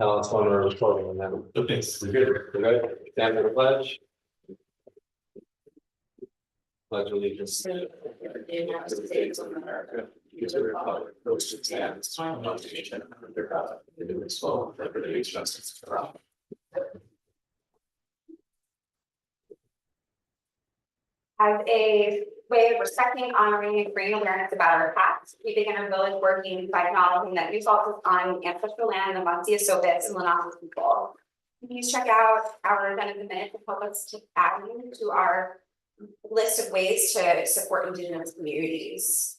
Now it's when we're recording and then. Okay, we're good. We're good. Stand for the pledge. Pledge allegiance to the United States of America, to the republic for which it stands, one nation under God, indivisible, with liberty and justice for all. As a way of respecting, honoring, and bringing awareness about our past, we begin our village working by acknowledging that we focus on ancestral land of Montsia Sopis and Lenape people. Please check out our agenda in the minute to help us keep adding to our list of ways to support Indigenous communities.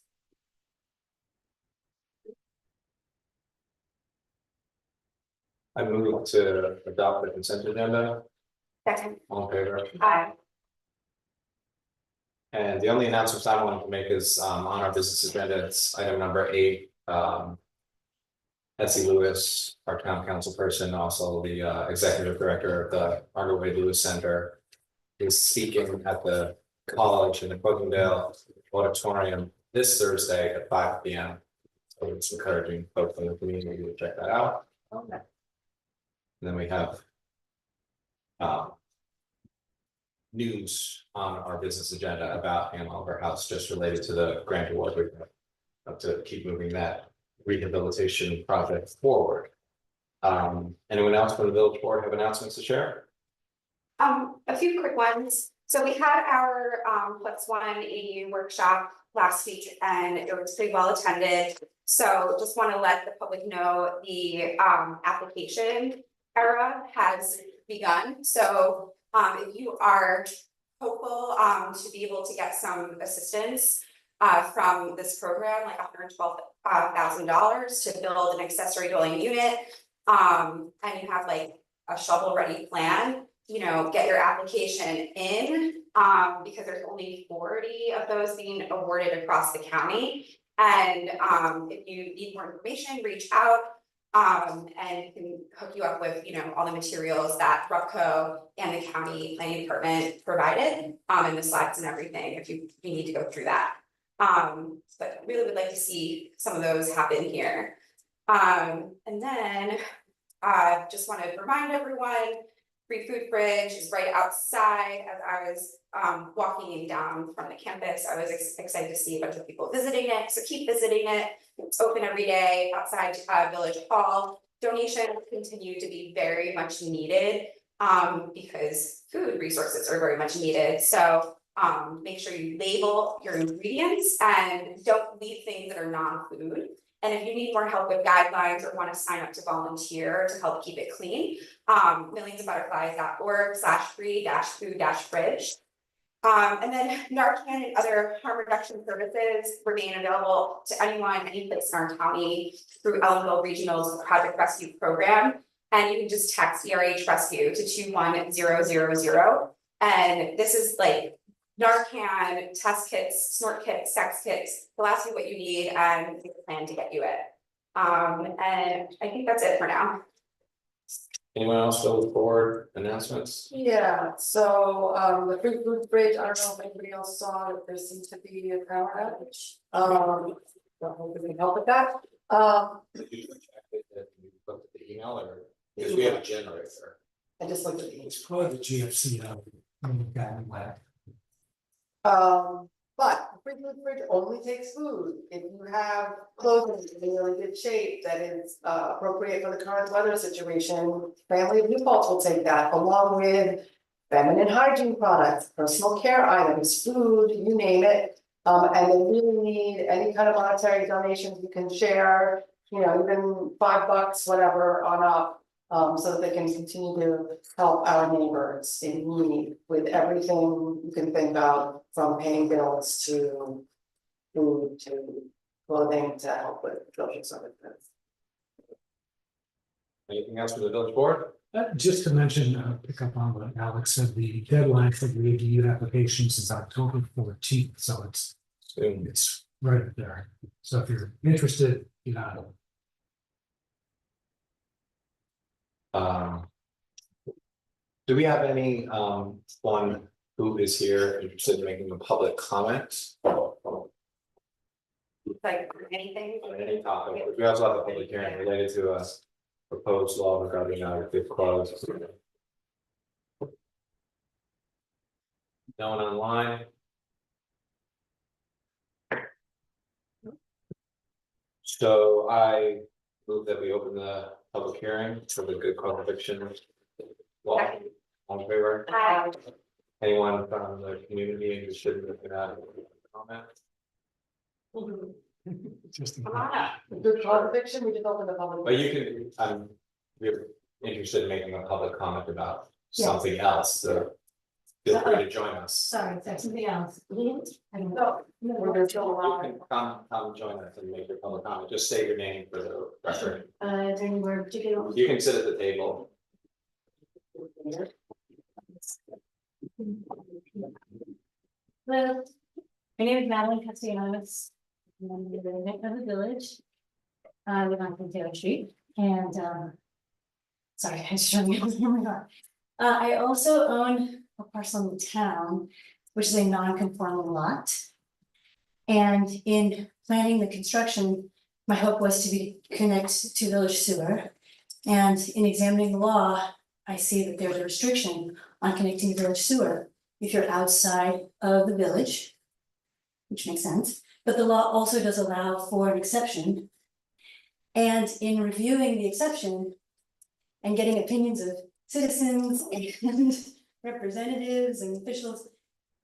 I move to adopt the consent agenda. Second. All in favor? Aye. And the only announcements I wanted to make is on our business agenda, it's item number 8. Etsy Lewis, our town council person, also the executive director of the Argoway Lewis Center, is speaking at the college in the Cokendale Auditorium this Thursday at 5 p.m. So it's encouraging folks in the community to check that out. Okay. And then we have news on our business agenda about Hanover House, just related to the grant award. We have to keep moving that rehabilitation project forward. Anyone else from the village board have announcements to share? A few quick ones. So we had our Plus One ADU workshop last week and it was pretty well attended. So just want to let the public know the application era has begun. So if you are hopeful to be able to get some assistance from this program, like $112,000 to build an accessory dwelling unit, and you have like a shovel-ready plan, you know, get your application in because there's only 40 of those being awarded across the county. And if you need more information, reach out. And can hook you up with, you know, all the materials that RUPCO and the county planning department provided, and the slides and everything, if you need to go through that. But really would like to see some of those happen here. And then just want to remind everyone, free food fridge is right outside. As I was walking down from the campus, I was excited to see a bunch of people visiting it, so keep visiting it. It's open every day outside Village Hall. Donations continue to be very much needed because food resources are very much needed. So make sure you label your ingredients and don't leave things that are non-food. And if you need more help with guidelines or want to sign up to volunteer to help keep it clean, millionsofbutterflies.org/free-food-fridge. And then Narcan and other harm reduction services remain available to anyone, any place in our county through Ellenville Regional's Project Rescue Program. And you can just text ERH Rescue to 21000. And this is like Narcan, test kits, snort kits, sex kits. They'll ask you what you need and make a plan to get you it. And I think that's it for now. Anyone else go with board announcements? Yeah, so the free food bridge, I don't know if anybody else saw that there seems to be a power outage. Don't know if we can help with that. Did you look at the email or because we have a generator? I just looked at the It's probably the GFC but the free food bridge only takes food. If you have clothing in really good shape that is appropriate for the current weather situation, family of defaults will take that along with feminine hygiene products, personal care items, food, you name it. And they really need any kind of monetary donations you can share, you know, even $5, whatever on up. So that they can continue to help our neighbors in need with everything you can think of, from paying bills to food to clothing to help with social services. Anything else from the village board? Just to mention, pick up on what Alex said, the deadline for the ADU applications is October 14th, so it's right up there. So if you're interested, you know. Do we have any one who is here interested in making a public comment Like anything. on any topic? We also have a public hearing related to proposed law regarding good clause. No one online? So I move that we open the public hearing for the good cause eviction law. All in favor? Anyone from the community interested in looking at comment? Just. Come on up. Good cause eviction, we just opened the public. But you can, you're interested in making a public comment about Yes. something else, so feel free to join us. Sorry, is there something else? I don't No, know. we're gonna still You allow. can come join us and make your public comment, just say your name for the record. Is there anywhere particular? You can sit at the table. Hello, my name is Madeline Castellanos. I'm the resident of the village. I live on Taylor Street and, sorry, I just showed you. Oh my God. I also own a parcel in the town, which is a non-conforming lot. And in planning the construction, my hope was to be connect to village sewer. And in examining the law, I see that there's a restriction on connecting to village sewer if you're outside of the village, which makes sense, but the law also does allow for an exception. And in reviewing the exception and getting opinions of citizens and representatives and officials,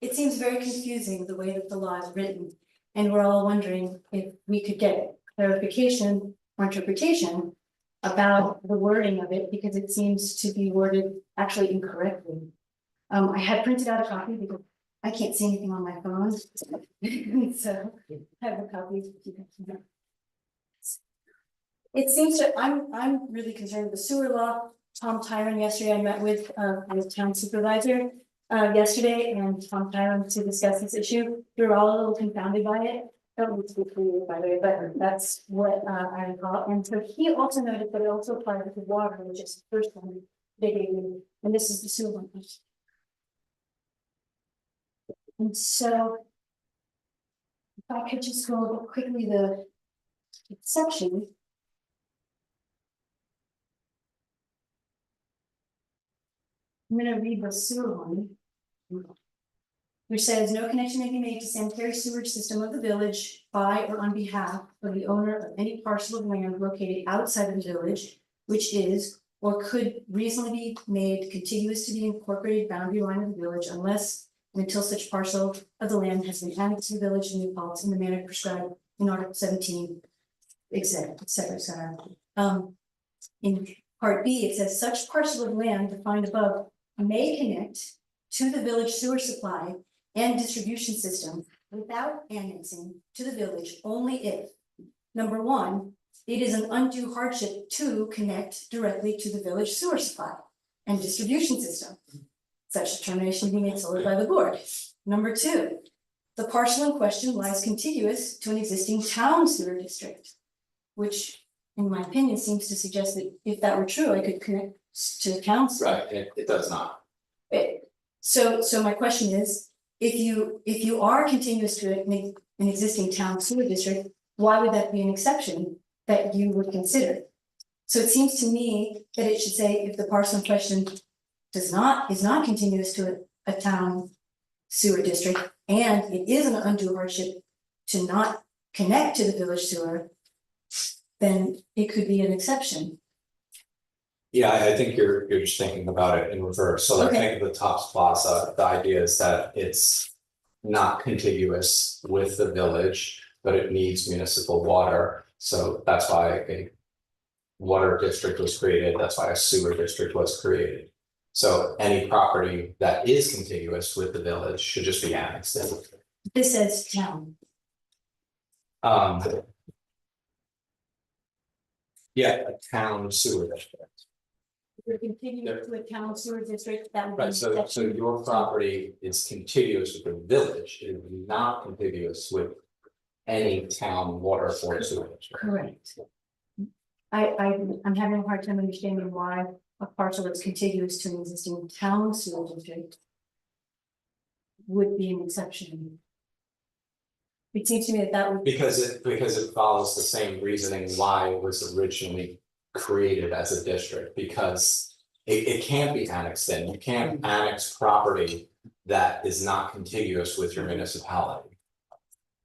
it seems very confusing the way that the law is written. And we're all wondering if we could get clarification or interpretation about the wording of it, because it seems to be worded actually incorrectly. I had printed out a copy because I can't see anything on my phone. So I have a copy. It seems to, I'm really concerned with the sewer law. Tom Tyron yesterday, I met with town supervisor yesterday, and Tom Tyron to discuss this issue. We were all a little confounded by it. Don't need to be clear, by the way, but that's what I recall. And so he also noted that it also applies to water, which is the first one they gave me, and this is the sewer one. And so if I could just go over quickly the exception. I'm gonna read the sewer one, which says no connection may be made to sanitary sewage system of the village by or on behalf of the owner of any parcel of land located outside of the village, which is or could reasonably be made contiguous to the incorporated boundary line of the village unless and until such parcel of the land has been added to the village of New Paltz in the manner prescribed in Article 17, et cetera. In Part B, it says such parcel of land defined above may connect to the village sewer supply and distribution system without annexing to the village only if, number one, it is an undue hardship to connect directly to the village sewer supply and distribution system. Such determination being made solely by the board. Number two, the parcel in question lies contiguous to an existing town sewer district, which in my opinion seems to suggest that if that were true, I could connect to the town sewer. Right, it does not. So my question is, if you are continuous to an existing town sewer district, why would that be an exception that you would consider? So it seems to me that it should say if the parcel in question is not continuous to a town sewer district, and it is an undue hardship to not connect to the village sewer, then it could be an exception. Yeah, I think you're just thinking about it in reverse. So like Okay. think of the Tops Plaza, the idea is that it's not contiguous with the village, but it needs municipal water. So that's why a water district was created, that's why a sewer district was created. So any property that is contiguous with the village should just be annexed in. This says town. Yeah, a town sewer district. If you're contiguous to a town sewer district, that would be. Right, so your property is contiguous with the village, it is not contiguous with any town water or sewer district. Correct. I'm having a hard time understanding why a parcel that's contiguous to an existing town sewer district would be an exception. It seems to me that would. Because it follows the same reasoning why it was originally created as a district because it can't be annexed in. You can't annex property that is not contiguous with your municipality.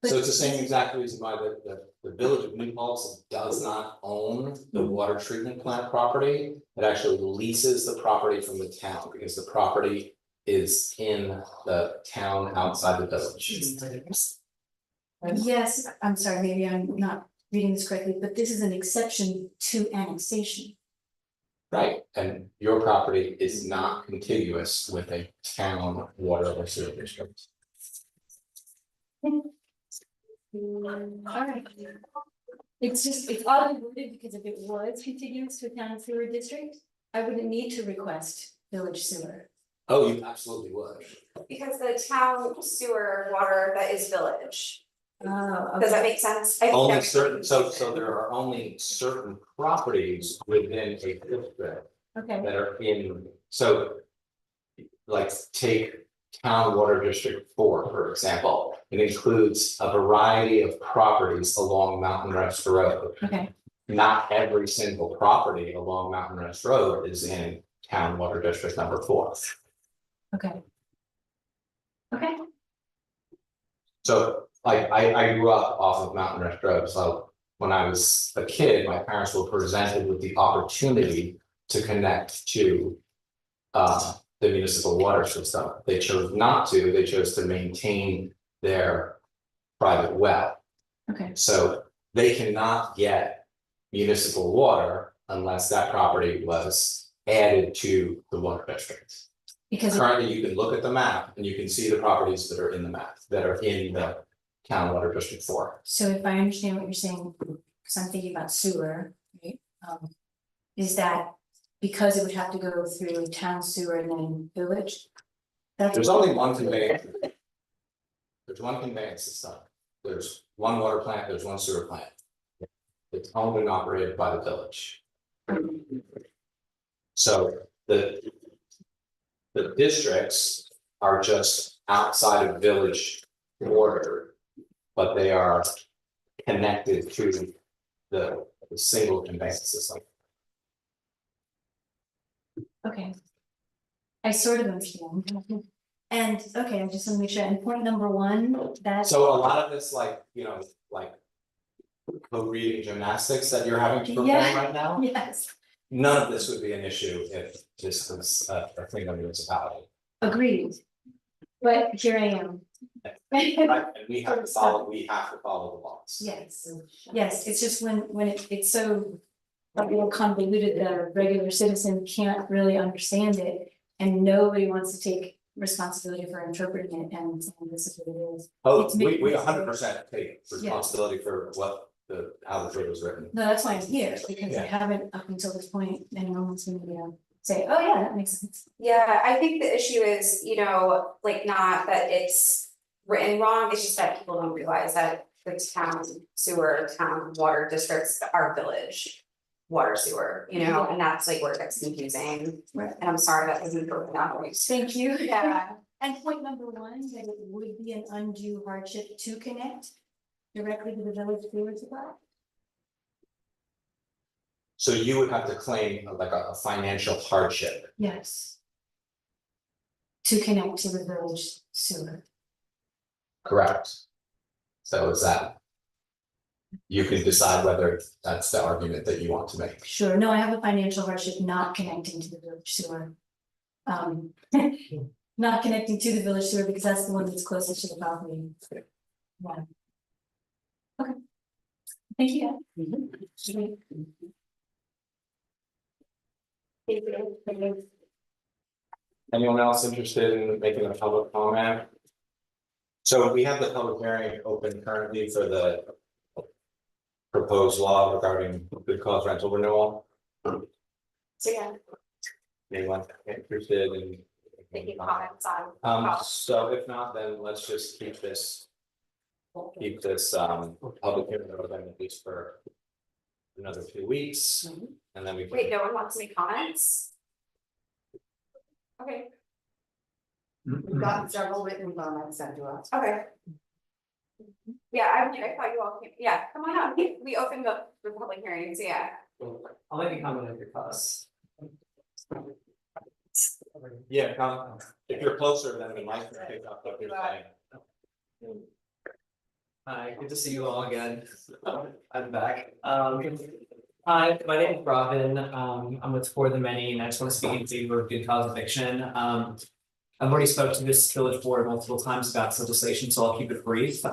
So it's the same exact reason why the village of New Paltz does not own the water treatment plant property. It actually leases the property from the town because the property is in the town outside the village. Yes, I'm sorry, maybe I'm not reading this correctly, but this is an exception to annexation. Right, and your property is not contiguous with a town water or sewer district. Alright. It's just, it's oddly worded because if it was contiguous to a town sewer district, I wouldn't need to request village sewer. Oh, you absolutely would. Because the town sewer water that is village, Oh, does that make sense? I think Only that makes certain, so sense. there are only certain properties within a district okay, that are in, so. Like take town water district 4, for example, it includes a variety of properties along Mountain Rest Road. okay, Not every single property along Mountain Rest Road is in town water district number 4. okay. Okay, So like I grew up off of Mountain Rest Road, so when I was a kid, my parents were presented with the opportunity to connect to the municipal water system. They chose not to, they chose to maintain their private well. okay, So they cannot get municipal water unless that property was added to the water district. because Currently, you can look at the map and you can see the properties that are in the map, that are in the town water district 4. so if I understand what you're saying, because I'm thinking about sewer, right? Is that because it would have to go through town sewer and then village? That's There's only one conveyance. There's one conveyance system. There's one water plant, there's one sewer plant. It's owned and operated by the village. So the districts are just outside of village border, but they are connected to the single conveyance system. Okay. I sort of understand. And, okay, I just want to make sure, and point number 1, that. So a lot of this, like, you know, like code reading gymnastics that you're having to perform Yeah. right now, Yes, none of this would be an issue if this was a thing of municipality. agreed. But here I am. Right, and we have to follow the laws. Yes, yes, it's just when it's so. A little convoluted that a regular citizen can't really understand it, and nobody wants to take responsibility for interpreting it, and this is what it is. Oh, It's we making it 100% take responsibility for what how the code was written. No, that's why I'm here, because I Yeah. haven't up until this point, anyone wants me to say, oh yeah, that makes sense. Yeah, I think the issue is, like not that it's written wrong, it's just that people don't realize that the town sewer, town water districts are village. Water sewer, and that's like where it gets confusing, Right. and I'm sorry that isn't broken out. Thank you. Yeah, And point number 1, that it would be an undue hardship to connect directly to the village sewer supply. So you would have to claim like a financial hardship. Yes. To connect to the village sewer. Correct. So is that? You can decide whether that's the argument that you want to make. Sure, no, I have a financial hardship not connecting to the village sewer. Not connecting to the village sewer because that's the one that's closest to the property. Yeah. Okay. Thank you. Anyone else interested in making a public comment? So we have the public hearing open currently for the proposed law regarding good cause rental renewal. so yeah, Anyone interested in? making comments on. So if not, then let's just keep this public hearing open at least for another 2 weeks, and then we can. Wait, no one wants to make comments? Okay, We've gotten several written comments sent to us. okay. Yeah, I thought you all came, yeah, come on up, we opened up the public hearings, yeah. I'll make a comment on your costs. Yeah, if you're closer, then the mic can pick up what you're saying. Hi, good to see you all again. I'm back. Hi, my name is Robin. I'm with For the Many, and I just want to speak in favor of good cause eviction. I've already spoke to this village board multiple times about this legislation, so I'll keep it brief.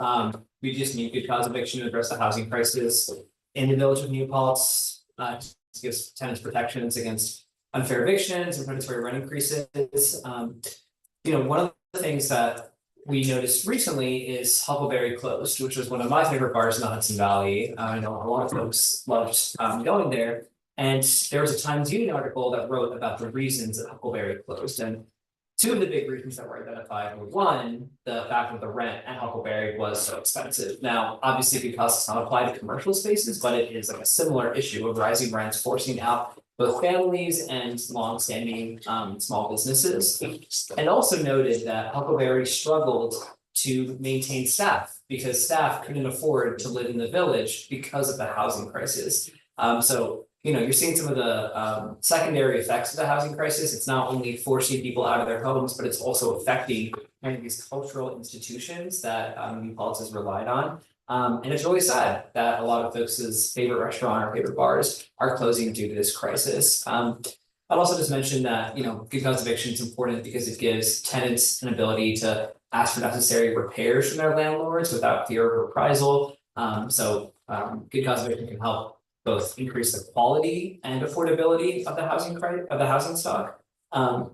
We just need good cause eviction to address the housing crisis in the village of New Paltz. To give tenants protections against unfair evictions and predatory rent increases. One of the things that we noticed recently is Huckleberry closed, which was one of my favorite bars in the Hudson Valley. I know a lot of folks loved going there. And there was a Times Union article that wrote about the reasons that Huckleberry closed. And two of the big reasons that were identified were one, the fact that the rent at Huckleberry was so expensive. Now, obviously, because it's not applied to commercial spaces, but it is like a similar issue of rising rents, forcing out both families and long-standing small businesses. And also noted that Huckleberry struggled to maintain staff because staff couldn't afford to live in the village because of the housing crisis. So you're seeing some of the secondary effects of the housing crisis. It's not only forcing people out of their homes, but it's also affecting kind of these cultural institutions that New Paltz has relied on. And it's really sad that a lot of folks' favorite restaurant or favorite bars are closing due to this crisis. I'd also just mention that, good cause eviction is important because it gives tenants an ability to ask for necessary repairs from their landlords without fear of reprisal. Good cause eviction can help both increase the quality and affordability of the housing stock. I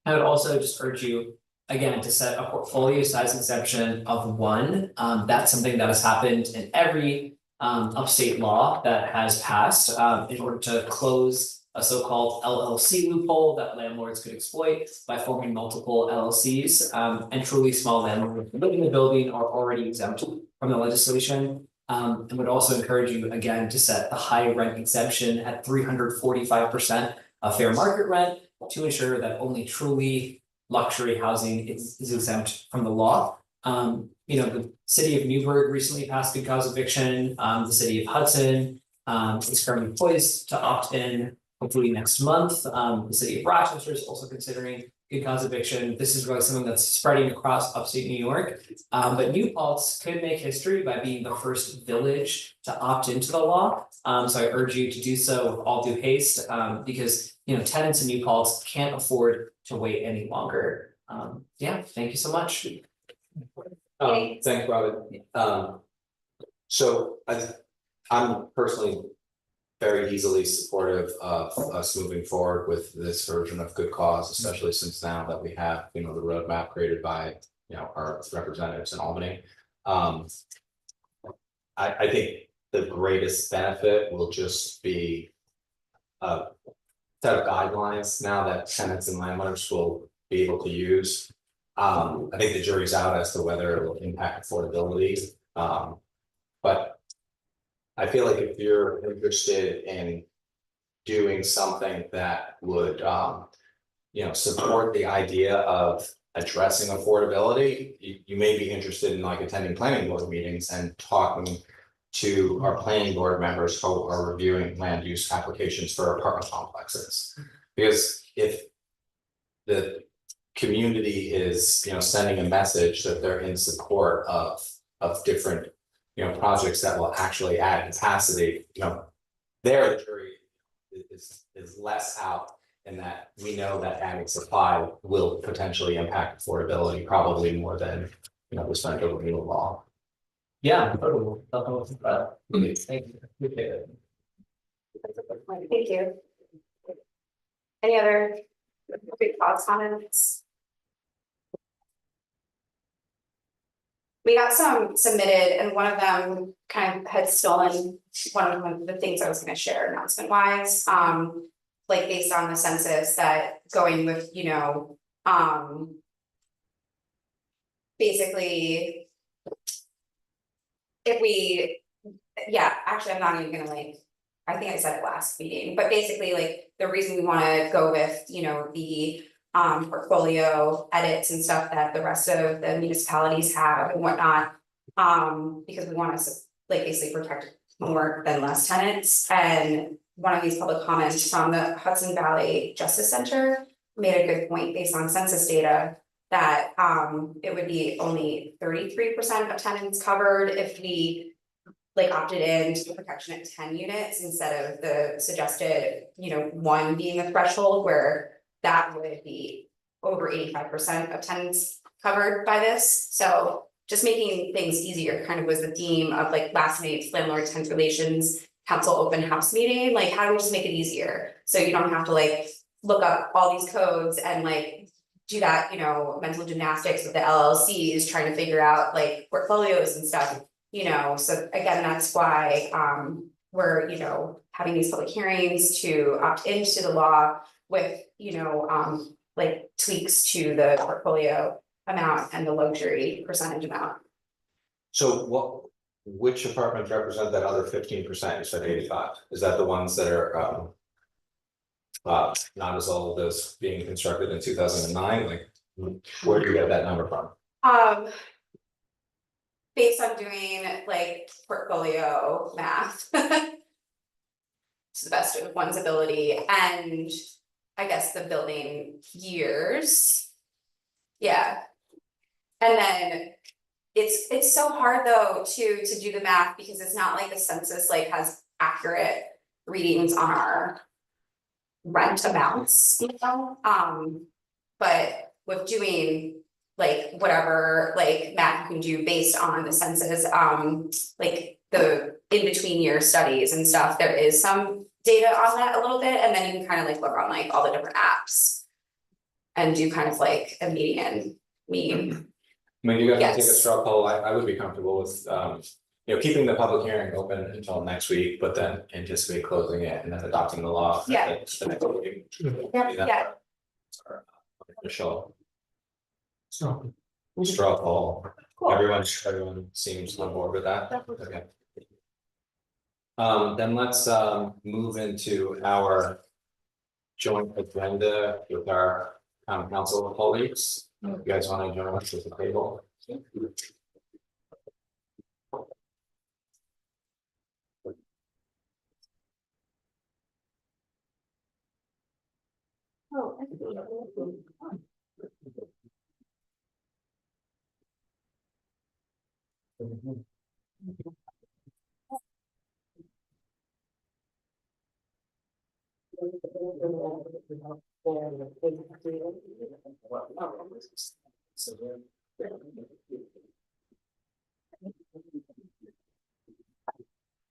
would also just urge you again to set a portfolio size exemption of 1. That's something that has happened in every upstate law that has passed in order to close a so-called LLC loophole that landlords could exploit by forming multiple LLCs, and truly small landlords living in the building are already exempt from the legislation. And would also encourage you again to set the high rent exemption at 345% of fair market rent to ensure that only truly luxury housing is exempt from the law. The city of Newburgh recently passed good cause eviction. The city of Hudson is currently poised to opt in hopefully next month. The city of Rochester is also considering good cause eviction. This is really something that's spreading across upstate New York. But New Paltz could make history by being the first village to opt into the law. So I urge you to do so with all due haste, because tenants in New Paltz can't afford to wait any longer. Thank you so much. Thanks, Robin. So I'm personally very easily supportive of us moving forward with this version of good cause, especially since now that we have, the roadmap created by, our representatives in Albany. I think the greatest benefit will just be a set of guidelines now that tenants and landlords will be able to use. I think the jury's out as to whether it will impact affordability. But I feel like if you're interested in doing something that would, support the idea of addressing affordability, you may be interested in like attending planning board meetings and talking to our planning board members who are reviewing land use applications for apartment complexes. Because if the community is, sending a message that they're in support of different projects that will actually add capacity, there the jury is less out, in that we know that adding supply will potentially impact affordability, probably more than the residential renewal law. Yeah, totally. Thank you. Appreciate it. Thank you. Any other quick thoughts, comments? We got some submitted, and one of them kind of had stolen one of the things I was gonna share announcement wise. Like based on the census, that going with, basically. If we, actually, I'm not even gonna I think I said it last meeting, but basically the reason we wanna go with, the portfolio edits and stuff that the rest of the municipalities have and whatnot. Because we want to basically protect more than less tenants. And one of these public comments from the Hudson Valley Justice Center made a good point based on census data that it would be only 33% of tenants covered if we like opted in to the protection at 10 units instead of the suggested, 1 being the threshold, where that would be over 85% of tenants covered by this. So just making things easier kind of was the theme of like last night's landlord tenant relations council open house meeting. Like, how do we just make it easier? So you don't have to like look up all these codes and like do that, mental gymnastics with the LLCs trying to figure out like portfolios and stuff. So again, that's why we're, having these public hearings to opt into the law with, like tweaks to the portfolio amount and the luxury percentage amount. So which apartments represent that other 15%? You said 85. Is that the ones that are not as old as being constructed in 2009? Like, where do you get that number from? Based on doing like portfolio math. To the best of one's ability, and I guess the building years. Yeah. And then it's so hard though to do the math, because it's not like the census like has accurate readings on our rent amounts, but with doing like whatever like math you can do based on the census, like the in-between year studies and stuff, there is some data on that a little bit, and then you can kind of like look on like all the different apps and do kind of like a median mean. I mean, you guys want to take a Yes. straw poll? I would be comfortable with, keeping the public hearing open until next week, but then anticipate closing it and then adopting the law. Yeah. at the next meeting. Yeah. Our official So, straw poll. Cool. Everyone seems on board with that. Okay. Then let's move into our joint agenda with our town council colleagues. You guys want to join us at the table? Oh,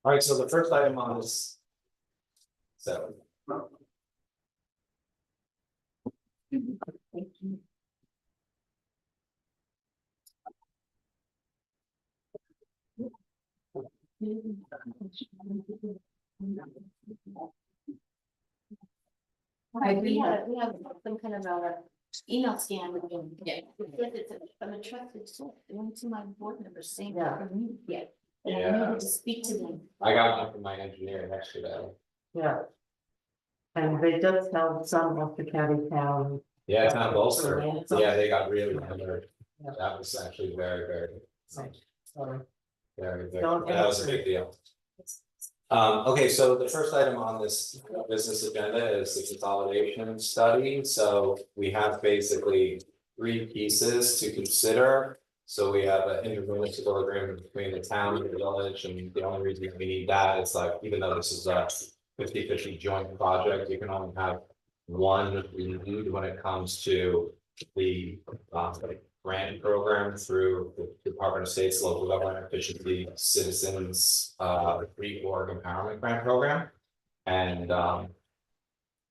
All right, so the first item on this. So. We have some kind of a email scan with them. Yeah. It's from a trusted source. They went to my board members saying that from me yet. And I needed to speak to them. I got one from my engineer yesterday. Yeah. And they just held some of the county town. Yeah, it's not Ulster. Right. Yeah, they got really hammered. That was actually very, very, Sorry. very, Don't that was a big deal. Okay, so the first item on this business agenda is the consolidation study. So we have basically 3 pieces to consider. So we have an intermunicipal agreement between the town and the village, and the only reason we need that is like, even though this is a 50-50 joint project, you can only have one renewed when it comes to the grant program through the Department of State's Local Government Efficiency Citizens Reorg Empowerment Grant Program. And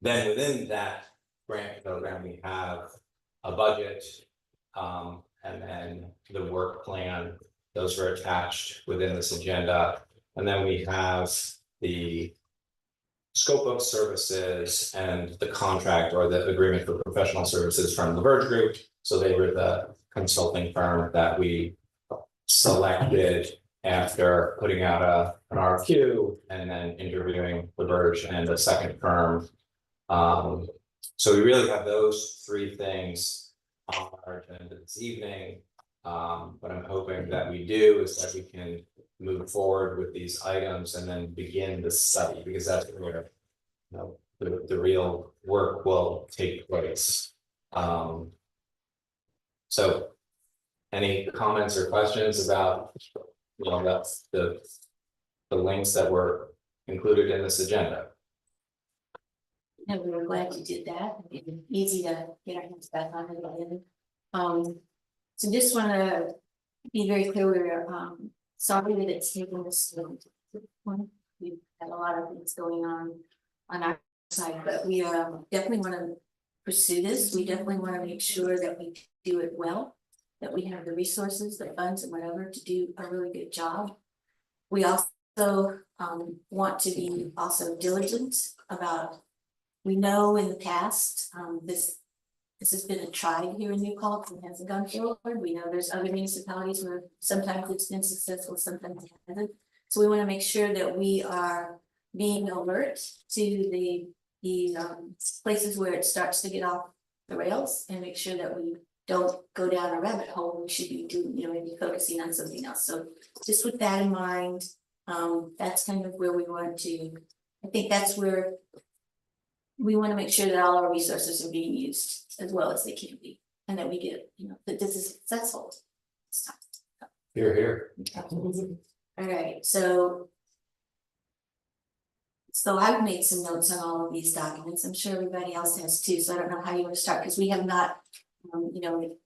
then within that grant program, we have a budget and then the work plan. Those are attached within this agenda. And then we have the scope of services and the contract or the agreement for professional services from the Verge Group. So they were the consulting firm that we selected after putting out an RFQ and then interviewing the Verge and the second firm. So we really have those 3 things on our agenda this evening. What I'm hoping that we do is that we can move forward with these items and then begin the study, because that's where. You know, the real work will take place. So. Any comments or questions about, you know, that's the links that were included in this agenda? And we were glad you did that. It was easy to get our hands back on it again. So just wanna be very clear, we're sorry that it's taking us so long. We've had a lot of things going on our side, but we definitely wanna pursue this. We definitely wanna make sure that we do it well, that we have the resources, the funds and whatever to do a really good job. We also want to be also diligent about, we know in the past, this has been a tried here in New Paltz and hasn't gone forward. We know there's other municipalities where sometimes it's been successful, sometimes it hasn't. So we want to make sure that we are being alert to the places where it starts to get off the rails and make sure that we don't go down a rabbit hole. We should be doing, you know, maybe focusing on something else. So just with that in mind, that's kind of where we want to, I think that's where we want to make sure that all our resources are being used as well as they can be, and that we get, you know, that this is successful. Here. All right, so I've made some notes on all of these documents. I'm sure everybody else has too, so I don't know how you want to start, because we have not, you know,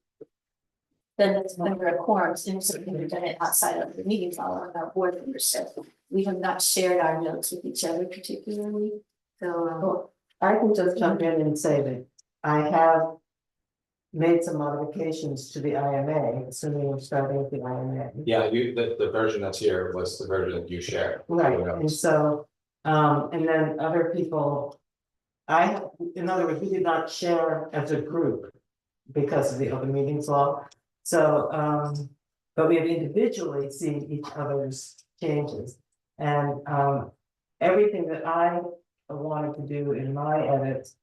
done this under a quorum, since we've done it outside of the meeting following our board members, so we have not shared our notes with each other particularly. So I can just jump in and say that I have made some modifications to the IMA, assuming we're starting with the IMA. Yeah, the version that's here was the version that you shared. Right, and so, and then other people, in other words, we did not share as a group because of the open meetings law. So, but we have individually seen each other's changes. And everything that I wanted to do in my edits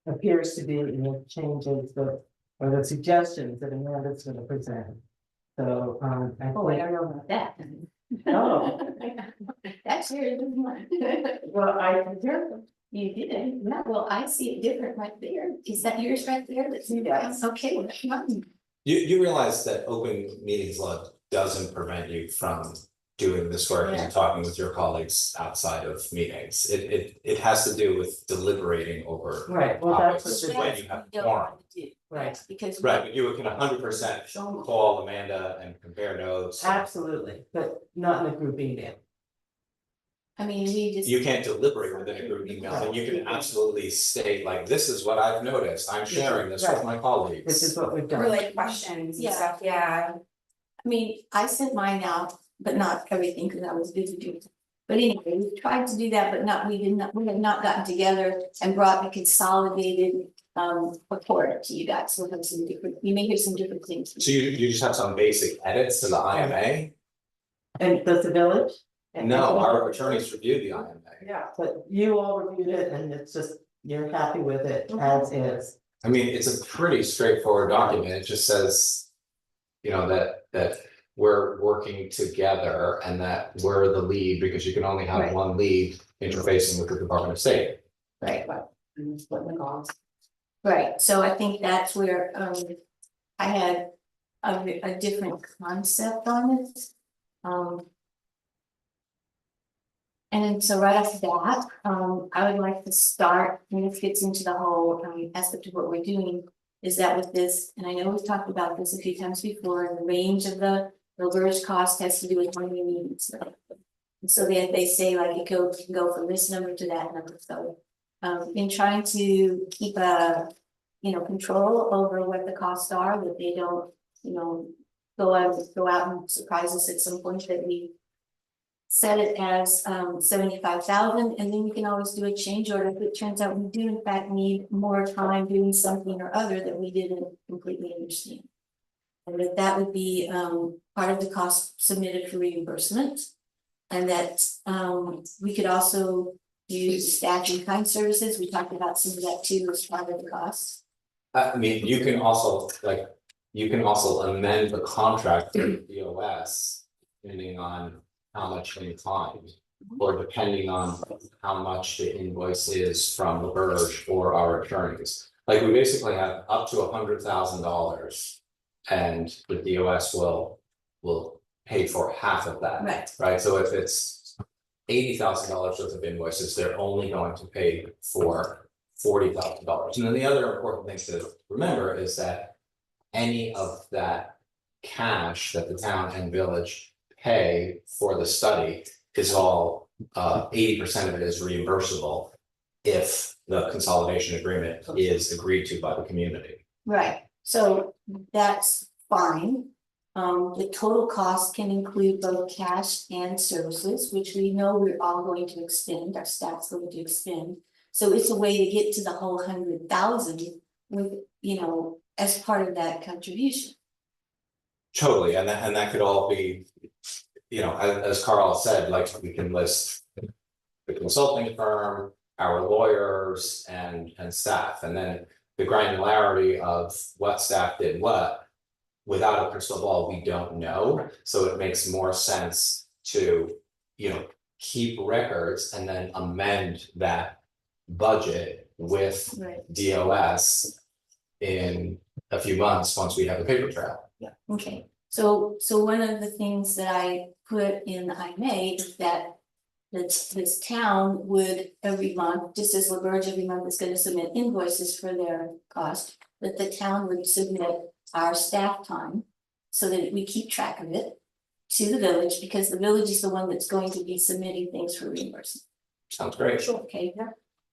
appears to be in the changes that, or the suggestions that Amanda's going to present. So, I I think, don't know about that. oh, That's yours. well, I concur. You did, yeah, well, I see it different right there. Is that yours right there? That's Yes. okay, well, come on. You realize that open meetings law doesn't prevent you from doing this work Yeah. and talking with your colleagues outside of meetings. It has to do with deliberating over. Right, well, that's topics what when you have Don't quorum. want to do, Right. because. Right, but you can 100% call Amanda and compare notes. Absolutely, but not in a group email. I mean, we just. You can't deliberate within a group email, and you can absolutely state like, this is what I've noticed, I'm sharing this with my colleagues. This is what we've done. Relate questions and Yeah. stuff, yeah. I mean, I sent mine out, but not everything, because I was busy doing it. But anyway, we tried to do that, but we have not gotten together and brought a consolidated report to you guys. We'll have some different, you may hear some different things. So you just have some basic edits to the IMA? And does the village? No, our attorneys reviewed the IMA. Yeah, but you all reviewed it and it's just, you're happy with it as is. I mean, it's a pretty straightforward document, it just says. You know, that we're working together and that we're the lead, because you can only have Right. one lead interfacing with the Department of State. Right. Right, so I think that's where I had a different concept on it. And then so right off the bat, I would like to start, and it fits into the whole aspect of what we're doing. Is that with this, and I know we've talked about this a few times before, the range of the village cost has to do with how many meetings. And so they say like it can go from this number to that number, so. In trying to keep control over what the costs are, that they don't, go out and surprise us at some point, that we. Set it as 75,000, and then we can always do a change order if it turns out we do in fact need more time doing something or other that we didn't completely understand. And that would be part of the cost submitted for reimbursement. And that we could also use staff and kind services. We talked about some of that too as part of the cost. I mean, you can also amend the contract through BOS, depending on how much in kind. Or depending on how much the invoice is from the Burge or our attorneys. Like, we basically have up to $100,000. And the DOS will pay for half of that. Right. Right, so if it's $80,000 worth of invoices, they're only going to pay for $40,000. And then the other important thing to remember is that any of that cash that the town and village pay for the study is all 80% of it is reimbursable if the consolidation agreement is agreed to by the community. Right, so that's fine. The total cost can include both cash and services, which we know we're all going to expend, our staff's going to expend. So it's a way to get to the whole 100,000 with, as part of that contribution. Totally, and that could all be, as Carl said, like, we can list the consulting firm, our lawyers and staff, and then the granularity of what staff did what. Without a crystal ball, we don't know, so it makes more sense to, keep records and then amend that budget with Right. DOS in a few months, once we have a paper trail. Okay, so one of the things that I put in the IMA is that this town would every month, just as LaBerge every month is gonna submit invoices for their cost, that the town would submit our staff time so that we keep track of it to the village, because the village is the one that's going to be submitting things for reimbursement. Sounds great. Okay,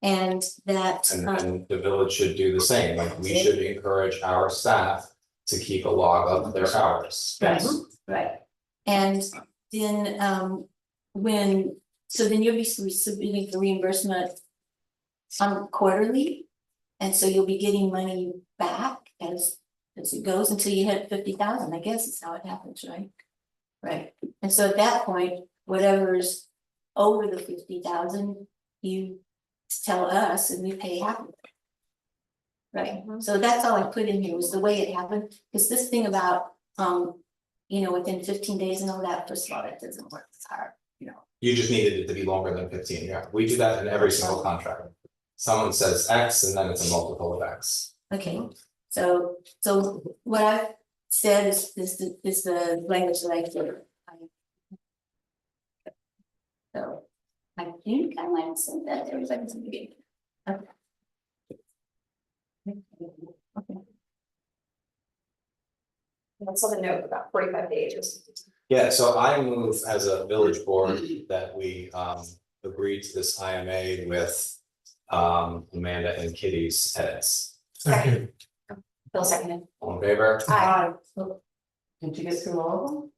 and that. And the village should do the same, like, we should encourage our staff to keep a log of their hours. Right, right, and then then you'll be submitting the reimbursement quarterly. And so you'll be getting money back as it goes until you hit 50,000, I guess is how it happens, right? Right, and so at that point, whatever's over the 50,000, you tell us and we pay half of it. Right, so that's all I put in here was the way it happened, because this thing about, within 15 days and all that, first of all, that doesn't work, it's hard, You just needed it to be longer than 15, yeah, we do that in every single contract. Someone says X and then it's a multiple of X. Okay, so what I've said is the language that I did. So I think I might have said that to everybody in the beginning. Okay. Okay. Also the note about 45 days. Yeah, so I move as a village board that we agree to this IMA with Amanda and Kitty's heads. Second, Bill seconded. All in favor? Aye. Did you get through all of them?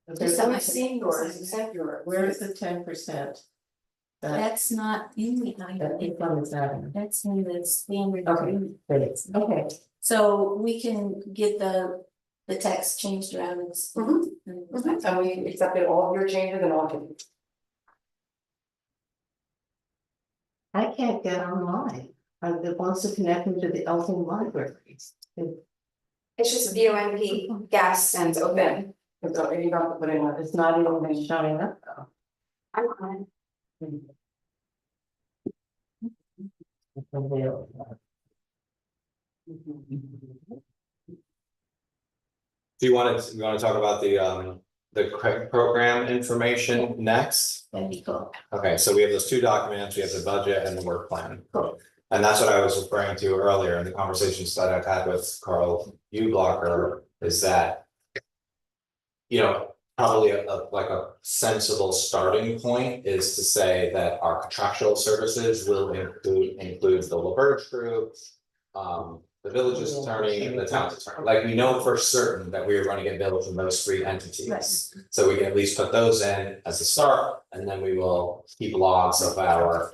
Just There's some one seeing yours, except where is the 10%? that's not in the That item, income is that. that's in the standard. Okay. agreement. Okay, So we can get the text changed around and. And we accepted all of your changes and all of them. I can't get online, it wants to connect me to the Elton Library. It's just VONP guest and it's open. So you don't have to put in one. It's not even showing up though. I'm on. It's available. Do you want to talk about the quick program information next? That'd be cool. Okay, so we have those two documents, we have the budget and the work plan. Cool. And that's what I was referring to earlier in the conversations that I've had with Carl Blocker, is that. Probably a sensible starting point is to say that our contractual services will include the LaBerge group. The village's attorney and the town's attorney, like, we know for certain that we are going to get billed from those three entities. Right. So we can at least put those in as a start, and then we will keep logs of our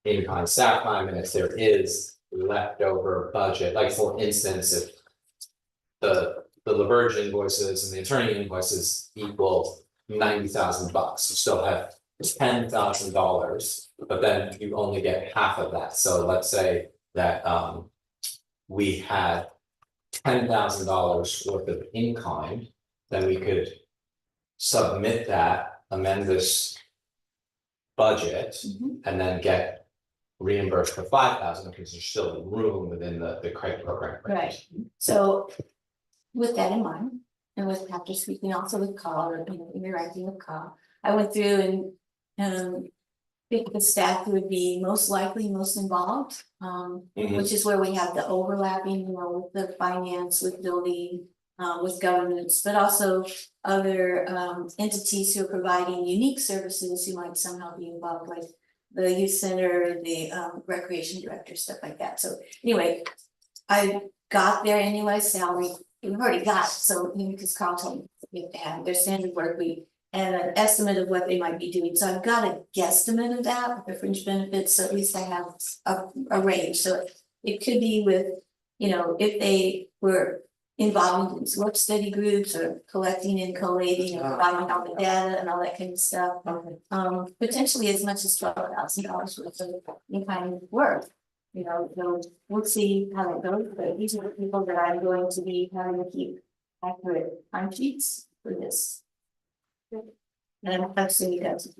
in-kind staff time, and if there is leftover budget, like, for instance, if the LaBerge invoices and the attorney invoices equal $90,000, you still have $10,000, but then you only get half of that. So let's say that we had $10,000 worth of in-kind, then we could submit that amend this budget Mhm. and then get reimbursed for 5,000 because there's still room within the credit program. Right. So with that in mind, and with after speaking also with Carl, or, you know, interacting with Carl, I went through and picked the staff who would be most likely most involved. Mhm. Which is where we have the overlapping, you know, with the finance, with building, with governance, but also other entities who are providing unique services who might somehow be involved, like the youth center, the recreation director, stuff like that. So anyway, I got their annualized salary, we've already got it, so, you know, because Carl told me we have to have their standard work week and an estimate of what they might be doing, so I've got a guesstimate of that with the fringe benefits, so at least I have a range, so it could be with, you know, if they were involved in work study groups or collecting and collating and providing all the data and all that kind of stuff. Potentially as much as $12,000 worth of any kind of work. You know, so we'll see how it goes, but these are the people that I'm going to be having to keep accurate time sheets for this. And I'm assuming you guys.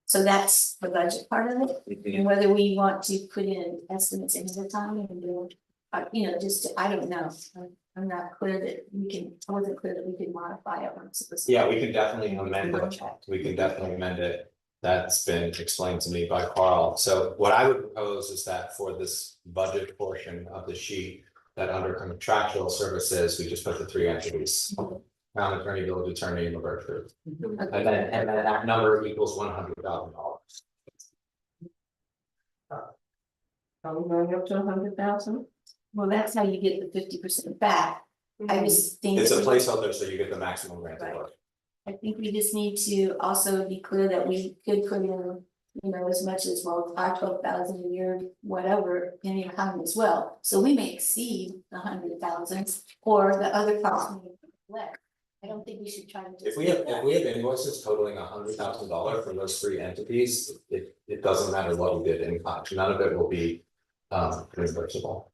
So that's the budget part of it, and whether we want to put in estimates ahead of time and do, you know, just, I don't know. I'm not clear that we can, I wasn't clear that we could modify it once it was. Yeah, we can definitely amend it. We can definitely amend it. That's been explained to me by Carl. So what I would propose is that for this budget portion of the sheet, that under contractual services, we just put the 3 entities. Town attorney, village attorney, and the Birch Group. And then that number equals $100,000. Are we going up to 100,000? Well, that's how you get the 50% back. I just think. It's a placeholder, so you get the maximum grant award. I think we just need to also be clear that we could put in, you know, as much as, well, our 12,000 a year, whatever, in the account as well. So we may exceed the 100,000 or the other costs may be less. I don't think we should try to. If we have invoices totaling $100,000 from those 3 entities, it doesn't matter what we did in kind, none of it will be reimbursable.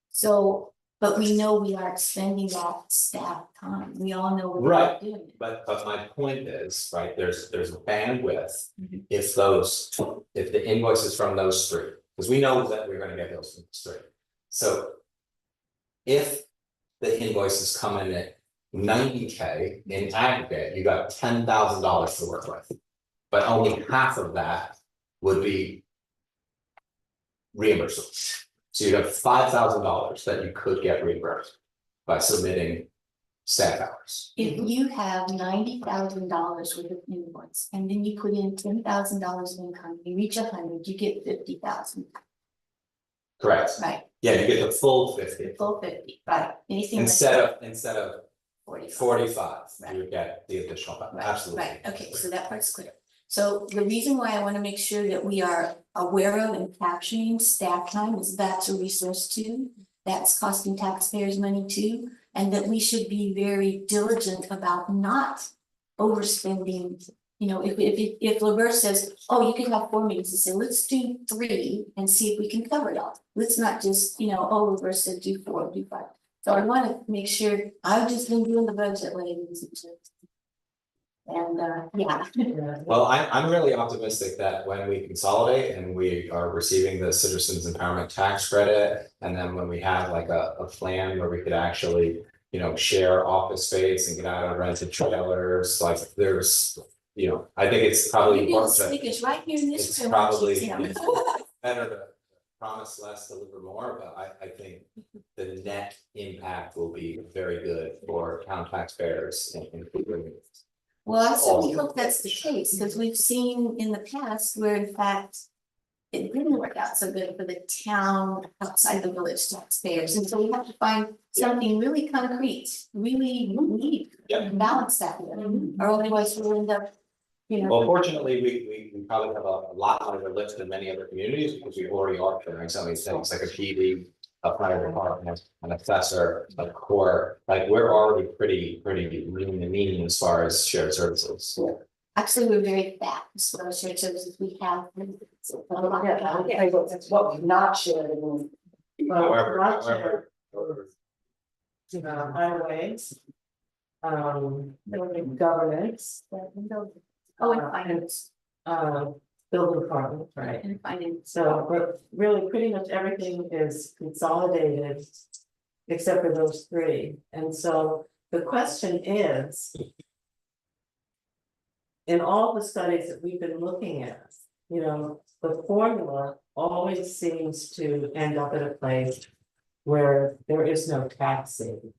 So, but we know we are expending that staff time. We all know we're Right. doing it. But my point is, right, there's bandwidth. Mhm. If the invoices from those 3, because we know that we're gonna get those from those 3. So. If the invoices come in at $90K in aggregate, you got $10,000 to work with. But only half of that would be reimbursable. So you have $5,000 that you could get reimbursed by submitting staff hours. If you have $90,000 worth of invoice and then you put in $10,000 of income, you reach 100, you get 50,000, Correct. right? Yeah, you get the full 50. Full 50, right? Anything less Instead of than 45, Right. you get the additional, Right, absolutely. right, okay, so that part's clear. So the reason why I wanna make sure that we are aware of and capturing staff time is that's a resource too. That's costing taxpayers money too, and that we should be very diligent about not overspending. You know, if LaBerge says, oh, you can have 4 meetings, and say, let's do 3 and see if we can cover it all. Let's not just, you know, oh, LaBerge said do 4, do 5. So I wanna make sure, I've just been doing the budget, ladies and gents. And yeah. Well, I'm really optimistic that when we consolidate and we are receiving the citizens empowerment tax credit. And then when we have like a plan where we could actually, you know, share office space and get out of rented trailers, like there's. You know, I think it's probably important to, It's right here in this. it's room. probably Yeah. better to promise less, deliver more, but I think. The net impact will be very good for town taxpayers in. Well, I certainly hope that's the case, because we've seen in the past where in fact. It didn't work out so good for the town outside the village taxpayers, and so we have to find something really concrete, really neat. Yep. And balance that, or otherwise we'll end up, you know. Well, fortunately, we probably have a lot larger list than many other communities because we already are sharing some of these things like a PD, a fire department, an assessor, a court, like we're already pretty lean and mean as far as shared services. Actually, we're very fat as far as shared services we have. That's what we've not shared in. However, Highways. governance. Oh, and uh, finance, building department, right? and finance. So, but really, pretty much everything is consolidated. Except for those three, and so the question is. In all the studies that we've been looking at, you know, the formula always seems to end up at a place. Where there is no tax saving.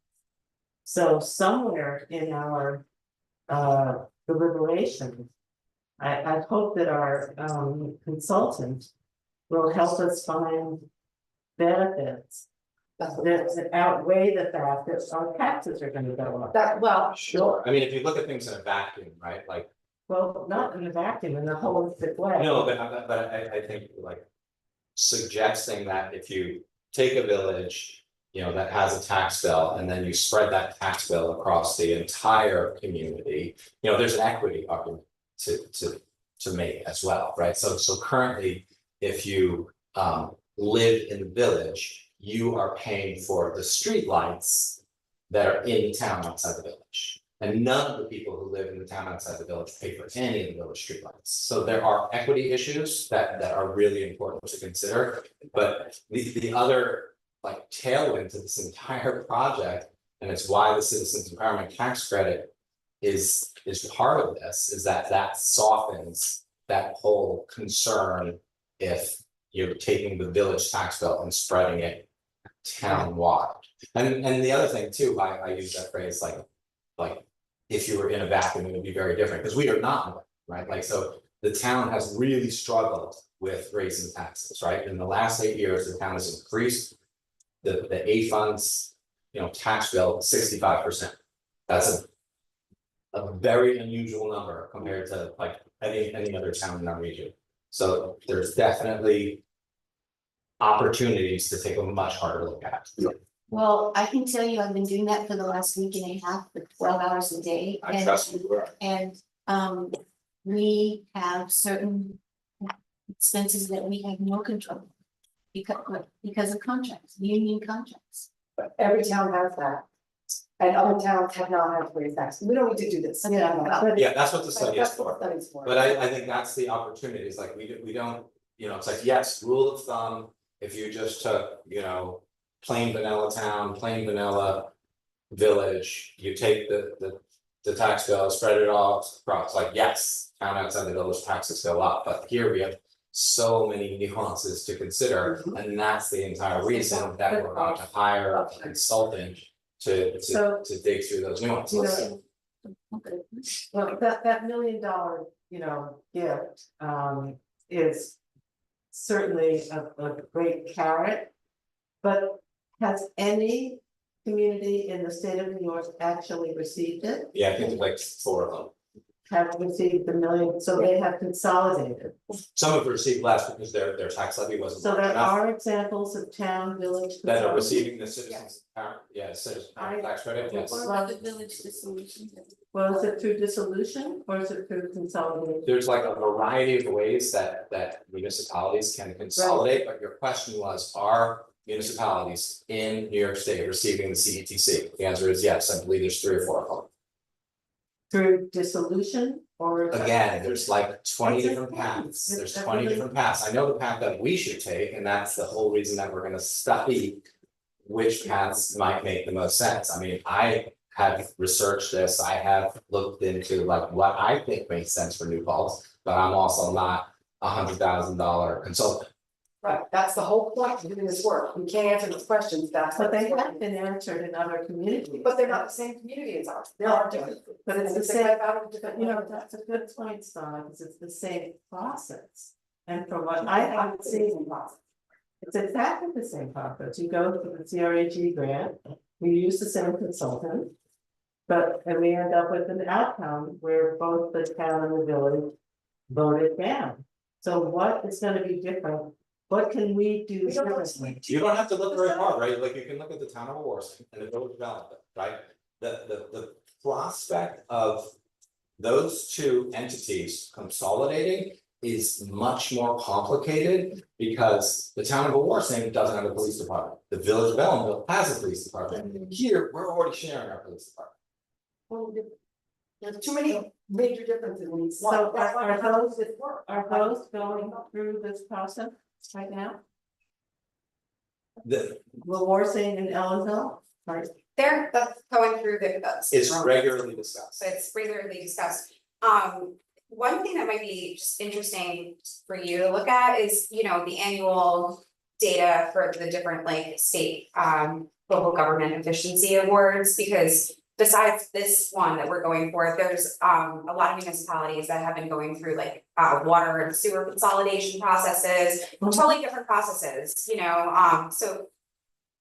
So somewhere in our deliberation. I hope that our consultant will help us find benefits. That outweigh the fact that our taxes are gonna go up. That, well, Sure, I mean, if you look at things in a vacuum, right, like, Well, not in a vacuum, in a holistic way. no, but I think like. Suggesting that if you take a village, you know, that has a tax bill, and then you spread that tax bill across the entire community. You know, there's an equity argument to make as well, right? So currently, if you live in the village, you are paying for the streetlights that are in town outside the village. And none of the people who live in the town outside the village pay for any of the village streetlights. So there are equity issues that are really important to consider. But the other like tailwind to this entire project, and it's why the Citizens Empowerment Tax Credit is part of this, is that softens that whole concern if you're taking the village tax bill and spreading it town-wide. And the other thing too, I use that phrase like if you were in a vacuum, it would be very different, because we are not, right? Like, so the town has really struggled with raising taxes, right? In the last 8 years, the town has increased the A funds, you know, tax bill 65%. That's a very unusual number compared to like any other town in our region. So there's definitely opportunities to take a much harder look at. Well, I can tell you, I've been doing that for the last week and a half, for 12 hours a day. I trust you. And we have certain expenses that we have no control. Because of contracts, union contracts. but every town has that. And other towns have not had to raise taxes. We don't need to do this. Yeah, that's what the study is That's what for. the study's for. But I think that's the opportunity, is like, we don't, you know, it's like, yes, rule of thumb, if you just took, you know. Plain vanilla town, plain vanilla village, you take the tax bill, spread it all across, like, yes, town outside the village taxes go up, but here we have. So many nuances to consider, and that's the entire reason that we're going to hire a consultant to dig through those nuances. Well, that $1 million, you know, gift, is certainly a great carrot. But has any community in the state of New York actually received it? Yeah, I think like 4 of them. Have received the million, so they have consolidated. Some have received less because their tax levy wasn't So large there enough. are examples of town, village. That are consolidated. receiving the citizens, citizen tax credit, yes. What about the village dissolution? Well, is it through dissolution or is it through consolidation? There's like a variety of ways that municipalities can consolidate, but your question was, are municipalities in New York State receiving the CETC? The answer is yes, I believe there's 3 or 4 of them. Through dissolution or? Again, there's like 20 It's different okay. paths, there's It's 20 really- different paths, I know the path that we should take, and that's the whole reason that we're gonna study. Which paths might make the most sense, I mean, I have researched this, I have looked into like what I think makes sense for New Paltz. But I'm also not $100,000 consultant. Right, that's the whole point of doing this work. We can't answer those questions, that's. But they what- have been answered in other communities. But they're not the same community as ours. They are different. But it's the They same, live out of different. you know, that's a good point, Stella, because it's the same process. And from what I have seen, it's exactly the same process. You go for the CRAG grant, we use the same consultant. And we end up with an outcome where both the town and the village voted down. So what is gonna be different? What can we do We don't know. differently? You don't have to look very hard, right? Like you can look at the town of Warsaw and the village development, right? The prospect of those two entities consolidating is much more complicated because the town of Warsaw doesn't have a police department. The village of Ellenville has a police department. Here, we're already sharing our police department. Well, there's too many major differences in these. So are those, work. are those going through this process right now? The, Lawarsing and Ellisville, right? That's going through the. it's regularly discussed. So it's regularly discussed. One thing that might be just interesting for you to look at is, you know, the annual data for the different like state local government efficiency awards, because besides this one that we're going for, there's a lot of municipalities that have been going through like water and sewer consolidation processes, totally different processes, you know, so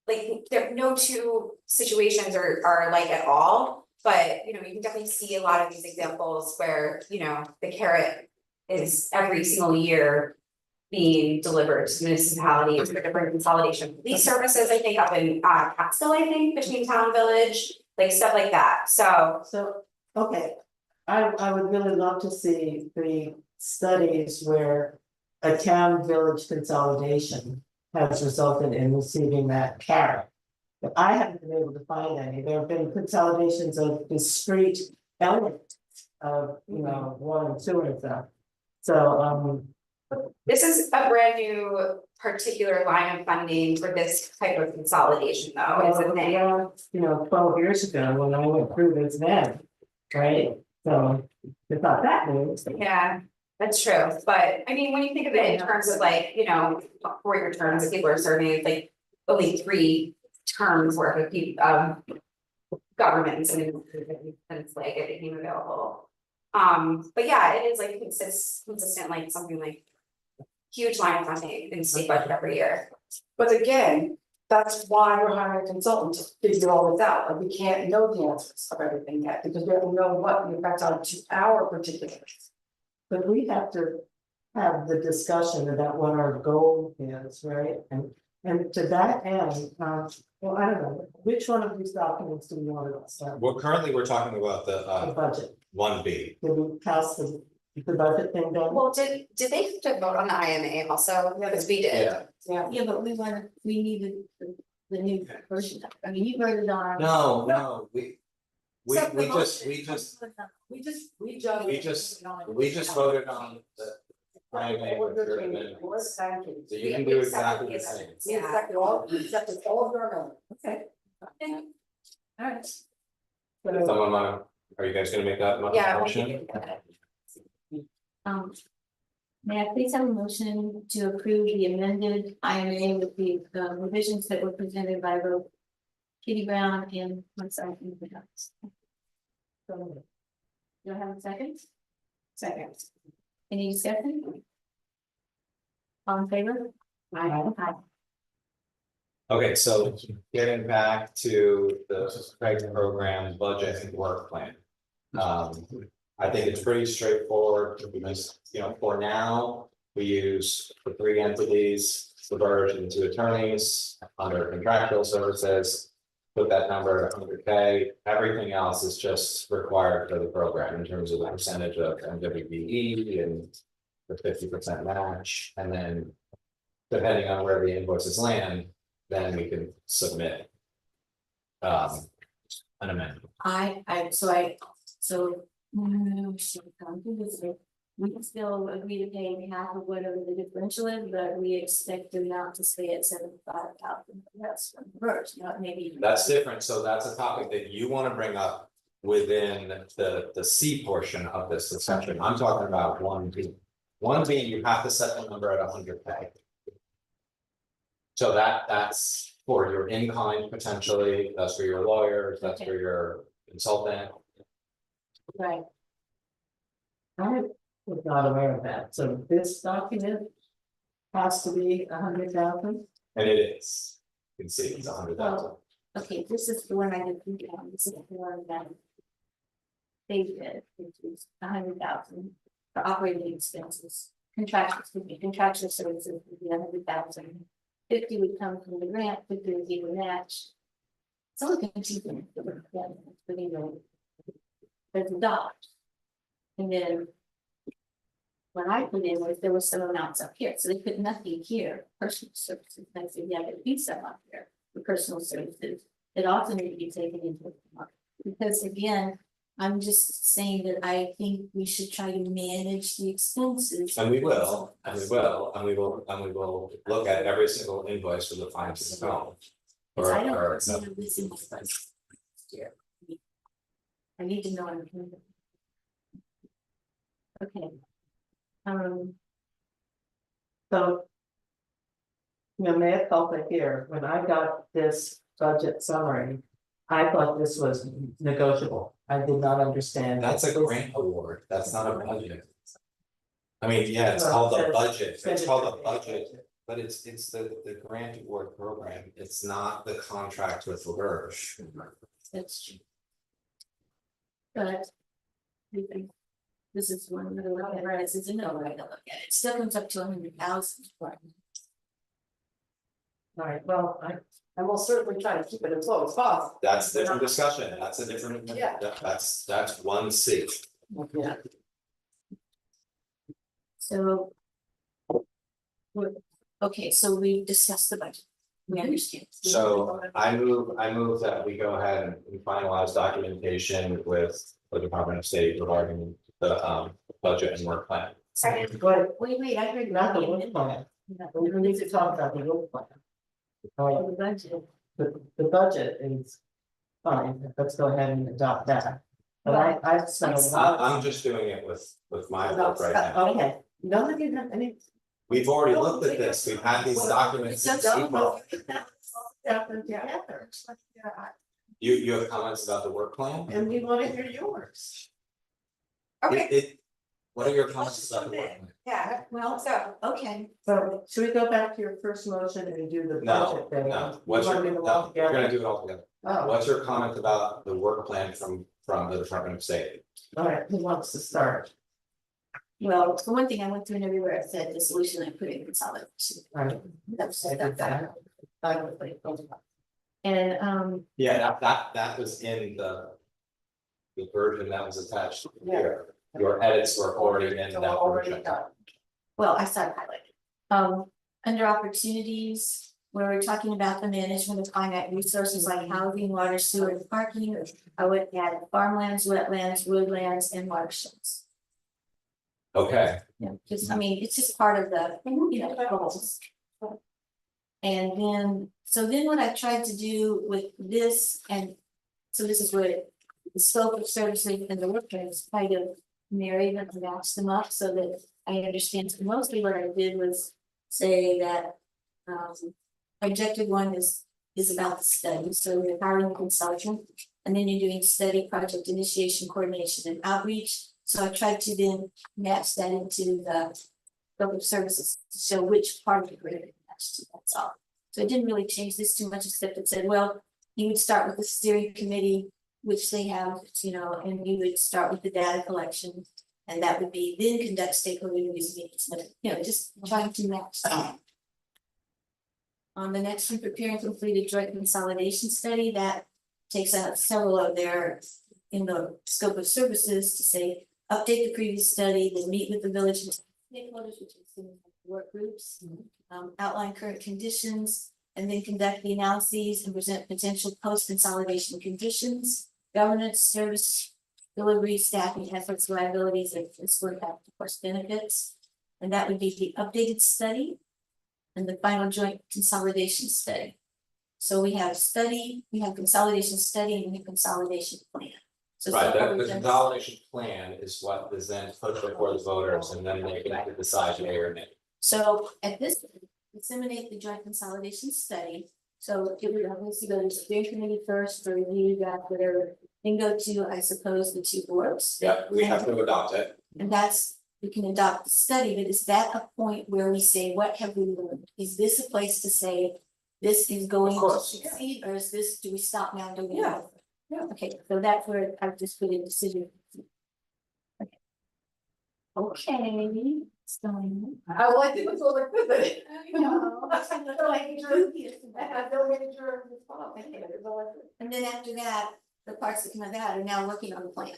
like there no two situations are like at all, but you know, you can definitely see a lot of these examples where, you know, the carrot is every single year being delivered to municipalities for different consolidation police services, I think up in Catskill, I think, between town and village, like stuff like that, so. So, okay, I would really love to see the studies where a town village consolidation has resulted in receiving that carrot. But I haven't been able to find any, there have been consolidations of discrete elements of, you know, water and sewer and stuff. So, This is a brand new particular line of funding for this type of consolidation though, is the thing. well, you know, 12 years ago when I went through this then, right? So it's not that new. Yeah, that's true, but I mean, when you think of it in terms of like, you know, 4-year terms that people are serving, it's like only 3 terms worth of people, governments and it's like it became available. But yeah, it is like consistent, like something like huge line of funding in the state budget every year. But again, that's why we're hiring consultants to figure all this out, like we can't know the answers of everything yet, because we don't know what the effects are to our particulars. But we have to have the discussion about what our goal is, right? And to that end, well, I don't know, which one of these documents do we want to start? Well, currently, we're talking about The the budget, 1B. did we pass the budget thing down? Well, did they have to vote on the IMA also? Because we did. Yeah, but we needed the new version, I mean, you voted on. No, we So the just voted on the IMA with your amendments. So you can do exactly the same. We accepted all of their amendments. Okay. Alright. Someone, are you guys gonna make that Yeah. motion? May I please have a motion to approve the amended IMA with the revisions that were presented by both Kitty Brown and myself in the house. Do I have a second? Second. Any discussion? All in favor? Aye. Okay, so getting back to the Craig program budget and work plan. I think it's pretty straightforward because, you know, for now, we use the 3 entities, the verge and 2 attorneys under contractual services. Put that number at 100K, everything else is just required for the program in terms of the percentage of MWBE and the 50% match, and then depending on where the invoices land, then we can submit an amendment. We can still agree to pay half of whatever the differential is, but we expect them not to stay at 75,000. That's from the first, not maybe. That's different, so that's a topic that you wanna bring up within the C portion of this discussion, I'm talking about 1B. 1B, you have to set the number at 100K. So that's for your in-kind potentially, that's for your lawyers, that's for your consultant. Right. I was not aware of that, so this document has to be 100,000? And it is, you can see it's 100,000. Okay, this is the one I did think of, this is the one that they did, which is 100,000 for operating expenses. Contractual services would be 100,000. 50 would come from the grant, 50 would be the match. It's only confusing, but anyway, there's a dot. And then what I put in was there was some amounts up here, so they put nothing here, personal services, I said, yeah, there'd be some up here for personal services. It also need to be taken into account, because again, I'm just saying that I think we should try to manage the expenses. And we will, and we will, and we will, and we will look at every single invoice with a fine tooth comb. Because I Or, don't see this in my budget. Yeah. I need to know. I'm doing it. Okay. So. Mea culpa here, when I got this budget summary, I thought this was negotiable, I did not understand. that's a this- grant award, that's not a budget. I mean, yeah, it's Well, called a it budget, says it's called a expenditure. budget, but it's the grant award program, it's not the contract with LaBerge. That's true. But. I think this is one that I look at, right, this is another way to look at it, it still comes up to 100,000. All right, well, And we'll certainly try to keep it as low as possible. That's a different discussion, that's a different, Yeah. that's one C. yeah, So. Okay, so we discussed the budget, we understand. So I move that we go ahead and finalize documentation with the Department of State regarding the budget and work plan. Sorry, but Wait, I heard. not the work plan, we need to talk about the work plan. The budget. The budget is fine, let's go ahead and adopt that. But I've spent a lot. I'm just doing it with my work right now. Okay, none of you have any. We've already looked at this, we've had these documents since April. You have comments about the work plan? And we wanna hear yours. okay, What are your comments about the work plan? yeah, Well, so, okay, So should we go back to your first motion and do the No, budget thing? no, what's You your, wanna do them no, all we're together? gonna do it all together. Oh, What's your comment about the work plan from the Department of State? all right, who wants to start? well, for one thing, I went through and everywhere it said the solution, I put in consolidation. All right, That's I did that. I would like, And Yeah, that was in the version that was attached here. Your edits were already in So that we're already version. done. well, I started highlighting. Under opportunities, where we're talking about the management of finite resources like housing, water, sewer, and parking. I would add farmlands, wetlands, woodlands, and watersheds. Okay, Yeah, just, I mean, it's just part of the, goals. And then, so then what I tried to do with this, and so this is what the scope of services and the work plans kind of marry them and match them up so that I understand. So mostly what I did was say that objective one is about the study, so you're hiring a consultant, and then you're doing study, project initiation, coordination, and outreach. So I tried to then match that into the scope of services to show which part of the grid it matched to, that's all. So it didn't really change this too much, except it said, well, you would start with the steering committee, which they have, and you would start with the data collection. And that would be then conduct stakeholder reviews meetings, just trying to match that. On the next one, prepare and complete a joint consolidation study that takes out several of their in the scope of services to say, update the previous study, then meet with the village stakeholders, which is work groups, outline current conditions, and then conduct the analyses and present potential post-consolidation conditions, governance, service delivery, staffing efforts, liabilities, and fiscal impact, of course, benefits. And that would be the updated study and the final joint consolidation study. So we have study, we have consolidation study, and we have consolidation plan. So right, so the consolidation plan is what is then put before the voters and then they get to decide yea or nay. So at this, disseminate the joint consolidation study. So it would obviously go to the steering committee first for review, that whatever, then go to, I suppose, the two boards. Yeah, we have to adopt it. And that's, we can adopt the study, but is that a point where we say, what have we learned? Is this a place to say, this is going Of to course. succeed, or is this, do we stop now, do we? Yeah. Yeah, okay, so that's where I've just put in decision. Okay, so. I think it's all like this. No. I have no major response. And then after that, the parts that come out of that are now working on the plan.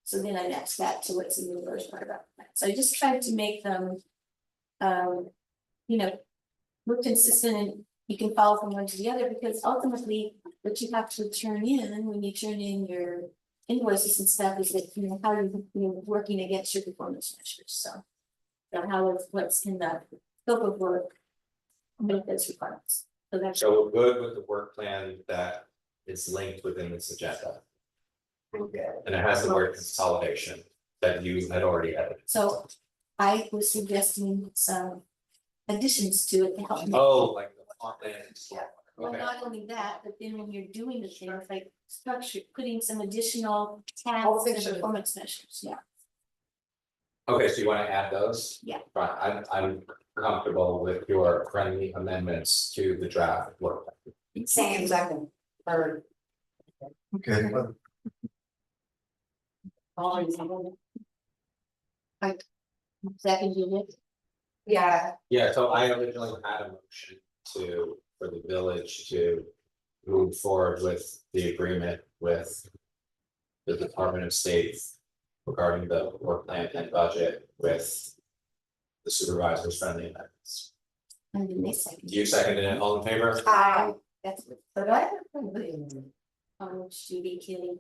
So then I match that to what's in the first part about the plan. So I just tried to make them, look consistent, and you can follow from one to the other, because ultimately what you have to turn in when you turn in your invoices and stuff is that, how you're working against your performance measures, so. So what's in the scope of work, meet those requirements, so that's. So we're good with the work plan that is linked within this agenda. And it has the word consolidation that you had already edited. So I was suggesting some additions to it to help. Oh, like the font land. Yeah. Well, Okay, not only that, but then when you're doing the things like structure, putting some additional All tasks the and things you- performance measures, yeah. okay, so you wanna add those? Yeah. Right, I'm comfortable with your friendly amendments to the draft work. Same. Second, third. Okay, well, All in favor? Second unit, Yeah, Yeah, so I originally had a motion for the village to move forward with the agreement with the Department of State regarding the work plan and budget with the supervisor's friendly amendments. and then they second. You seconded it, all in favor? That's what, But I have something. Judy Kelly.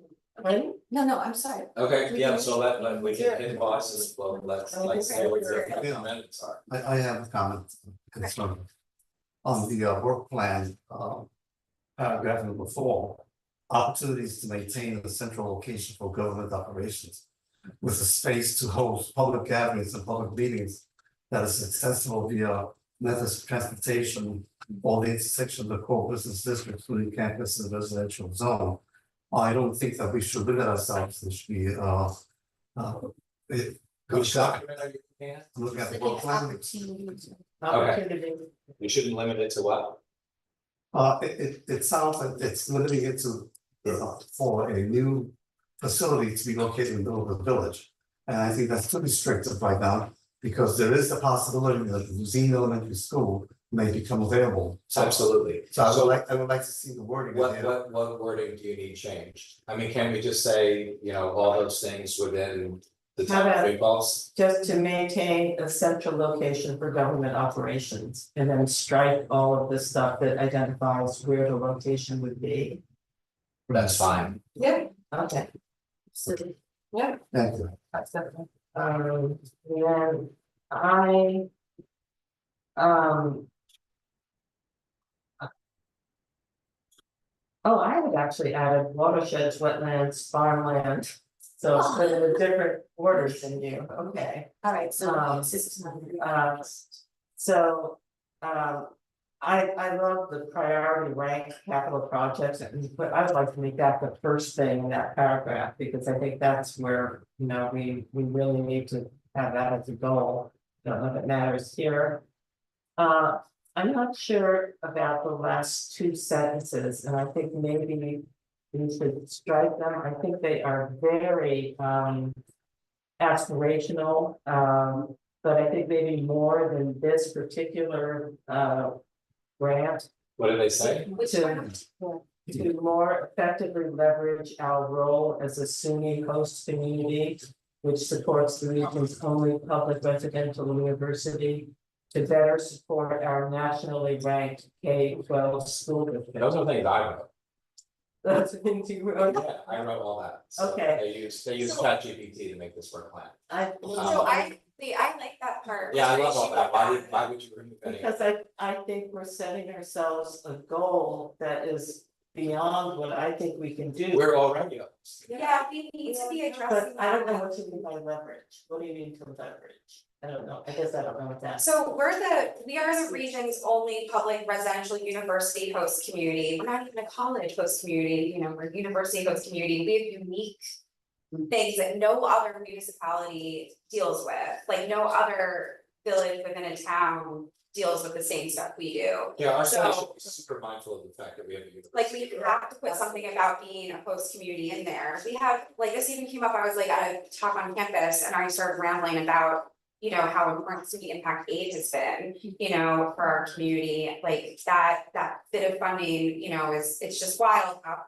Ready? No, I'm sorry. Okay, yeah, so let we can hit bosses, well, let's say what your amendments are. I have a comment concern. On the work plan, paragraph number 4. Opportunities to maintain a central location for government operations. With a space to host public gatherings and public meetings that is accessible via methods of transportation. Or the intersection of the core business district, including campus and residential zone. I don't think that we should limit ourselves, this should be Which document are you looking at? look at the Looking work at plan. opportunities. Opportunity. We shouldn't limit it to what? It sounds like it's limiting it to for a new facility to be located in the middle of the village. And I think that's too restrictive right now, because there is the possibility that the Zine Elementary School may become available. Absolutely. So I would like to see the wording. in there. What wording do you need changed? I mean, can we just say, all those things within the How town about- of Great Falls? Just to maintain a central location for government operations, and then strike all of the stuff that identifies where the location would be. That's fine. Yeah, Okay. So yeah, Thank you. that's definitely. And I. Oh, I had actually added watersheds, wetlands, farmland, so it's put in a different orders than you, okay. all right, so Um, this is not. So, I love the priority rank capital projects, but I would like to make that the first thing in that paragraph, because I think that's where, we really need to have that as a goal. Don't know if it matters here. I'm not sure about the last two sentences, and I think maybe we should strike them. I think they are very, aspirational, but I think maybe more than this particular, grant. What did they say? which To- one? To more effectively leverage our role as a SUNY host community, which supports the region's only public residential university. To better support our nationally ranked K-12 school district. Those are things I wrote. That's the things you wrote. Yeah, I wrote all that. So Okay. They use ChatGPT to make this work plan. So I like that part. Yeah, I love She all that. wrote Why would you remove any? Because I think we're setting ourselves a goal that is beyond what I think we can do. We're already up. Yeah, we need to be addressing But I don't know that. what you mean by leverage. What do you mean to leverage? I don't know. I guess I don't know what that. So we are the region's only public residential university host community. We're not even a college host community, we're a university host community. We have unique things that no other municipality deals with, like no other village within a town deals with the same stuff we do. Yeah, our city So- should be super mindful of the fact that we have a university. Like we have to put something about being a host community in there. We have, like this even came up, I was like at a talk on campus and I started rambling about, how important student impact aid has been, for our community, like that bit of funding, it's just wild how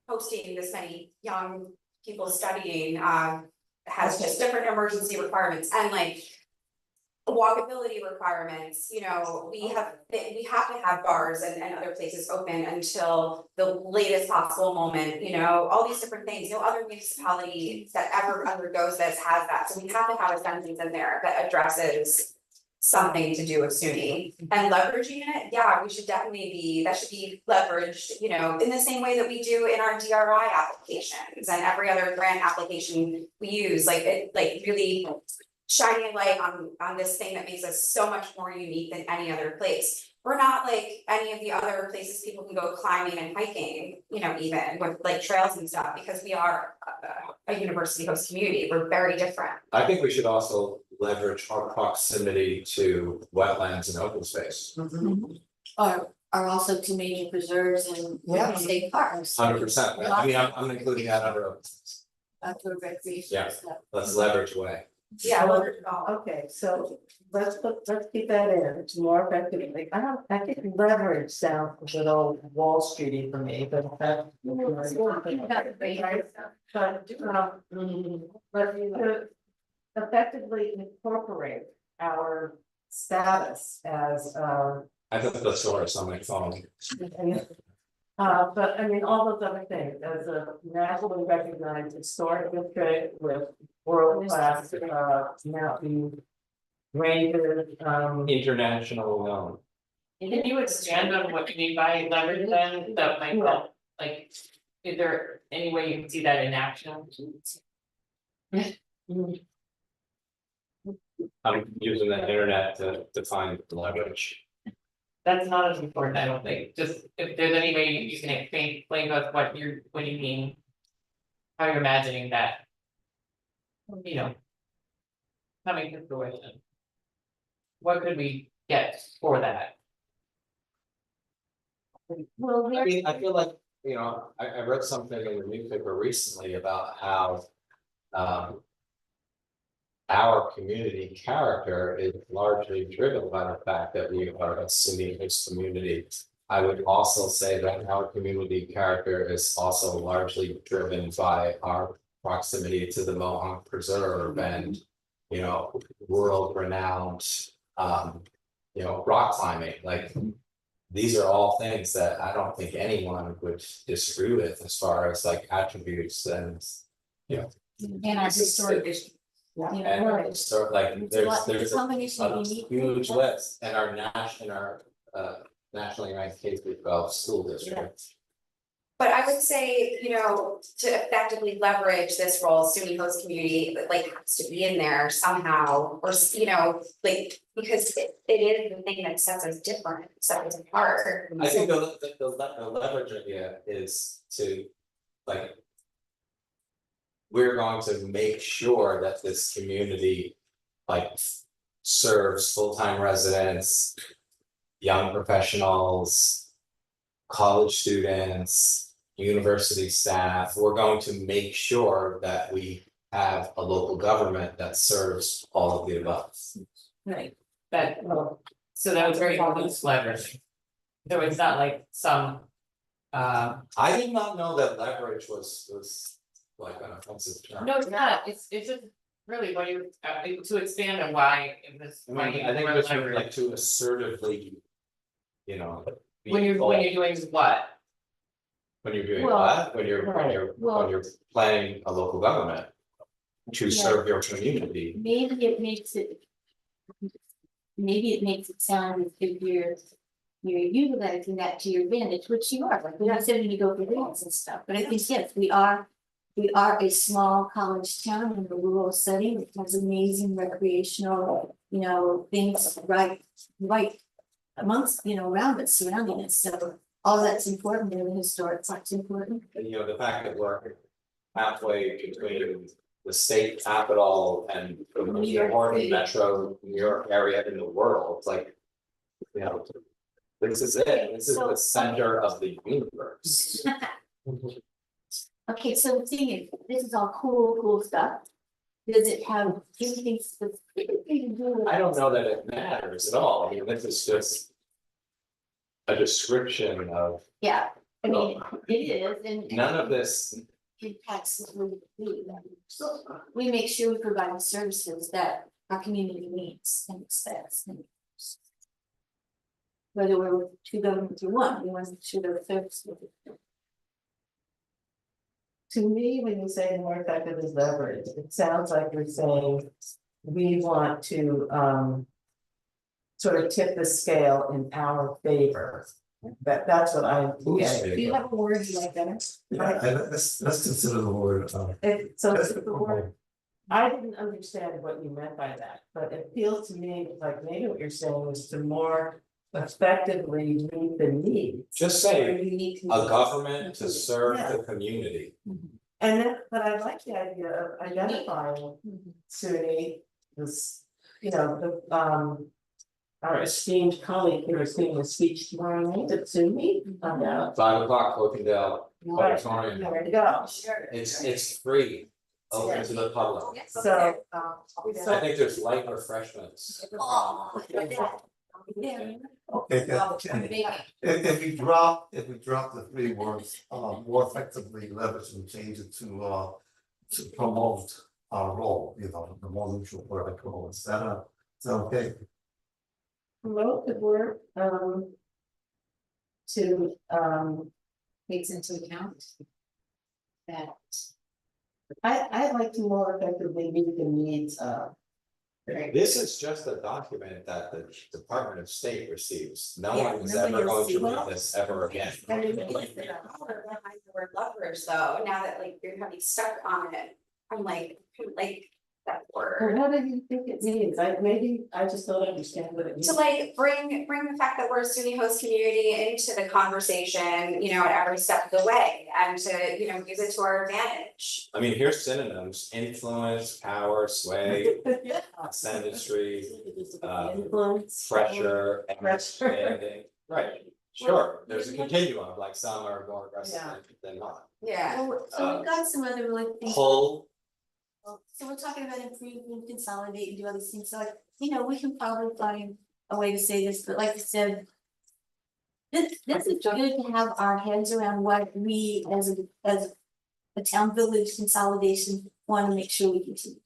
hosting this many young people studying, has just different emergency requirements and like walkability requirements, we have to have bars and other places open until the latest possible moment, all these different things. No other municipality that ever undergoes this has that, so we have to have a sentence in there that addresses something to do with SUNY and leveraging it. Yeah, we should definitely that should be leveraged, in the same way that we do in our DRI applications and every other grant application we use, really shining a light on this thing that makes us so much more unique than any other place. We're not like any of the other places people can go climbing and hiking, even with like trails and stuff, because we are a university host community. We're very different. I think we should also leverage our proximity to wetlands and open space. Are also to major preserves and Yeah. state parks. 100%. I mean, I'm including that under open space. Outdoor recreation Yeah. stuff. Let's leverage away. Yeah, So- leverage it all. Okay, so let's keep that in, it's more effectively, I think leverage sounds a little Wall Streety for me, but that. But to effectively incorporate our status as I put the source on my phone. but I mean, all those other things, as a nationally recognized historic district with world class mountain ranges, International known. Can you expand on what you mean by leverage then, that might help, like, is there any way you can see that in action? I'm using the internet to define leverage. That's not as important, I don't think, just if there's any way you can explain to us what you mean. How you're imagining that. Coming to fruition. What could we get for that? Well, I mean, I feel like, I read something in the newspaper recently about how. Our community character is largely driven by the fact that we are a SUNY-based community. I would also say that our community character is also largely driven by our proximity to the Mohawk Preserve and, world renowned, rock climbing, like. These are all things that I don't think anyone would disagree with as far as like attributes and. and our historic. And sort of like, there's a Combination of unique. huge list and our nationally ranked K-12 school district. But I would say, to effectively leverage this role, SUNY host community, has to be in there somehow, or, because it is the thing that sets us different, sets us apart. I think the leverage idea is to like. We're going to make sure that this community serves full-time residents, young professionals, college students, university staff. We're going to make sure that we have a local government that serves all of the above. Right. So that was very loose leverage. So it's not like some. I did not know that leverage was like an offensive term. No, it's not, it's just really what you, to expand on why it was. I mean, I think it's like to assertively, When you're doing what? When you're doing Well, what? When you're planning a local government to Yeah. serve your community. Maybe it makes it sound as if you're utilizing that to your advantage, which you are, like when you said when you go for grants and stuff, but I think, yes, we are a small college town in a rural setting that has amazing recreational, things right amongst, around us, surrounding us, so all that's important in the historic part's important. And the fact that we're halfway between the state capital and the New most York important City. metro New York area in the world, it's like. This is it, this is the center of the universe. Okay, so the thing is, this is all cool stuff. Does it have anything specifically to do with? I don't know that it matters at all, I mean, this is just. A description of, Yeah, I mean, it is, and. none of this, Impacts what we do. We make sure we provide the services that our community needs and expects. And whether we're with two governments or one, we want to make sure that the service will be. To me, when you say more effective is leverage, it sounds like you're saying we want to sort of tip the scale in our favor. That's what I'm getting. Do you have a word you like better? Yeah, and let's consider the word, So it's the word, I didn't understand what you meant by that, but it feels to me like maybe what you're saying is to more effectively meet the needs. Just Or say unique a needs? government to serve Yeah. the community. And then, but I like the idea of identifying SUNY, this, you know, the our esteemed colleague here is giving a speech tomorrow night at SUNY about. 5 o'clock, Cloakingdale Right, Auditorium. there to go. Sure. It's free, open to the public. So, I think there's light refreshments. Oh, yeah. okay, if we drop the 3 words, more effectively leverage and change it to promote our role, you know, the more neutral vertical, is that okay? promote the work, to, Takes into account that. I'd like to more effectively meet the needs of. This is just a document that the Department of State receives. No Yeah, one is nobody ever will going see to read that. this ever again. And then behind the word leverage though, now that like you're having stuck on it, I'm like that Or word. what do you think it means? Maybe I just don't understand what it means. To like bring the fact that we're a SUNY host community into the conversation, you know, at every step of the way, and to, you know, use it to our advantage. I mean, here's synonyms: influence, power, sway, ascendancy, Influence. pressure, Pressure. understanding. Right, sure, there's a continuum, like some are more aggressive than not. Yeah. Well, so we've got some other really things. Pull, So we're talking about improving, consolidate and do other things, so like, you know, we can probably find a way to say this, but like I said. This is good to have our heads around what we as a town village consolidation wanna make sure we continue.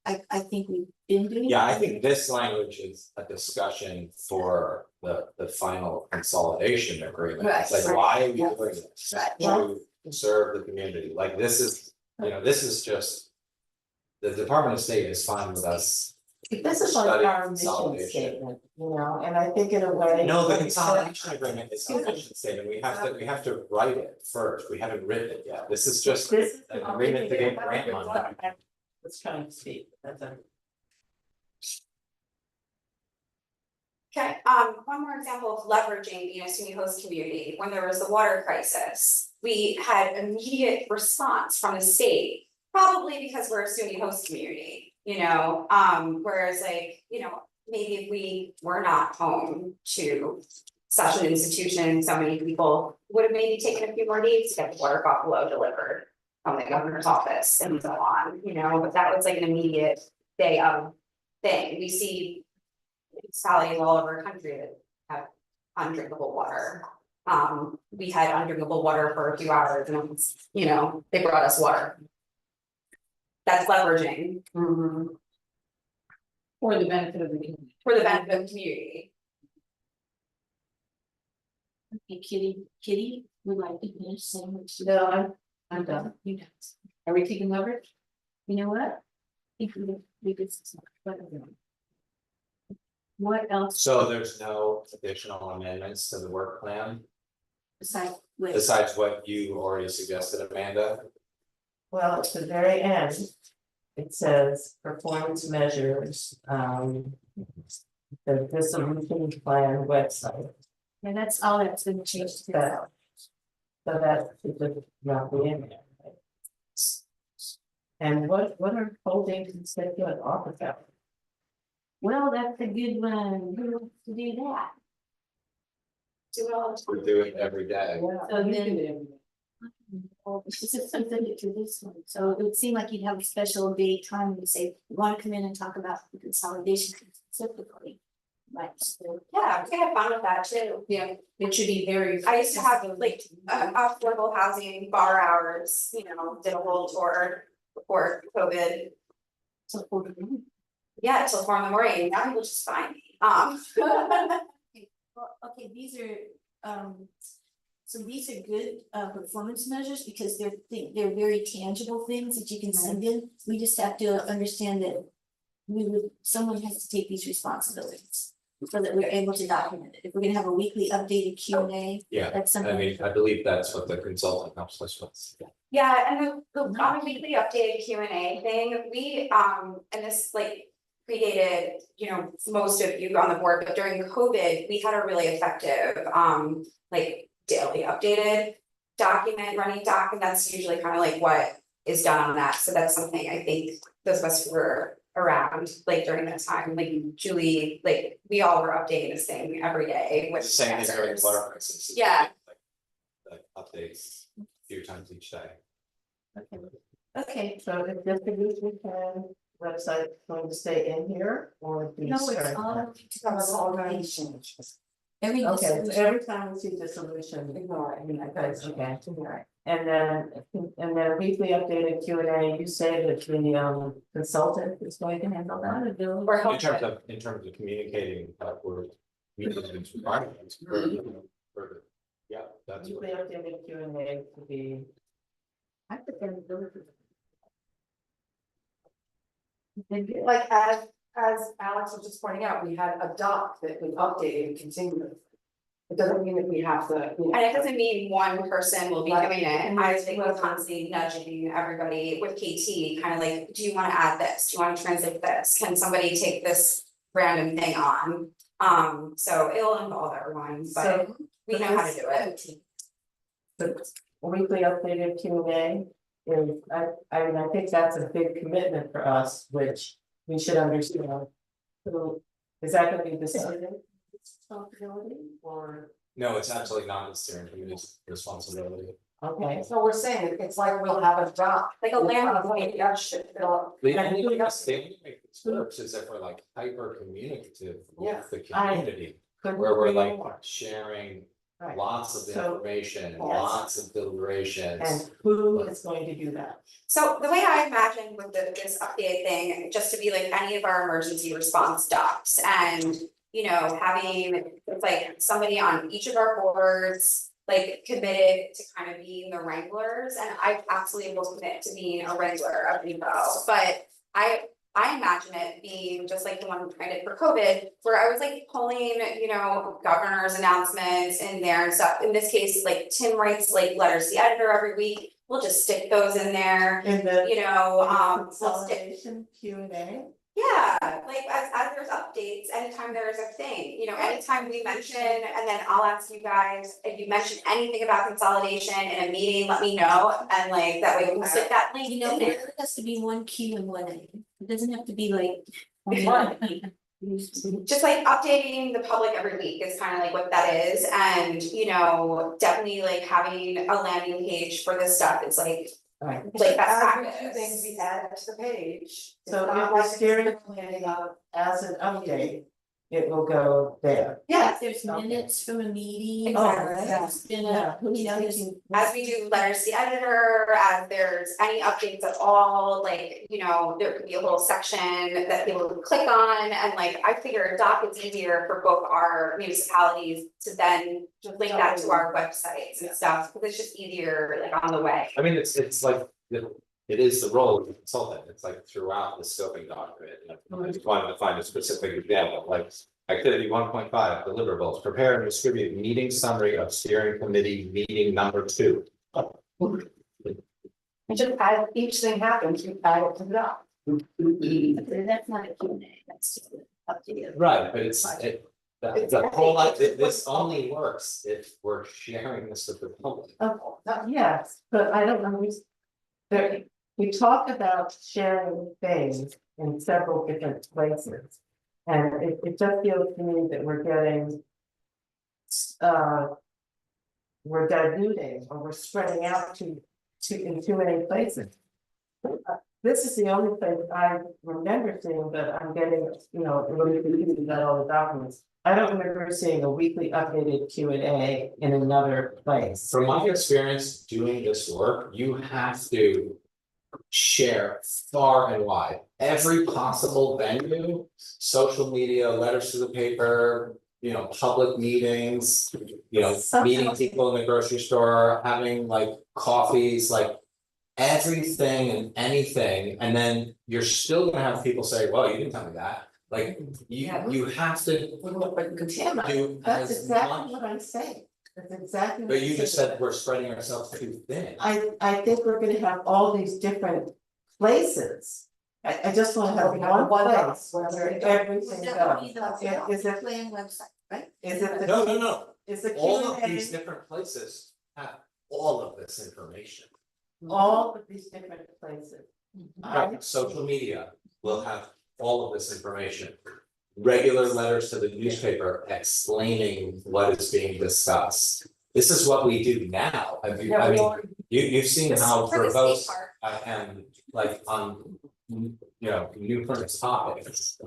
I think we've been doing. yeah, I think this language is a discussion for the final consolidation agreement. It's like, Right, why are we yeah. doing this? Right. To serve the community, like this is, you know, this is just. The Department of State is fine with us. This is like Study our mission consolidation. statement, you know, and I think in a way. No, the like you consolidation agreement is a mission statement, we have to write it first, we haven't written it yet, this is just This is an agreement to get grant money. Let's try and speak, that's a. Okay, one more example of leveraging being a SUNY host community, when there was the water crisis, we had immediate response from the state. Probably because we're a SUNY host community, you know, whereas like, you know, maybe if we were not home to such an institution, so many people would have maybe taken a few more days to get the water buffalo delivered from the governor's office and so on, you know, but that was like an immediate day of thing. We see municipalities all over the country that have undrinkable water. We had undrinkable water for a few hours and it was, you know, they brought us water. That's leveraging. For the benefit of the community. For the benefit of the community. Okay, Kitty, would like to finish saying what she. No, I'm done. You know, Are we taking leverage? you know what? If we could. What else So there's no additional amendments to the work plan, besides with? besides what you already suggested, Amanda? Well, at the very end, it says performance measures, the dissolution plan website, And that's all that's been changed to that. so that should just not be in there. Right? And what are holding constituent office hours? Well, that's a good one. Who wants to do that? Do it all the time. We do it every day. So then. This is something to this one, so it would seem like you'd have a special day time and say, you wanna come in and talk about the consolidation specifically. Right, so, Yeah, we had fun with that too. yeah, it should be very. I used to have like affordable housing, bar hours, you know, did a whole tour before COVID. So, Yeah, till 4 in the morning, now people just find me, Well, okay, these are, so these are good performance measures because they're very tangible things that you can send in. We just have to understand that someone has to take these responsibilities. So that we're able to document it. If we're gonna have a weekly updated Q and A, Yeah, that's I something. mean, I believe that's what the consultant helps us with. yeah, and the on a weekly updated Q and A thing, we, and this like. Predated, you know, most of you on the board, but during COVID, we had a really effective, like daily updated. Running doc, and that's usually kind of like what is done on that, so that's something I think those of us who were around, like during that time, like Julie, like, we all were updating this thing every day with. It's the same thing during answers. water crisis. Yeah. Like updates a few times each day. Okay, so if just the weekly plan website is going to stay in here or? do you No, it's start all that? consolidation. Every Okay, so dissolution, every time we see dissolution, ignore it, I mean, okay. And then weekly updated Q and A, you say that the consultant is going to handle that? Or In help terms of communicating, we're meeting these requirements. Yeah, that's what. Weekly updated Q and A to be. I put them Like as Alex was just pointing out, we had a doc that we updated continually. It doesn't mean that we have to, you know. And it doesn't mean one person will be Right. doing it, I think we're constantly nudging everybody with KT, kind of like, do you wanna add this, do you wanna translate this, can somebody take this random thing on? So it'll involve everyone, but So. we know how to do it. The weekly updated Q and A is, I mean, I think that's a big commitment for us, which we should understand. So is that gonna be decided responsibility or, No, it's absolutely not the steering committee's responsibility. okay, So we're saying it's like we'll have a doc. Like a landing page. Yeah, should fill The up. only make this works is if we're like hyper communicative Yeah, with the community, could where we're we like more? sharing Right. lots of So- information, Yes. lots of deliberations. And who is going to do that? So the way I imagined with this updated thing, just to be like any of our emergency response docs and, you know, having like somebody on each of our boards. Like committed to kind of being the wranglers, and I absolutely will commit to being a wrangler of Repo, but I imagine it being just like the one I did for COVID, where I was like pulling, you know, governor's announcements in there and stuff. In this case, like Tim writes like letters to the editor every week, we'll just stick those in there, In the you know, we'll stick. consolidation Q and A? Yeah, like as there's updates, anytime there's a thing, you know, anytime we mention, and then I'll ask you guys, if you mention anything about consolidation in a meeting, let me know, and like, that way we can stick that link you know, in there there. has to be one Q and one A. It doesn't have to be like. Just like updating the public every week is kind of like what that is, and you know, definitely like having a landing page for this stuff, it's like. Right. Like that's As we do practice. things, we add it to the page. So It's not if like the it's steering just committee planning as an update, it will go there. Yeah, There's Okay. minutes from a meeting. Exactly. There's been Yeah. you know, there's. as we do letters to the editor, as there's any updates at all, like, you know, there could be a little section that people can click on, and like, I figure doc is easier for both our municipalities to then Just link that to our websites and stuff, because it's just easier like on the way. I mean, it's like, it is the role of the consultant, it's like throughout the scoping document, I just wanted to find a specific example, like. Activity 1.5, deliverables, prepare and distribute meeting summary of steering committee meeting number 2. And just as each thing happens, you add it to the doc. That's not a Q and A, that's just up to you. Right, but the whole, this only works if we're sharing this with the public. Yes, but I don't know, there, we talk about sharing things in several different places. And it just feels to me that we're getting. We're diluting or we're spreading out in too many places. This is the only place I remember seeing that I'm getting, you know, that all the documents. I don't remember seeing a weekly updated Q and A in another place. From my experience doing this work, you have to share far and wide, every possible venue, social media, letters to the paper, you know, public meetings, you know, meeting people in the grocery store, having like coffees, like everything and anything, and then you're still gonna have people say, well, you didn't tell me that, like, you have to do That's as exactly much. what I'm saying, that's exactly. what But I'm you just saying. said we're spreading ourselves too thin. I think we're gonna have all these different places. I just wanna have one place where everything That would be goes. the Is it, plan website, right? is it the? No, Is the all Q of and these A, different places have all of this information. all of these different places? Right, social media will have all of this information. Regular letters to the newspaper explaining what is being discussed. This is what we do now. I mean, you've seen how For the state verbose part. I am, like, on, you know, numerous topics.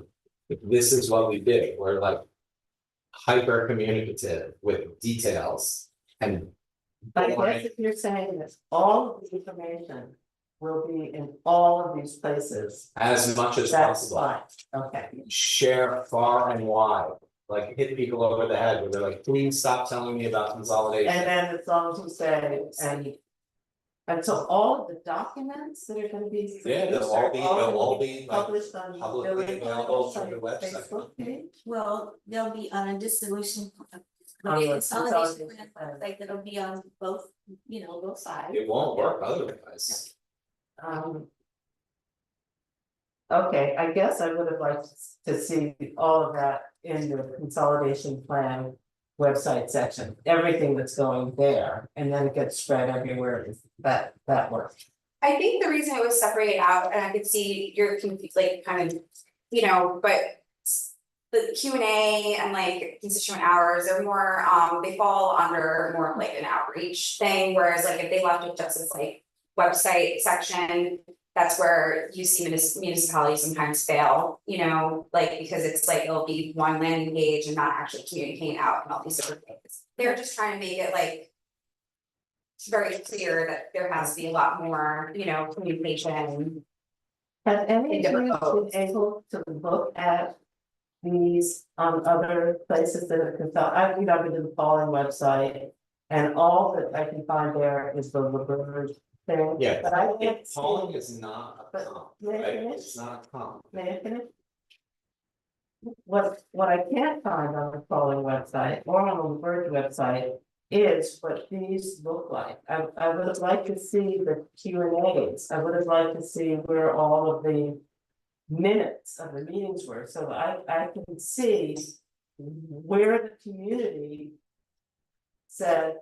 This is what we do, we're like hyper communicative with details and. I guess if you're saying this, all of the information will be in all of these places, As much as that's possible, fine, okay. share far and wide, like hit people over the head where they're like, please stop telling me about consolidation. And then as long as you say, and so all of the documents that are gonna be. Yeah, they'll all be like Published on. publicly village available website, through the website. Facebook page. Well, they'll be on a dissolution. On the Consolidation consolidation plan, plan. like that'll be on both, you know, both sides. It won't work otherwise. Okay, I guess I would have liked to see all of that in the consolidation plan website section, everything that's going there, and then it gets spread everywhere, that works. I think the reason it was separated out, and I could see your like kind of, you know, but. The Q&A and like constituent hours are more, they fall under more of like an outreach thing, whereas like if they left it just as like website section. That's where you see municipalities sometimes fail, you know, like because it's like it'll be one landing page and not actually communicating out and all these different things. They're just trying to make it like. It's very clear that there has to be a lot more, you know, communication. Have any of different you modes. been able to look at these other places that are I've been to the polling website, and all that I can find there is the Laburnum thing. Yeah, But I can't see. polling is not a But comp, may I right? finish? It's not a comp. May I finish? What I can't find on the polling website or on the Verge website is what these look like. I would have liked to see the Q&As. I would have liked to see where all of the minutes of the meetings were, so I can see where the community said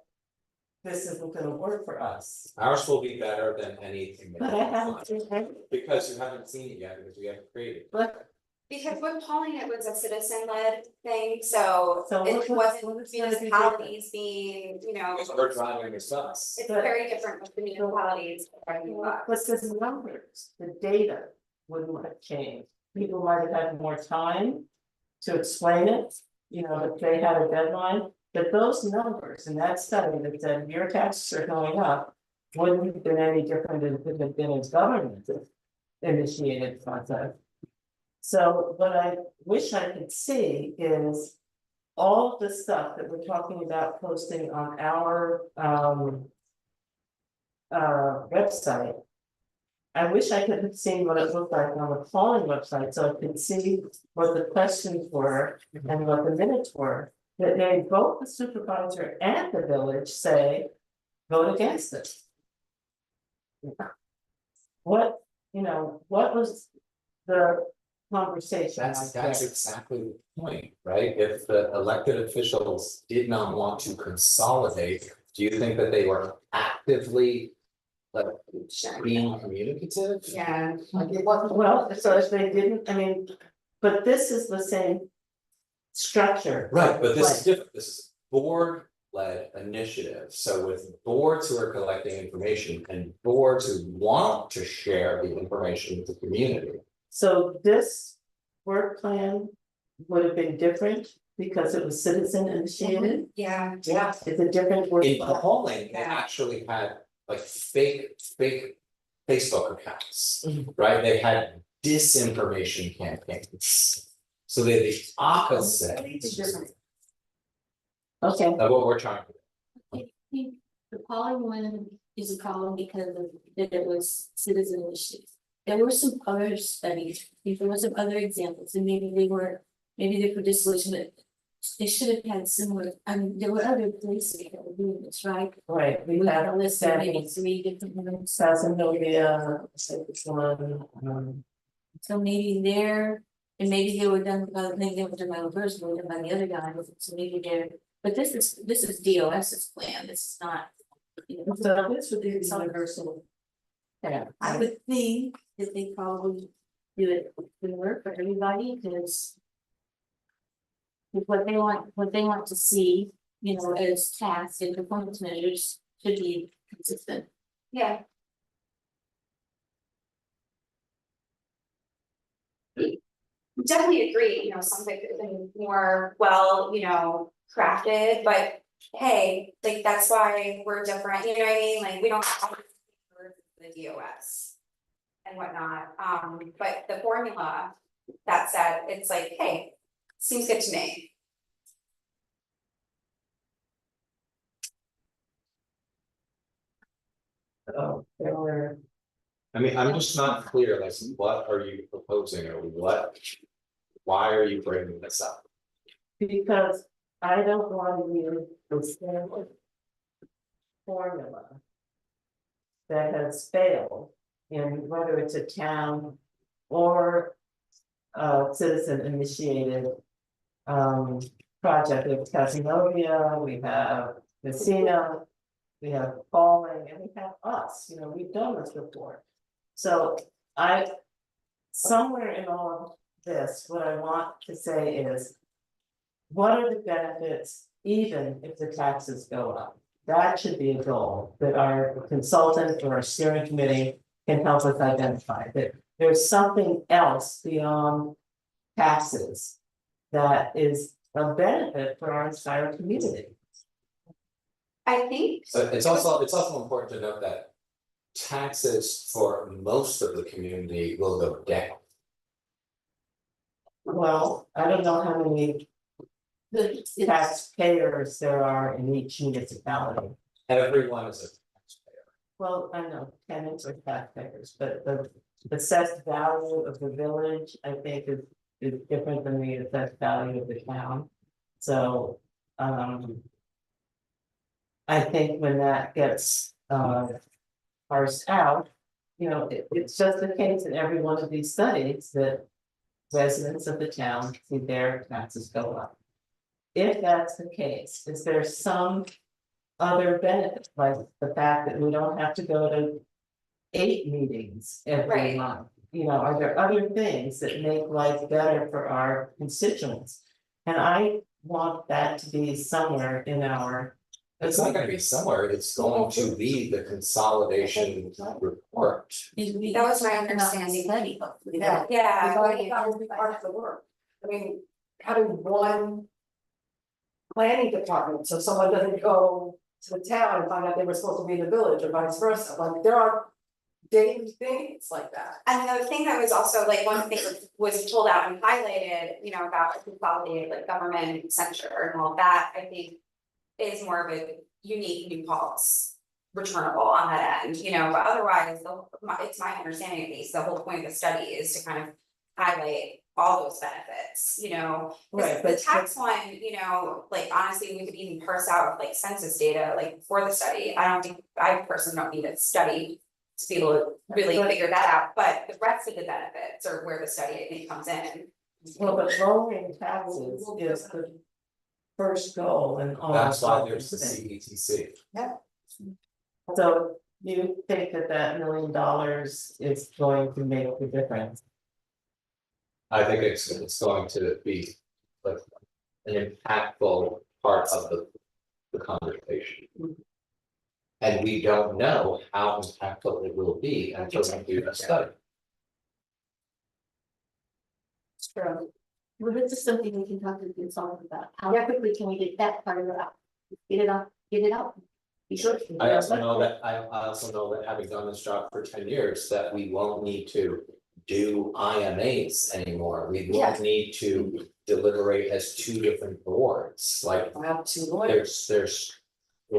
this isn't gonna work for us. Ours will be better than anything. But I haven't seen any, Because you haven't seen it yet, because we haven't created. but Because with polling, it was a citizen-led thing, so So it what wasn't was gonna be municipalities being, you know. Because we're driving this bus. It's very different with the municipalities. but the numbers, the data wouldn't have changed. People might have had more time to explain it, you know, if they had a deadline. But those numbers in that study that said your taxes are going up, wouldn't have been any different if it had been a government initiated process. So what I wish I could see is all the stuff that we're talking about posting on our website. I wish I could have seen what it looked like on the polling website, so I could see what the questions were and what the minutes were. That made both the supervisor and the village say, vote against it. What, you know, what was the conversation? That's like there? exactly the point, right? If the elected officials did not want to consolidate, do you think that they were actively like being communicative? Yeah. Well, so if they didn't, I mean, but this is the same structure. Right, but this is different, this is board-led initiative, so with boards who are collecting information and boards who want to share the information with the community. So this work plan would have been different because it was citizen initiated. Yeah. It's a different work. In plan. polling, they Yeah. actually had like fake Facebook accounts, right? They had disinformation campaigns. So they're the opposite Okay, of what we're trying to do. I think the Poly one is a problem because of that it was citizen initiative. There were some other studies, there were some other examples, and maybe they were for dissolution, but they should have had similar, I mean, there were other places that were doing this, right? right, we We had have a list of maybe San 3 different ones, Novia, this one, so maybe there, and maybe they were done, maybe they were done by the person, or done by the other guy, so maybe they're, but this is DOS's plan, this is not. You know, so this would be universal. Yeah, I would think that they probably do it would work for everybody, because. What they want to see, you know, as tasks and performance measures should be consistent. Yeah. Definitely agree, you know, something could have been more well, you know, crafted, but hey, like that's why we're different, you know what I mean, like we don't have the DOS. And whatnot, but the formula, that said, it's like, hey, seems good to me. there were, I mean, I'm just not clear, like, what are you proposing or what? Why are you bringing this up? because I don't want to use the standard formula that has failed in whether it's a town or citizen initiated project. We have Casanova, we have Messina, we have Falling, and we have us, you know, we've done this before. So somewhere in all of this, what I want to say is, what are the benefits, even if the taxes go up? That should be a goal that our consultant or our steering committee can help us identify, that there's something else beyond taxes that is a benefit for our entire community. I think. So it's also important to note that taxes for most of the community will go down. Well, I don't know how many taxpayers there are in each municipality. Everyone is a taxpayer. Well, I know tenants are taxpayers, but the assessed value of the village, I think, is different than the assessed value of the town. So, I think when that gets parsed out, you know, it's just the case in every one of these studies that residents of the town see their taxes go up. If that's the case, is there some other benefit, like the fact that we don't have to go to 8 meetings every Right. month? You know, are there other things that make life better for our constituents? And I want that to be somewhere in our. It's not gonna be somewhere, it's going to be the consolidation report. That was my understanding. Study, hopefully. Yeah. Yeah. That would be part of the work. I mean, having one planning department, so someone doesn't go to the town and find out they were supposed to be in the village or vice versa, like there are daily things like that. And the thing that was also like, one thing that was pulled out and highlighted, you know, about consolidated like government censure and all that, I think. Is more of a unique New Paltz returnable on that end, you know, but otherwise, it's my understanding at least, the whole point of the study is to kind of highlight all those benefits, you know. Right, The but tax one, you know, like honestly, we could even parse out like census data, like for the study, I personally don't need a study to be able to really But- figure that out, but the rest of the benefits are where the study I think comes in. Well, but lowering taxes is the first goal in all. That's why of there's the these things. CETC. So you think that $1 million is going to make the difference? I think it's going to be like an impactful part of the conversation. And we don't know how impactful it will be until we do the study. Sure. Well, this is something we can talk to the consultant about, how quickly can we get that part of it out? Get it out, I also know that, I also know that having done this job for 10 years, that we won't need to do IMAs anymore. We won't need to deliberate as two different boards, like I have two lawyers. there's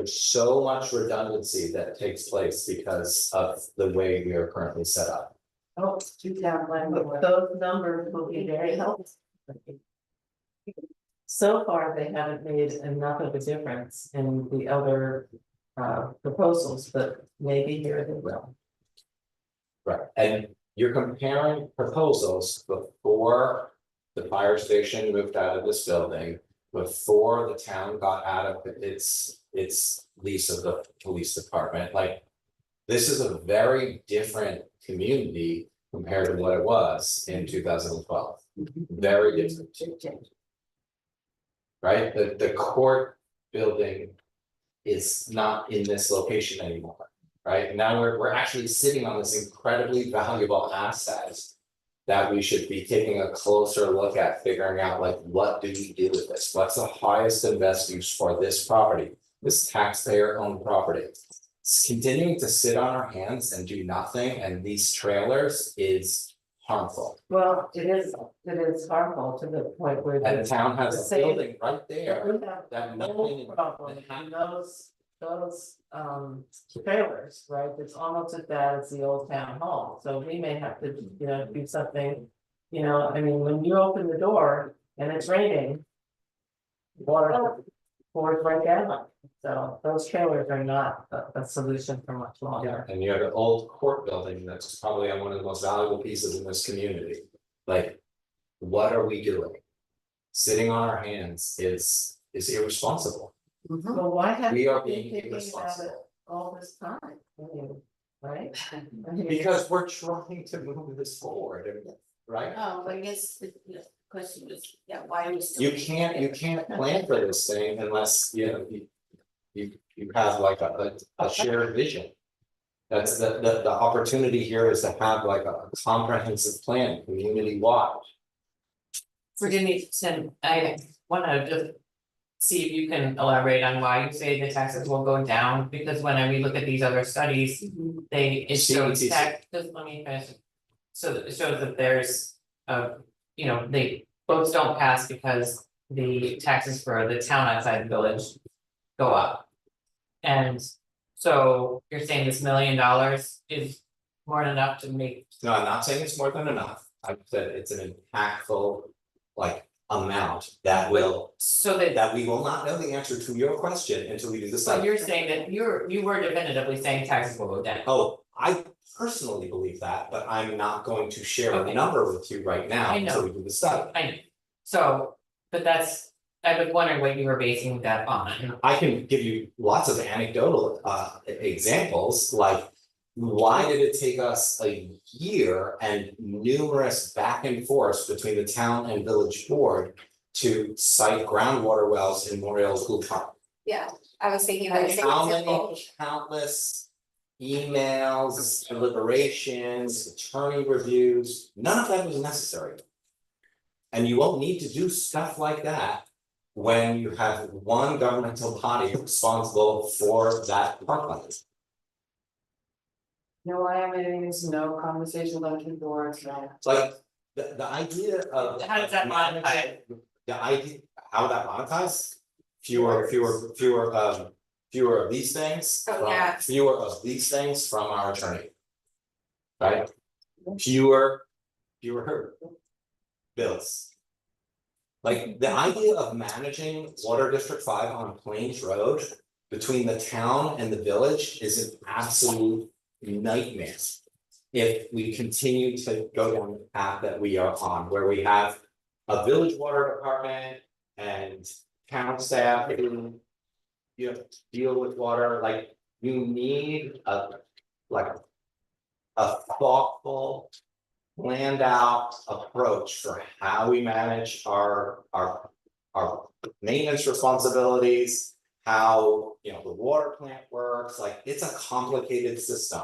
so much redundancy that takes place because of the way we are currently set up. Oh, two town planning But board. those numbers will be very helpful. So far, they haven't made enough of a difference in the other proposals, but maybe here they will. Right, and you're comparing proposals before the fire station moved out of this building, before the town got out of its lease of the police department, like. This is a very different community compared to what it was in 2012. Very different. Right, the court building is not in this location anymore, right? Now we're actually sitting on this incredibly valuable asset. That we should be taking a closer look at, figuring out like, what do we do with this? What's the highest and best use for this property, this taxpayer owned property? Continuing to sit on our hands and do nothing and these trailers is harmful. Well, it is harmful to the point where. And the town has the a same- building right there We have that no nothing. problem in those trailers, right, it's almost as bad as the old town hall, so we may have to, do something. I mean, when you open the door and it's raining. Water pours right down, so those trailers are not a solution for much longer. And you have an old court building that's probably one of the most valuable pieces in this community. Like, what are we doing? Sitting on our hands is irresponsible. Well, why have We you are been being thinking about it irresponsible. all this time? I mean, right? I mean, Because we're trying to move this forward, right? Oh, I guess the question was, yeah, why are we still? You can't plan for this thing unless, you have like a shared vision. That's the opportunity here is to have like a comprehensive plan, community wide. Forgive me, Tim, I wanna just see if you can elaborate on why you say the taxes will go down, because when we look at these other studies, it shows CBTC. tax, just let me finish. So it shows that there's they votes don't pass because the taxes for the town outside the village go up. And so you're saying this $1 million is more than enough to make, No, I'm not saying it's more than enough. I said it's an impactful like amount that will, so that. that we will not know the answer to your question until we do the So study. you're saying that you were definitively saying taxes will go down. Oh, I personally believe that, but I'm not going to share a Okay. number with you right now I know. until we do the study. I know, so, but I was wondering what you were basing that on. I can give you lots of anecdotal examples, like why did it take us a year and numerous back and forth between the town and village board to cite groundwater wells in Moriel's Pool Park? Yeah, I was thinking of the same How example. many countless emails, deliberations, attorney reviews, none of that was necessary. And you won't need to do stuff like that when you have one governmental body responsible for that parkland. No IMAs, no conversations on two boards, no. It's like, the idea of. How does that monetize? The idea, how that monetize? Fewer of these things. Oh, from- yeah. Fewer of these things from our attorney. Right? Fewer bills. Like, the idea of managing Water District 5 on Plains Road between the town and the village is an absolute nightmare. If we continue to go down the path that we are on, where we have a village water department and town staff who. Deal with water, like, you need a thoughtful, planned out approach for how we manage our maintenance responsibilities. How, the water plant works, like, it's a complicated system.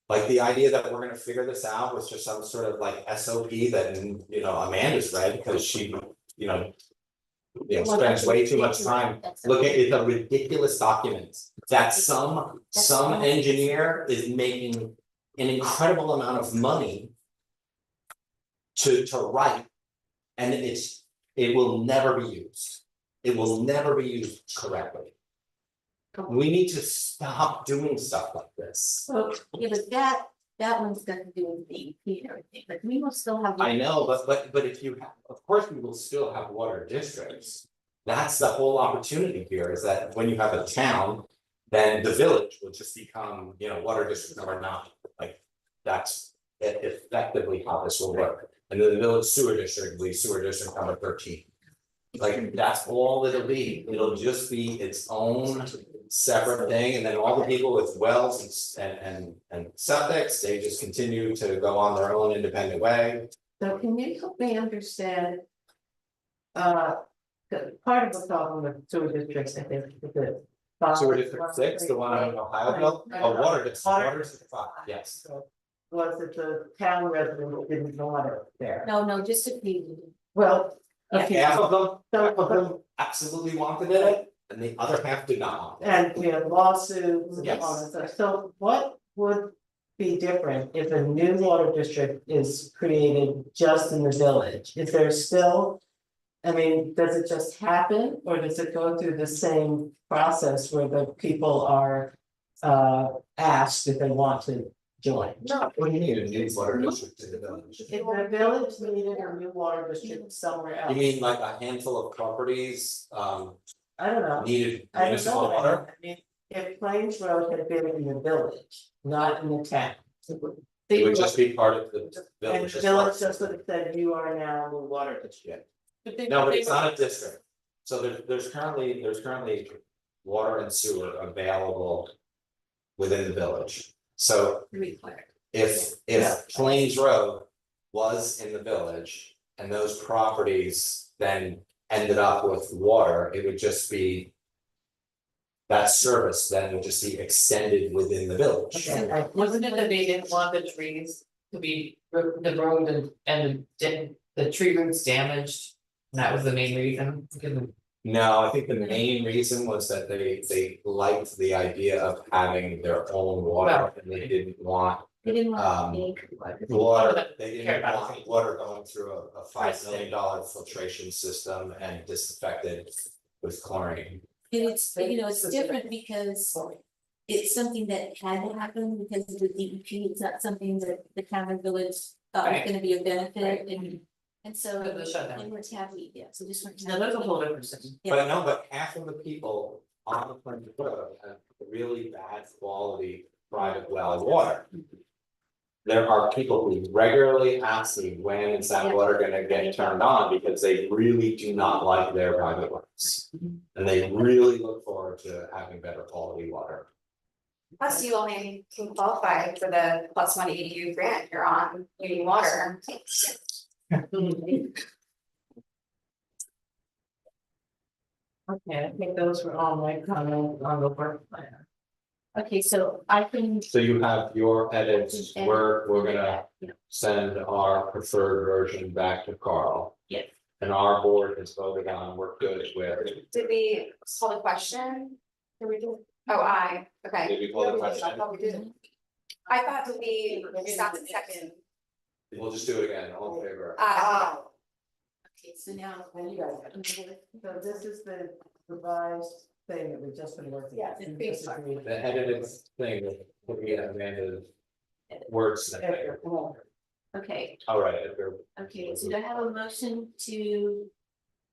Like, the idea that we're gonna figure this out with just some sort of like SOP that, Amanda's read, because she, spends way too much time looking at the ridiculous documents that some engineer is making an incredible amount of money to write, and it will never be used. It will never be used correctly. We need to stop doing stuff like this. So, yeah, but that one's got to do with the EP and everything, but we will still have. I know, but if you have, of course, we will still have water districts. That's the whole opportunity here, is that when you have a town, then the village will just become, water district number 9, like, that's effectively how this will work. And then the village sewer district will be sewer district number 13. Like, that's all it'll be, it'll just be its own separate thing, and then all the people with wells and septics, they just continue to go on their own independent way. So can you help me understand? Part of the problem with sewer districts, I think, is that. Sewer district 6, the one in Ohio, water district 5, yes. Was it the town resident didn't want it there? No, just a few. Well, okay, Half of them absolutely wanted it, and the other half did not want it. and we have lawsuits and Yes. all that stuff, so what would be different if a new water district is created just in the village? Is there still? I mean, does it just happen, or does it go through the same process where the people are asked if they want to join? No, what do you need, a new water district in the village? If the village needed a new water district somewhere else. You mean like a handful of properties, I don't know. needed I don't municipal know. water? I mean, if Plains Road had been in the village, not in the town. It would just be part of the And village the as well. village just would have said, you are now the water district. No, but it's not a district, so there's currently water and sewer available within the village. So Required. if Plains Road was in the village and those properties then ended up with water, it would just be. That service then would just be extended within the village. Okay, Wasn't it that they didn't want the trees to be, the road and the tree roots damaged? And that was the main reason, because No, I think the main reason was that they liked the idea of having their own water and they didn't want. They didn't want to make. Water, they Care didn't about want water going through a $5 million filtration system and disinfected with chlorine. And it's different because it's something that had to happen because of the DEP, it's not something that the town and village thought was Right. gonna be a benefit and so. The shutdown. And we're happy, yeah, so just want to. no, that's a whole different thing. Yeah. But half of the people on the Plains Road have really bad quality private well water. There are people who regularly ask me, when is that water gonna get turned on, because they really do not like their private wells. And they really look forward to having better quality water. Plus you only can qualify for the +1 ADU grant, you're on Union Water. okay, I think those were all my comments on the work plan. Okay, so I can. So you have your edits, we're gonna Yeah. send our preferred version back to Carl. Yes. And our board has voted on, we're good with. Did we call the question? Did we do? Oh, okay. Did we call the question? I thought we did. I thought that we stopped at second. We'll just do it again, all in favor. Okay, so now. And you guys. So this is the revised thing that we've just been working on. Yeah, it's pretty The edited thing that we have amended words. Okay, All right, Edgar. okay, so do I have a motion to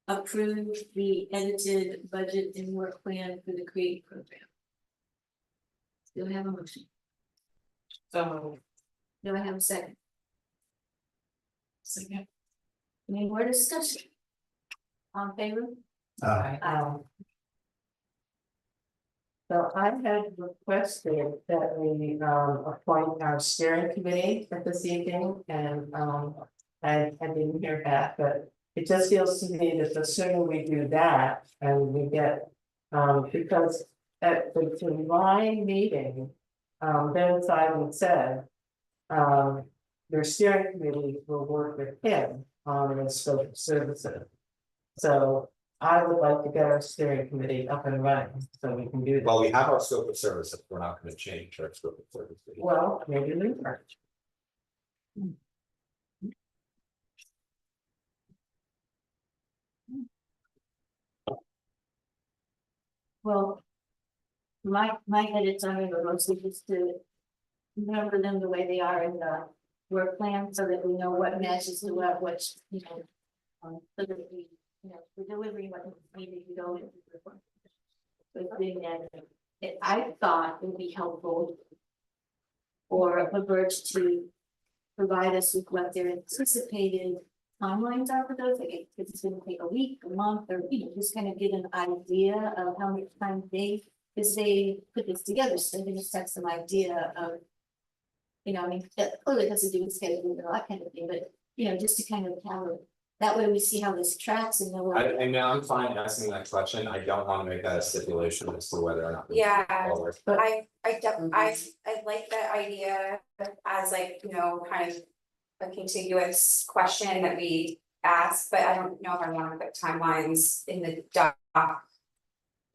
approve the edited budget and work plan for the CREATE program? Do I have a motion? So. Do I have a second? Second. Any more discussion? On favor? So I had requested that we appoint our steering committee for this evening and I didn't hear back, but it just feels to me that the sooner we do that and we get because at the July meeting, Ben Simon said their steering committee will work with him on the scope of services. So I would like to get our steering committee up and running, so we can do that. Well, we have our scope of service, if we're not gonna change our scope of service. Well, maybe we are. Well. My head is under the mostly just to. Remember them the way they are in the work plan, so that we know what matches to what, which, you know. So that we, you know, we're delivering what we need to go into. But doing that, I thought it would be helpful. For the Verge to provide us with what their anticipated timelines are for those, like if it's gonna take a week, a month, or, you know, just kind of get an idea of how much time because they put this together, so they just have some idea of. You know, I mean, that clearly has to do with scheduling and all that kind of thing, but, you know, just to kind of have it, that way we see how this tracks and know what. I know I'm fine asking that question, I don't wanna make that a stipulation as to whether or not. we Yeah. move forward. I like that idea as like, you know, kind of a contiguous question that we ask, but I don't know if I want to put timelines in the doc.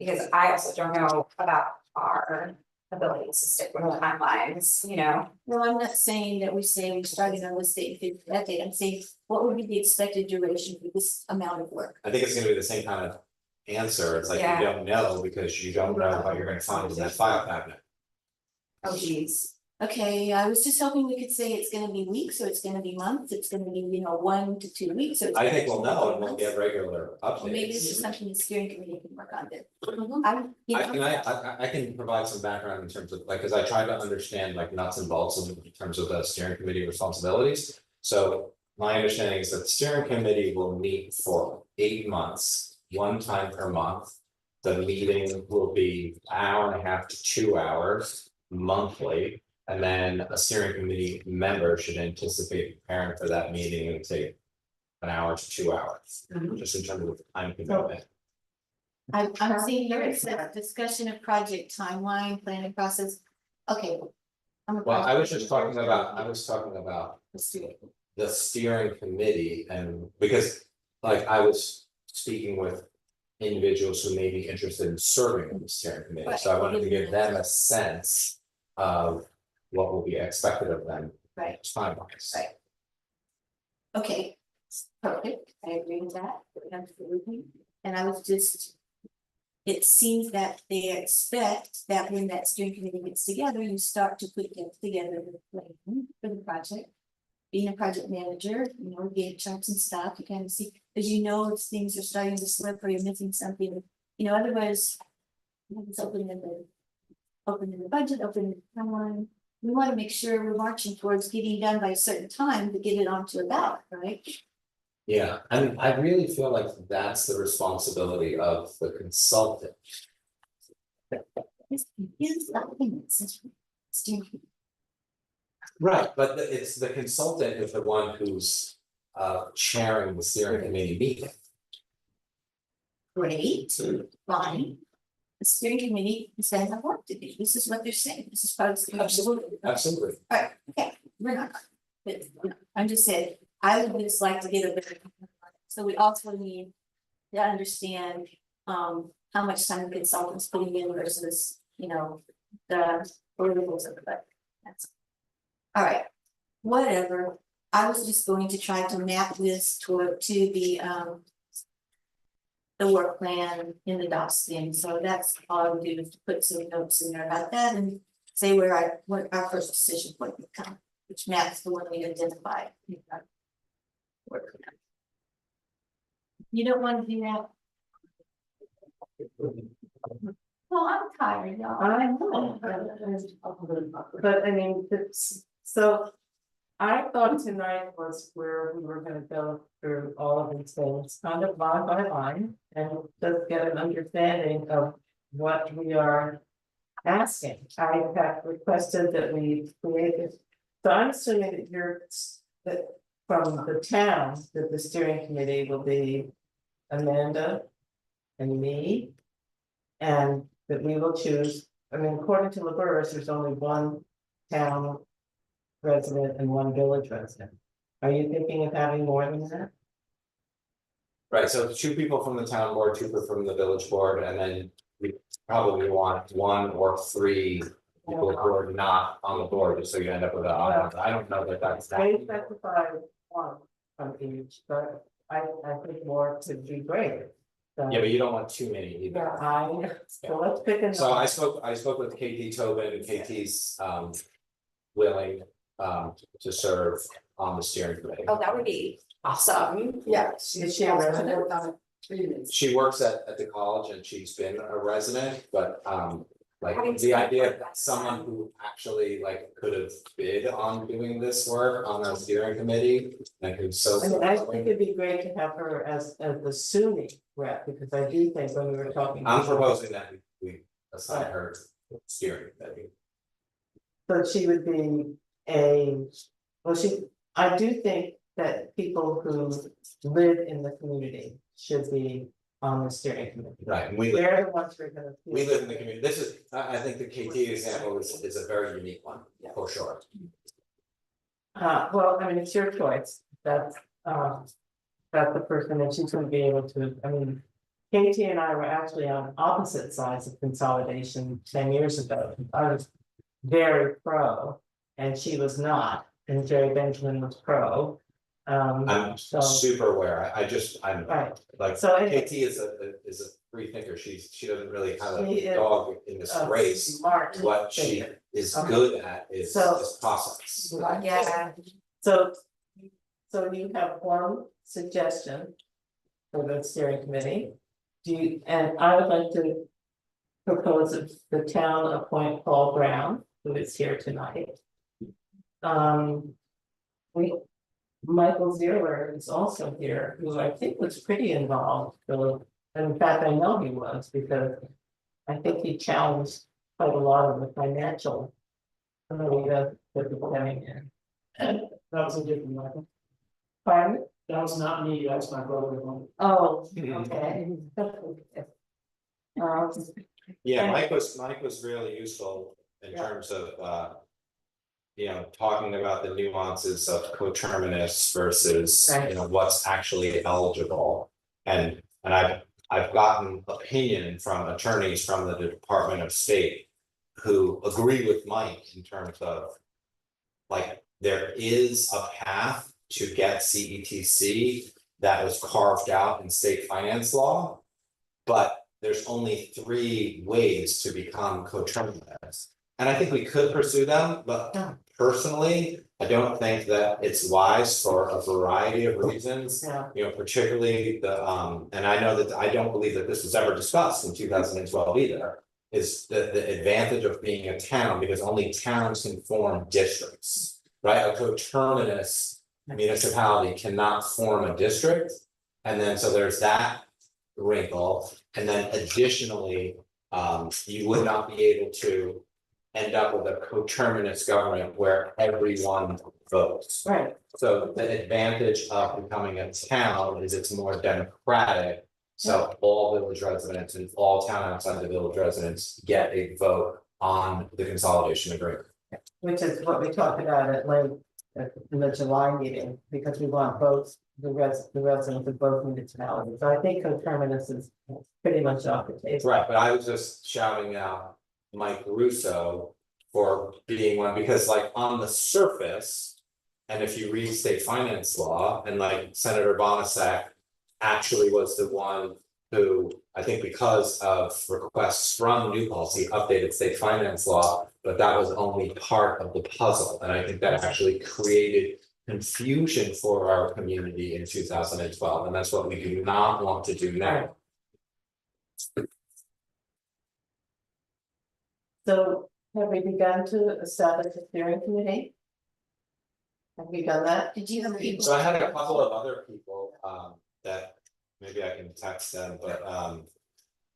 Because I also don't know about our ability to stick with timelines, you know. Well, I'm not saying that we say we started on this date, and that date, I'm saying, what would be the expected duration for this amount of work? I think it's gonna be the same kind of answer, it's like Yeah. you don't know, because you don't know what you're gonna find in that file cabinet. Oh geez. Okay, I was just hoping we could say it's gonna be weeks, or it's gonna be months, it's gonna be, you know, 1 to 2 weeks, or. It's I gonna think be we'll know and we'll months. get regular Or maybe this is updates. something the steering committee can work on then. I can provide some background in terms of, like, cause I tried to understand like nuts and bolts in terms of the steering committee responsibilities. So my understanding is that the steering committee will meet for 8 months, one time per month. The meeting will be an hour and a half to 2 hours monthly. And then a steering committee member should anticipate preparing for that meeting and take an hour to 2 hours, just in terms of time commitment. I'm seeing here it says discussion of project timeline, planning process, okay. I'm a Well, I was project just talking manager. about Let's do it. the steering committee, and because like I was speaking with individuals who may be interested in serving in the steering committee, so I wanted to give them a sense of what will be expected of them. Right. Time-wise. Right. Okay, perfect, I agree with that, absolutely, and I was just. It seems that they expect that when that steering committee gets together, you start to put together the plan for the project. Being a project manager, you know, get charts and stuff, you kind of see, because you know if things are starting to slip or you're missing something, you know, otherwise. It's opening the budget, opening the timeline. We want to make sure we're marching towards getting done by a certain time to get it onto a ballot, right? Yeah, and I really feel like that's the responsibility of the consultant. It's nothing, it's steering committee. Right, but it's the consultant is the one who's chairing the steering committee meeting. Great, fine. The steering committee is saying have work to do, this is what they're saying, this is part of the. Absolutely. Alright, okay, we're not, but you know, I'm just saying, I would just like to get a better. So we also need to understand how much time the consultant's putting in versus, you know, the deliverables of the budget. That's. Alright, whatever, I was just going to try to map this to the work plan in the docs thing, so that's all I would do, is to put some notes in there about that and say what our first decision point would come, which maps the one we identified. Work plan. You don't want to do that? Well, I'm tired, y'all. I know. But I mean, it's, so. I thought tonight was where we were gonna go through all of these things, kind of line by line, and just get an understanding of what we are asking. I have requested that we create, so I'm assuming that that from the town, that the steering committee will be Amanda and me. And that we will choose, I mean, according to LaBerge, there's only one town resident and one village resident. Are you thinking of having more than that? Right, so 2 people from the town board, 2 people from the village board, and then we probably want 1 or 3 people who are not on the board, just so you end up with I don't know that that's that. They specify one from each, but I think more could be great. So, Yeah, but you don't want too many either. so let's pick a. So I spoke with KT Tobin, and KT's willing to serve on the steering committee. Oh, that would be awesome. Yeah. Is she a resident? She works at the college and she's been a resident, but like Having the idea spent- that someone who actually like could have bid on doing this work on the steering committee and who's so. I mean, I think it'd be great to have her as the SUNY rep, because I do think when we were talking. I'm proposing that we assign her to steering committee. So she would be I do think that people who live in the community should be on the steering committee. Right, and we live, They're the ones who are gonna. we live in the community. This is, I think the KT example is a very unique one, for sure. Well, I mean, it's your choice, that's the person, and she's gonna be able to, I mean. Katie and I were actually on opposite sides of consolidation 10 years ago. I was very pro, and she was not, and Jerry Benjamin was pro. I'm So, super aware, I'm right, like, so anyway. KT is a free thinker, she doesn't really have She a is dog in this race. Smart. What she thinker. is Okay. good at is So- process. Yeah. So you have one suggestion for the steering committee. And I would like to propose that the town appoint Paul Brown, who is here tonight. Michael Zierler is also here, who I think was pretty involved, so, and in fact, I know he was, because I think he challenged quite a lot of the financial. That was coming in. That was a different Michael. Pardon? That was not me, that's my brother. Oh, okay. Yeah, And- Mike was really useful in Yeah. terms of talking about the nuances of coterminous versus, Right. what's actually eligible. And I've gotten opinion from attorneys from the Department of State who agree with Mike in terms of like, there is a path to get CETC that was carved out in state finance law. But there's only 3 ways to become coterminous. And I think we could pursue them, but personally, I don't think that it's wise for a variety of reasons. Yeah, Particularly and I know that I don't believe that this was ever discussed in 2012 either. Is the advantage of being a town, because only towns can form districts, right? A coterminous municipality cannot form a district. And then so there's that wrinkle, and then additionally, you would not be able to end up with a coterminous government where everyone votes. right, So the advantage of becoming a town is it's more democratic. So all village residents and all town outside the village residents get a vote on the consolidation agreement. which is what we talked about at length in the July meeting, because we want both the residents of both municipalities. So I think coterminous is pretty much off the table. Right, but I was just shouting out Mike Russo for being one, because like on the surface. And if you read state finance law, and like Senator Bonasek actually was the one who, I think because of requests from New Paltz, updated state finance law. But that was only part of the puzzle, and I think that actually created confusion for our community in 2012, and that's what we do not want to do now. So have we begun to establish a steering committee? Have we done that? Did you have people? So I had a couple of other people that maybe I can text them, but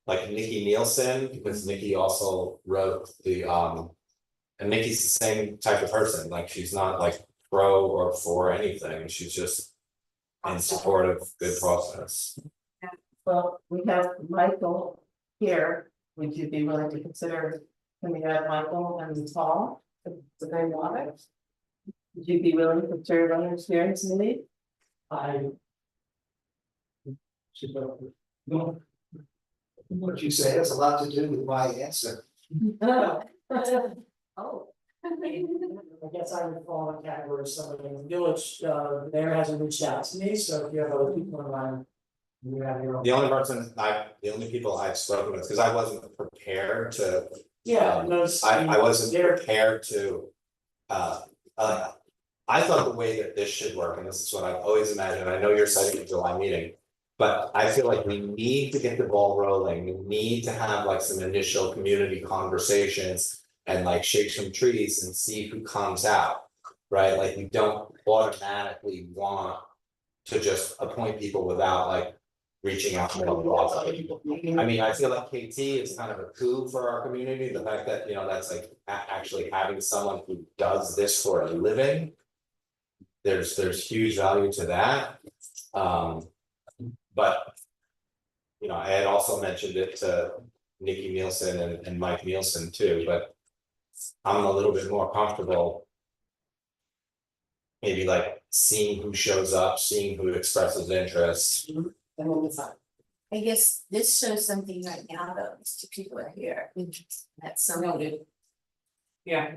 like Nikki Nielsen, because Nikki also wrote the and Nikki's the same type of person, like she's not like pro or for anything, she's just in support of good process. Well, we have Michael here. Would you be willing to consider, can we add Michael and Paul? Do they want it? Would you be willing to serve on the steering committee? No. What you say has a lot to do with my answer. Oh. I guess I would fall in that category of somebody in the village, mayor hasn't reached out to me, so if you have other people in mind. You have your own. The only people I've spoken with, because I wasn't prepared to, Yeah, those. I wasn't they're- prepared to. I thought the way that this should work, and this is what I've always imagined, I know you're citing a July meeting. But I feel like we need to get the ball rolling, we need to have like some initial community conversations. And like shake some trees and see who comes out, right? Like you don't automatically want to just appoint people without like reaching out to them. I mean, I feel like KT is kind of a coup for our community, the fact that, you know, that's like actually having someone who does this for a living. There's huge value to that, but. You know, I had also mentioned it to Nikki Nielsen and Mike Nielsen too, but. I'm a little bit more comfortable. Maybe like seeing who shows up, seeing who expresses interest. And then decide. I guess this shows something right now, though, these two people are here, that's some. Yeah.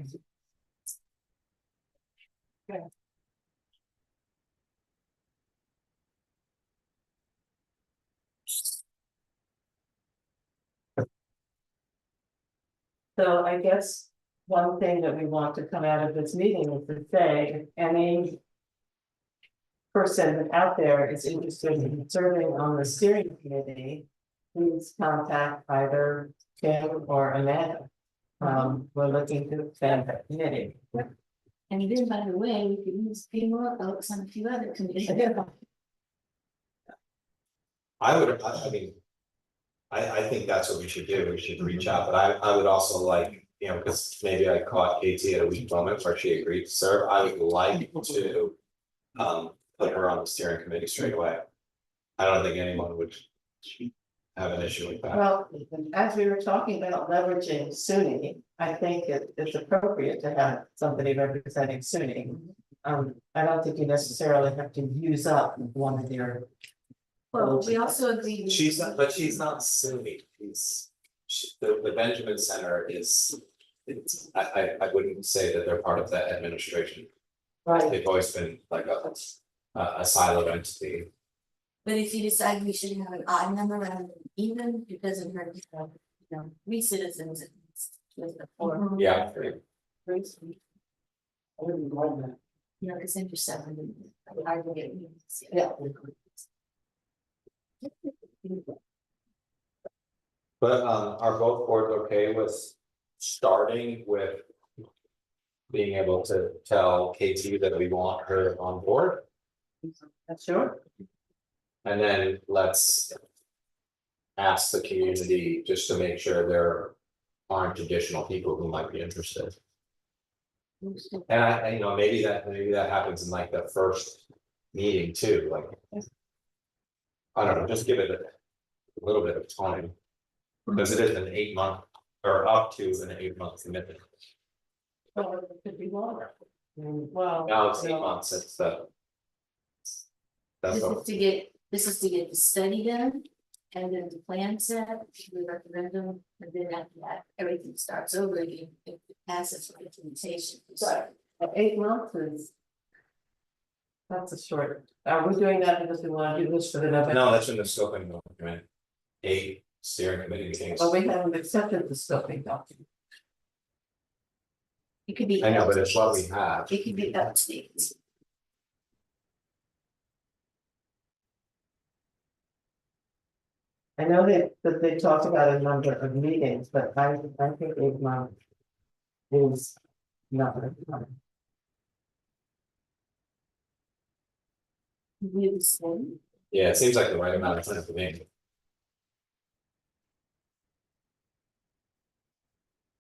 So I guess one thing that we want to come out of this meeting is to say, if any person out there is interested in serving on the steering committee, please contact either Tim or Amanda. We're looking to expand that committee. And then, by the way, we could use a few more folks on a few other committees. I mean. I think that's what we should do, we should reach out, but I would also like, you know, because maybe I caught KT at a weak moment where she agreed to serve, I would like to. Put her on the steering committee straight away. I don't think anyone would. Have an issue with that. Well, as we were talking about leveraging SUNY, I think it's appropriate to have somebody representing SUNY. I don't think you necessarily have to use up one of your. Well, we also agreed. She's not, but she's not SUNY, the Benjamin Center is. I wouldn't say that they're part of that administration, Right. they've always been like a siloed entity. But if you decide we should have an odd number rather than even because of her, you know, we citizens. With the four. Yeah. I wouldn't mind that. You know, because then you're 7, I will get. Yeah. But are both boards okay with starting with? Being able to tell KT that we want her on board, Sure. and then let's. Ask the community just to make sure there aren't additional people who might be interested. And I, you know, maybe that happens in like the first meeting too, like. I don't know, just give it a little bit of time. Because it is an 8-month or up to an 8-month commitment. Well, it could be longer. Well. Now it's 8 months, it's the. That's what, This is to get the study done. And then the plan set, the referendum, and then after that, everything starts over again, if it passes for implementation. Right. 8 months is. That's a short, are we doing that because we want to do this for the November? no, that's in the scoping document. 8 steering committee meetings. Well, we haven't accepted the scoping document. It could be. I know, but it's what we have. It could be updates. I know that they talked about a number of meetings, but I think 8 months. Is not enough time. We have the same. Yeah, it seems like the right amount of time for me.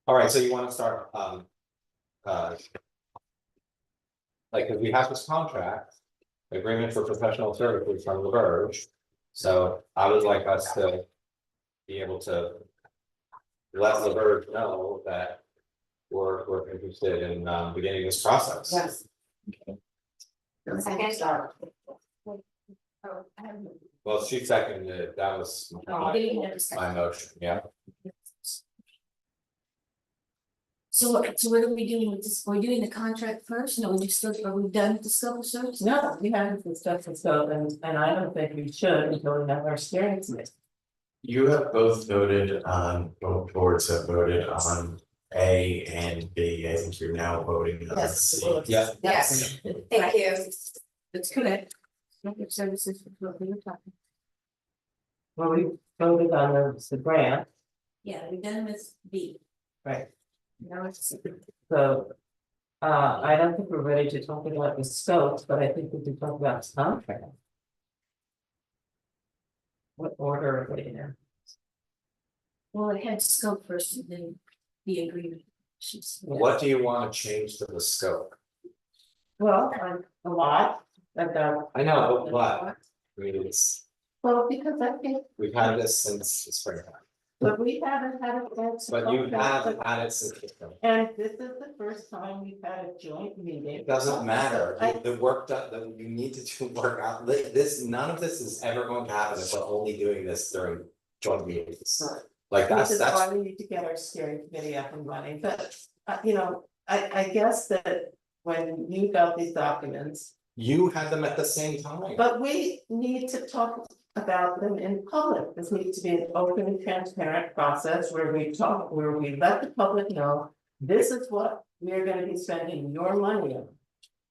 All right, so you wanna start, like, 'cause we have this contract, agreement for professional services from the Verge. So I would like us to be able to let the Verge know that we're interested in beginning this process. Yes. Second. Start. Oh, I have. Well, she seconded it, that was Getting a discussion. my motion, yeah. So what are we doing with this? We're doing the contract first, no, we just, are we done with the scope of service? No, we haven't discussed the scope and I don't think we should until we have our steering committee. You have both voted on, both boards have voted on A and B, I think you're now voting on Yes. C. Yeah. Yes, thank you. That's correct. Scope of services is what we were talking. Well, we voted on the grant, Yeah, we're done with B. right, Now it's. so. I don't think we're ready to talk about the scopes, but I think we can talk about the contract. What order are they in? Well, it had scope first and then the agreement. She's. What do you wanna change to the scope? Well, a lot, about. I know, but what? I mean, it's, Well, because I think, we've had this since the springtime, but we haven't had a chance to but you talk have about had it since the spring. and this is the first time we've had a joint meeting. It doesn't matter, I- the work that you need to do work out, this, none of this is ever going to happen if we're only doing this during joint meetings. Right. Like Which is that's, why we need to get our steering committee up and running, but, you know, I guess that when you got these documents. you had them at the same time. But we need to talk about them in public, this needs to be an open and transparent process where we talk, where we let the public know. This is what we're gonna be spending your money on.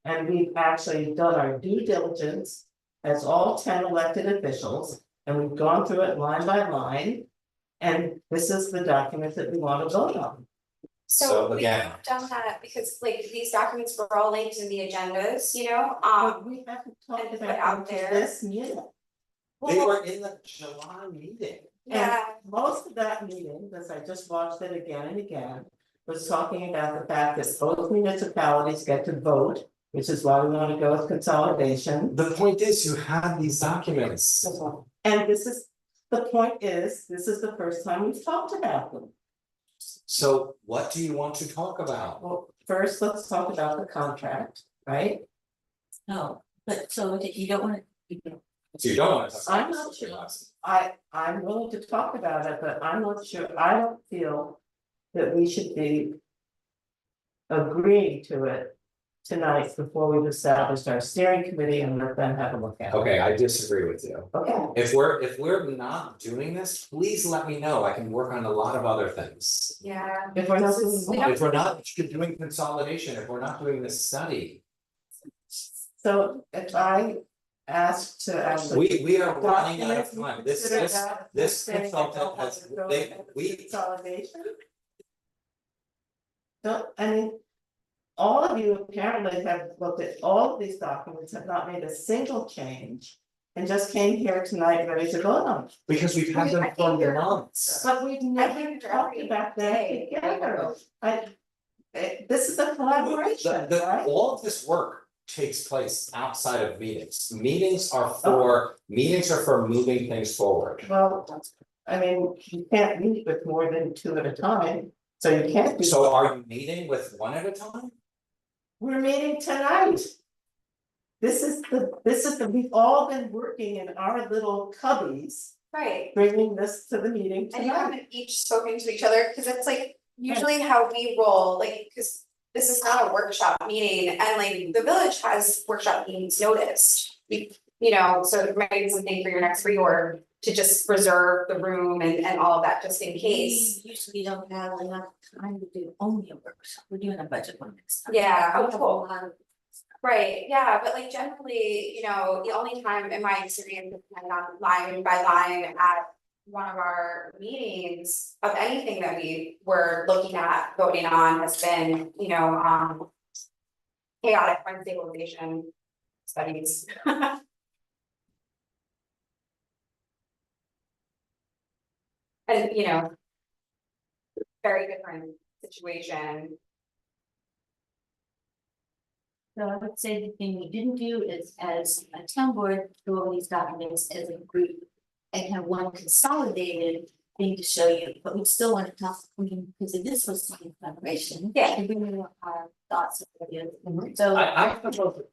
And we've actually done our due diligence as all 10 elected officials, and we've gone through it line by line. And this is the document that we want to vote on. So So we again- have done that because like these documents were all linked in the agendas, you know, But we haven't talked and put about out them there. this yet. They well, were in the July meeting. yeah, Most of that meeting, because I just watched it again and again, was talking about the fact that both municipalities get to vote, which is why we want to go with consolidation. The point is, you had these documents. And this is, the point is, this is the first time we've talked about them. So what do you want to talk about? Well, first, let's talk about the contract, right? No, but so you don't wanna. So you don't want to talk about. I'm not sure. I'm willing to talk about it, but I'm not sure, I don't feel that we should be agreeing to it tonight before we've established our steering committee and let them have a look at it. Okay, I disagree with you. Okay, If we're not doing this, please let me know, I can work on a lot of other things. yeah. if we're not doing We what? don't- If we're not doing consolidation, if we're not doing this study, So if I ask to actually. we are running out of Documents, we time, this consider that this saying I consultant don't want has, to go they, with we. Consolidation? Don't, I mean. All of you apparently have looked at all of these documents, have not made a single change. And just came here tonight ready to vote on. Because we've had them I think for you're- months. But we've never think talked every about that day, together. This is a collaboration, right? All of this work takes place outside of meetings. Meetings are for moving things forward. Well, I mean, you can't meet with more than 2 at a time, so you can't do. So are you meeting with one at a time? We're meeting tonight. This is the, we've all been working in our little cubbies, Right, bringing this to the meeting and you tonight. haven't each spoken to each other, cause it's like usually how we roll, like, cause. This is not a workshop meeting, and like the village has workshop meetings noticed. You know, so it might be something for your next reorg to just reserve the room and all of that, just in case. We usually don't have enough time to do only a workshop, we're doing a budget one next time. Yeah, We have a cool. lot of- Right, yeah, but like generally, you know, the only time in my experience is kind of line by line at one of our meetings of anything that we were looking at voting on has been, you know, chaotic fund stabilization studies. And, you know, very different situation. So I would say the thing we didn't do is, as a town board, do all these documents as a group. And have one consolidated thing to show you, but we still want to talk, I mean, because if this was something collaboration. Yeah. And bring in our thoughts of it. So. I propose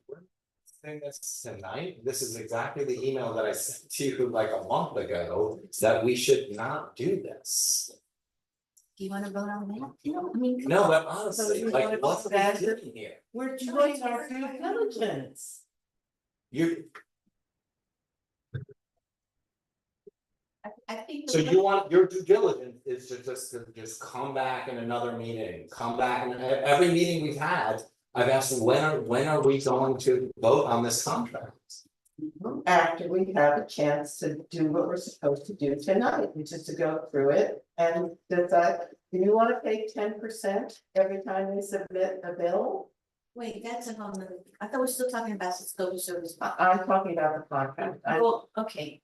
doing this tonight, this is exactly the email that I sent to you like a month ago, that we should not do this. Do you wanna vote on that? No, I mean. No, but So honestly, you like, wanna what's go the back? doing here? We're doing our due diligence. You, I think. so you want, your due diligence is to just come back in another meeting, come back, and every meeting we've had, I've asked, when are we going to vote on this contract? After we have a chance to do what we're supposed to do tonight, which is to go through it and decide, do you wanna pay 10% every time they submit a bill? Wait, that's a whole nother, I thought we were still talking about the scope of service. I'm talking about the contract. Well, okay.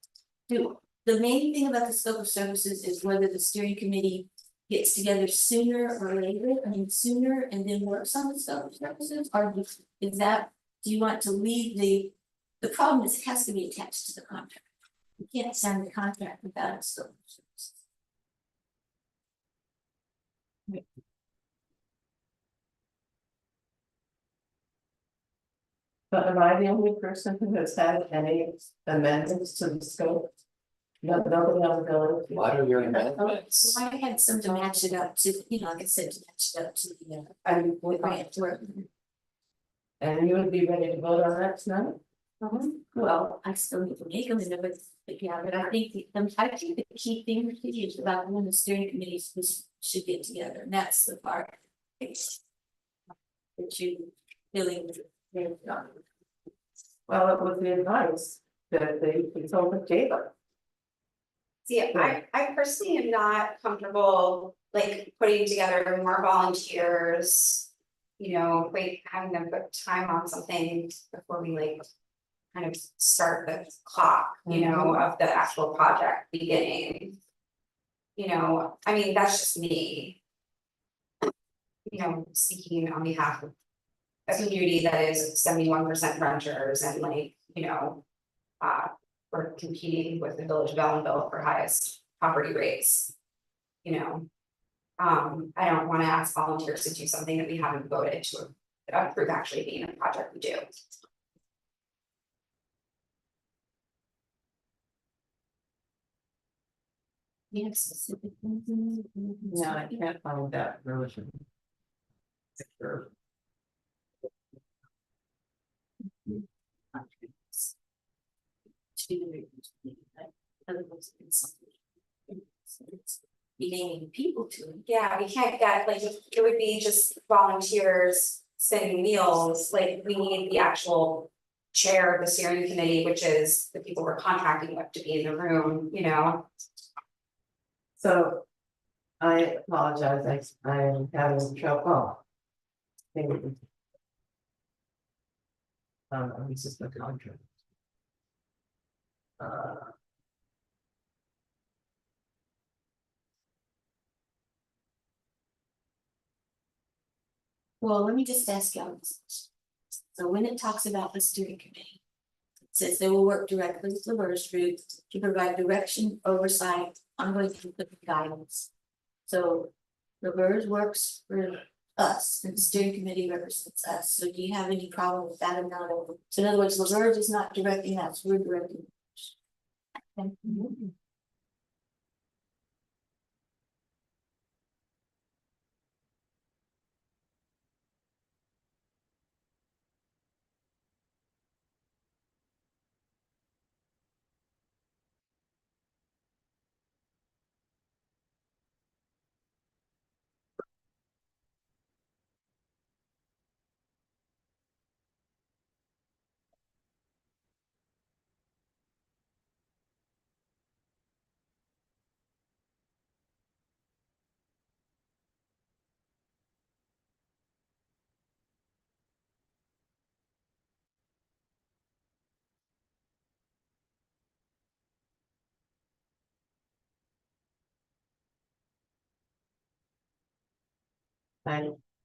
The main thing about the scope of services is whether the steering committee gets together sooner or later, I mean, sooner and then works on the scope of services, or is that, do you want to leave the problem is it has to be attached to the contract. You can't sign the contract without a scope of services. But am I the only person who has had any amendments to the scope? No, nobody on the bill. What are your amendments? So I had some to match it up to, you know, like I said, to match it up to the, And with my work. and you would be ready to vote on that tonight? Well, I still need to make them in but yeah, but I think I think the key thing is about when the steering committees should get together, and that's the part. That you really. Well, it was the advice that they consultant gave us. See, I personally am not comfortable like putting together more volunteers. You know, like having them put time on something before we like kind of start the clock, you know, of the actual project beginning. You know, I mean, that's just me. You know, speaking on behalf of a community that is 71% renters and like, you know, we're competing with the village of Ellenville for highest property rates. You know, I don't wanna ask volunteers to do something that we haven't voted to approve actually being a project we do. You have specific things in there? No, I can't find that version. Sure. Be naming people to it. Yeah, we can't get, like, it would be just volunteers sending meals, like, we need the actual chair of the steering committee, which is the people we're contracting with to be in the room, you know? So I apologize, I am having trouble. This is the contract. Well, let me just ask y'all this. So when it talks about the steering committee. It says they will work directly with the Verse Group to provide direction, oversight, ongoing guidance. So the Verse works for us and the steering committee represents us. So do you have any problem with that or not? So in other words, Laverne is not directing us, we're directing. Okay.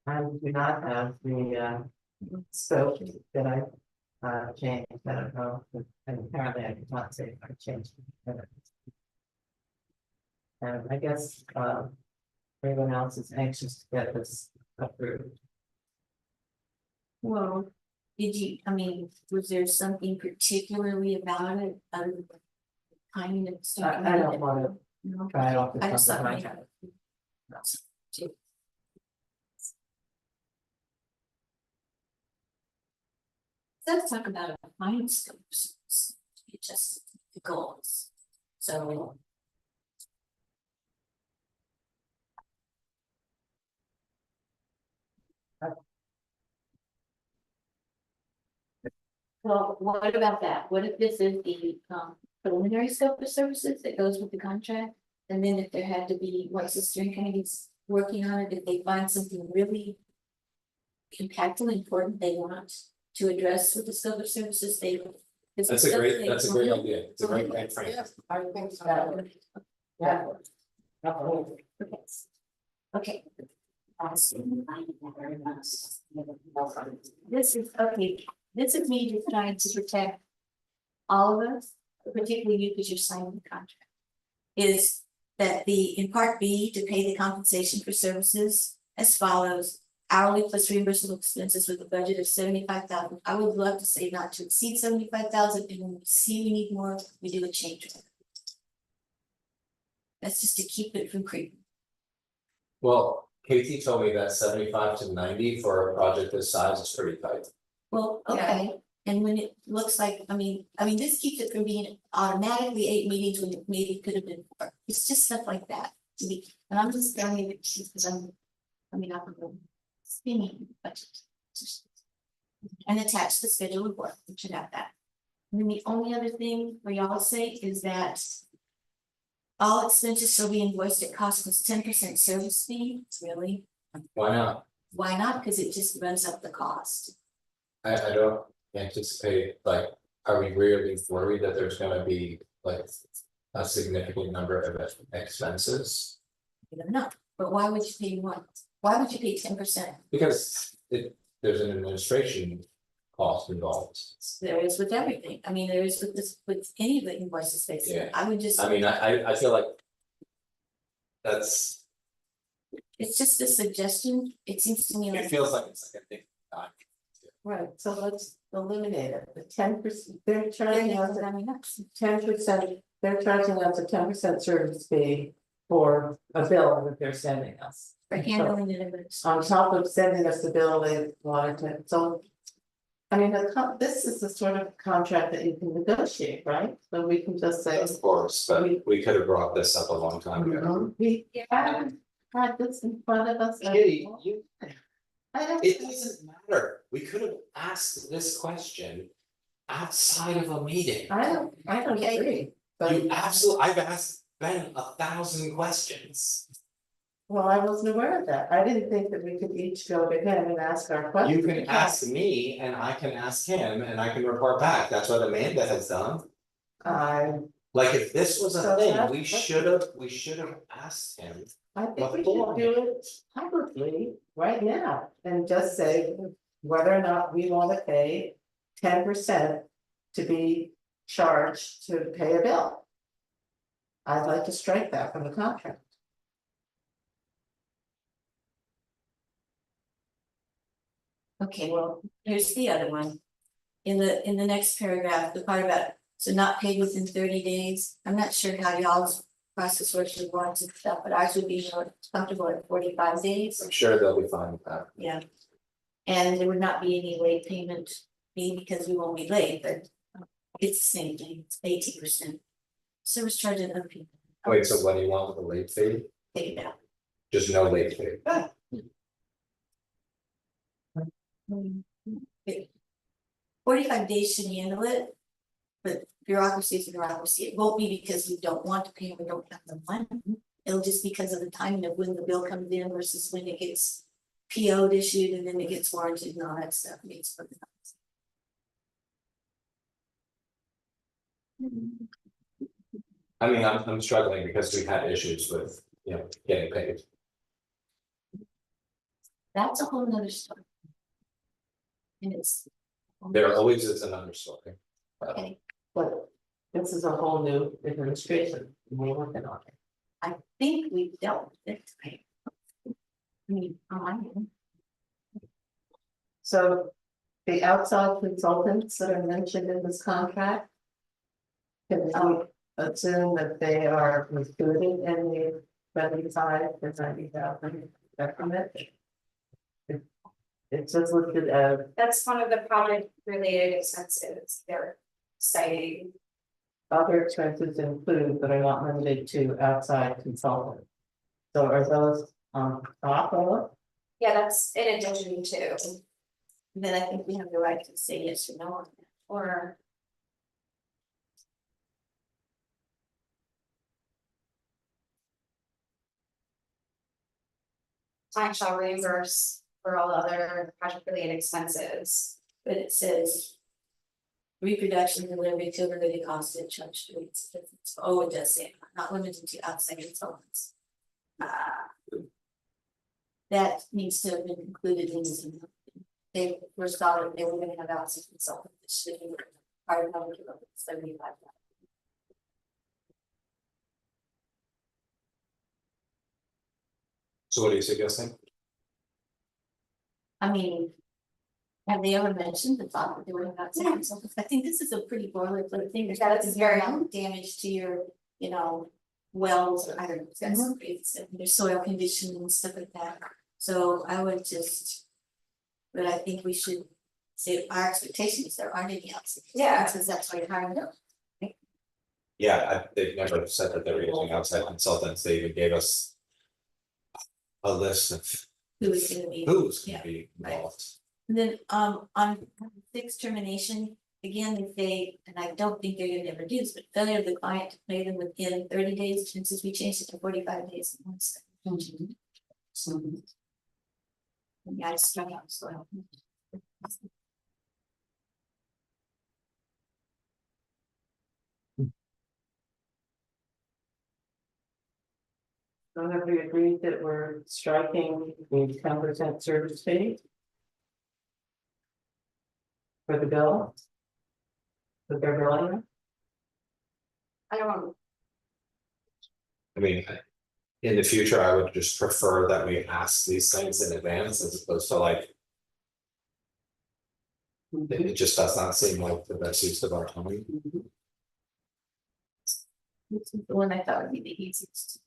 I do not have the scope that I changed, I don't know, and apparently I did not say I changed. it. And I guess everyone else is anxious to get this approved. Well, Did you, I mean, was there something particularly about it, other than timing of starting? I don't wanna No? try off the I top just of thought my maybe. head. Let's talk about a fine scopes, it's just the goals. So. Well, what about that? What if this is the preliminary scope of services that goes with the contract? And then if there had to be, once the steering committee's working on it, if they find something really impactful, important they want to address with the scope of services, they. That's a great idea, it's a great frame. Yeah, I think so. Yeah. Okay. This is, okay, this is me just trying to protect all of us, particularly you, because you're signing the contract. Is that in part B, to pay the compensation for services as follows: hourly plus reimbursable expenses with a budget of 75,000. I would love to say not to exceed 75,000, and when we see we need more, we do a change order. That's just to keep it from creeping. Well, Katie told me that 75 to 90 for a project this size is pretty tight. Well, okay, and when it looks like, I mean, this keeps it from being automatically 8 meetings when it maybe could have been 4. It's just stuff like that. And I'm just telling you because I'm not going spinning budget. And attach the schedule of work, we should have that. And then the only other thing for y'all to say is that all expenses shall be invoiced at cost plus 10% service fee. Really? Why not? Why not? Because it just runs up the cost. I don't anticipate, like, are we really worried that there's gonna be like a significant number of expenses? You don't know, but why would you pay more? Why would you pay 10%? Because there's an administration cost involved. There is with everything. I mean, there is with this, with any of the invoices basically. Yeah. I would just, I mean, I feel like that's, it's just a suggestion. It seems to me it like. feels like it's like a thing. Right, so let's eliminate it, the 10%, they're charging us I mean, that's- 10%, they're charging us a 10% service fee for a bill that they're sending us. For handling it, it's. On top of sending us the bill, they wanted to, so. I mean, this is the sort of contract that you can negotiate, right? So we can just say. Of course, but we could have brought this up a long time ago. We haven't had this in front of us. Kitty, I it doesn't matter, we could have asked this question outside of a meeting. don't agree, but. You absolutely, I've asked Ben 1,000 questions. Well, I wasn't aware of that. I didn't think that we could each go to him and ask our questions. You can ask me and I can ask him and I can report back, that's what Amanda has done. Like, if this was So a thing, that's- we should have asked him. I think we should do it publicly right now and just say whether or not we want to pay 10% to be charged to pay a bill. I'd like to strike that from the contract. Okay, well, here's the other one. In the next paragraph, the part about, so not paid within 30 days. I'm not sure how y'all's process works with warrants and stuff, but ours would be more comfortable at 45 days. I'm sure they'll be fine with that. Yeah. And there would not be any late payment fee because we won't be late, but it's the same thing, it's 18%. Service charge and other people. Wait, so what do you want with the late fee? Take it out. Just no late fee? Okay. 45 days should handle it. But bureaucracy is bureaucracy. It won't be because we don't want to pay and we don't have the money. It'll just because of the timing of when the bill comes in versus when it gets PO'd issued and then it gets warranted and all that stuff. Makes perfect sense. I mean, I'm struggling because we've had issues with, getting paid. That's a whole nother story. And it's. There always is another story. Okay, But this is a whole new administration, and we're working on it. I think we've dealt with it. I mean, on my end. So the outside consultants that are mentioned in this contract. Can we assume that they are included in the 75 to 90,000 estimate? It's just listed as, That's one of the project related expenses they're citing. other expenses include, but are not limited to outside consultants. So are those on top of? Yeah, that's in addition to, Then I think we have the right to say yes or no on that, or. I shall reimburse for all other project related expenses. But it says. Reproduction, delivery, utility costs and charge rates, oh, it does say, not limited to outside consultants. That needs to have been included in this. They first thought that they were gonna have outside consultants, it should be part of the 75. So what are you suggesting? I mean. Have they ever mentioned the thought that they were about to consultants? I think this is a pretty boilerplate thing, there's That not is very very- amount of damage to your, you know. Wells, or I don't know, that's it's their soil condition and stuff like that, so I would just. But I think we should say our expectations, there aren't any outside. Yeah. Because that's why you're hiring them. Yeah, they've never said that they were using outside consultants, they even gave us. A list of Who is gonna be. who's Yeah, gonna be right. involved. And then on fixed termination, again, if they, and I don't think they're gonna ever do this, but failure of the client to pay them within 30 days, and since we changed it to 45 days. Yeah, I struck out, so. so have we agreed that we're striking the 10% service fee? For the bill? That they're billing? I don't, I mean. In the future, I would just prefer that we ask these things in advance as opposed to like. It just does not seem like the best use of our time. This is the one I thought would be the easiest.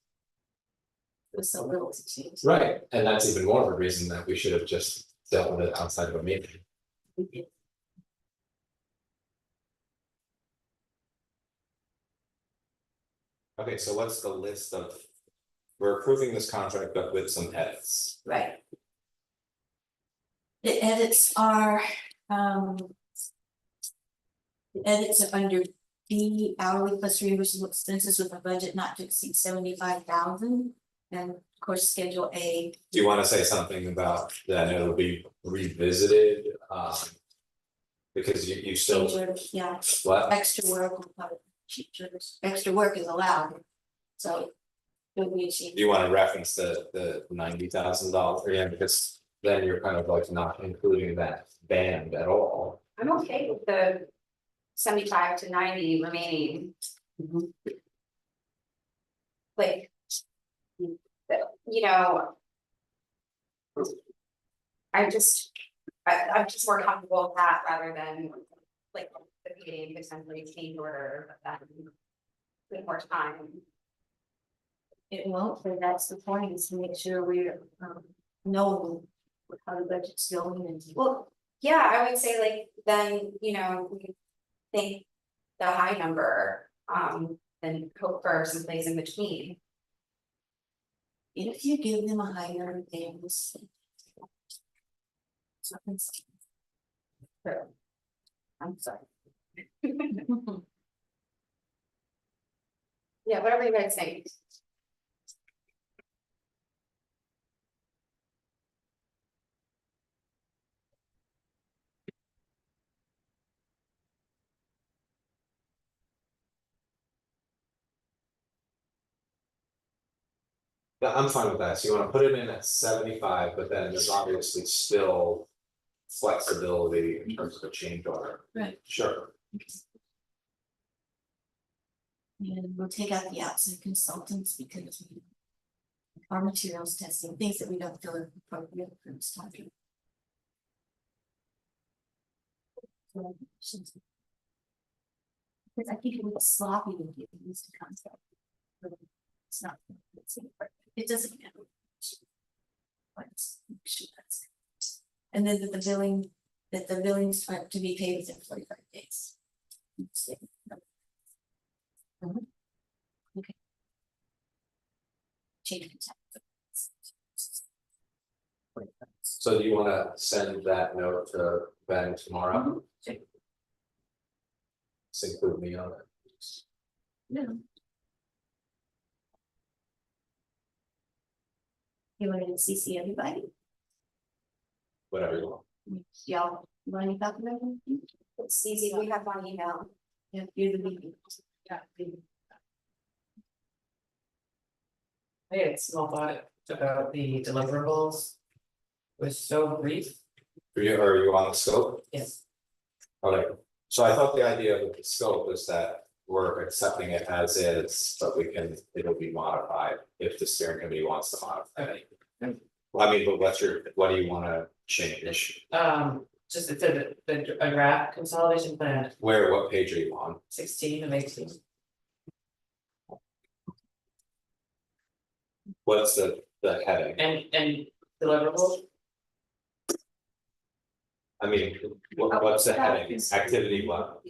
It was so little to change. Right, and that's even more of a reason that we should have just dealt with it outside of a meeting. Okay, so what's the list of? We're approving this contract, but with some edits. Right. The edits are, the edits are under D hourly plus reimbursable expenses with a budget not to exceed 75,000. And of course, Schedule A. Do you wanna say something about that it'll be revisited, because you still, Change order, yeah, what? extra work, extra work is allowed. So. It would be achieved. Do you wanna reference the $90,000, yeah, because then you're kind of like not including that band at all. I'm okay with the 75 to 90 remaining. Like. You know. I'm just more comfortable with that rather than like the meeting potentially change order, but then. With more time. It won't, but that's the point, is to make sure we're know how the budget's going and. Well, yeah, I would say like, then, you know, we think the high number, and hope for some place in between. If you give them a higher, they will. Something's. I'm sorry. Yeah, whatever you guys think. Yeah, I'm fine with that, so you wanna put it in at 75, but then there's obviously still. Flexibility in terms of a change order. Right. Sure. And we'll take out the outside consultants because. Our materials testing, things that we don't feel are appropriate for this time. Because I think it was sloppy when it used to concept. It's not, it doesn't matter. But it's- And then that the billings are to be paid within 45 days. Okay. Change consent. So do you wanna send that note to Ben tomorrow? Just include me on it. No. You want to CC everybody? Whatever you want. Y'all want to talk about it? It's easy, we have one email. Yeah, you're the meeting. I had a small thought about the deliverables. Was so brief. Are you on the scope? Yes. Okay, so I thought the idea of the scope was that we're accepting it as is, but it'll be modified if the steering committee wants to modify it. Well, I mean, but what do you wanna change? Just it said that a draft consolidation plan, What page are you on? 16 and 18. What's the heading? And deliverables, I mean, what's the heading? Activity what?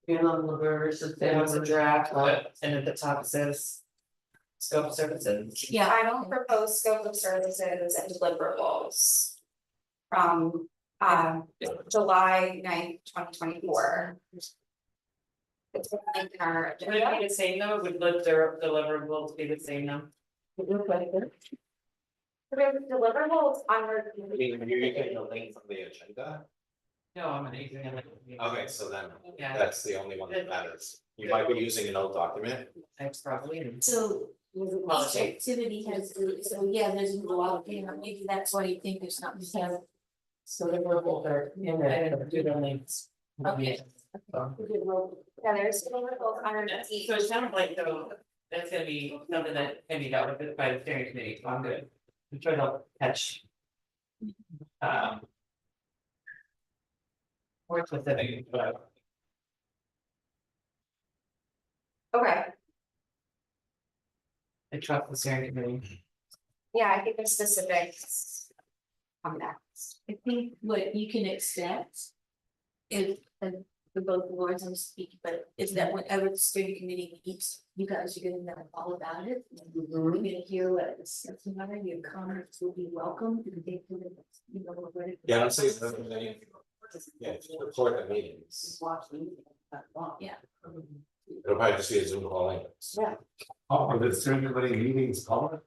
Feel on the verge, there was a draft, and at the top it says. Scope of services. Yeah, Final proposed scope of services and deliverables. From July 9th, 2024. It's been linked in our Would it be the same though, would the deliverables be the same now? deliverables under. I mean, you're getting a link from the agenda? No, I'm an agent. Okay, so then Yeah. that's the only one that matters. You might be using an old document. That's probably. so each activity has, so yeah, there's a lot, maybe that's why you think there's not. So the verbal are in there, do the links. Okay. Yeah, there's deliverables underneath each. So it sounds like though, that's gonna be something that can be dealt with by the steering committee, so I'm good. I'm trying to catch. More specific, but Okay, I trust the steering committee. yeah, I think there's specifics. On that. I think what you can expect. If, for both boards I'm speaking, but is that whenever the steering committee meets, you guys are gonna know all about it. You're gonna hear what it's, your comments will be welcome, and they can, you know, what it. Yeah, I'm saying, yeah, just record the meetings. Yeah. It'll probably just be a Zoom call anyways. Yeah. Are the steering committee meetings public?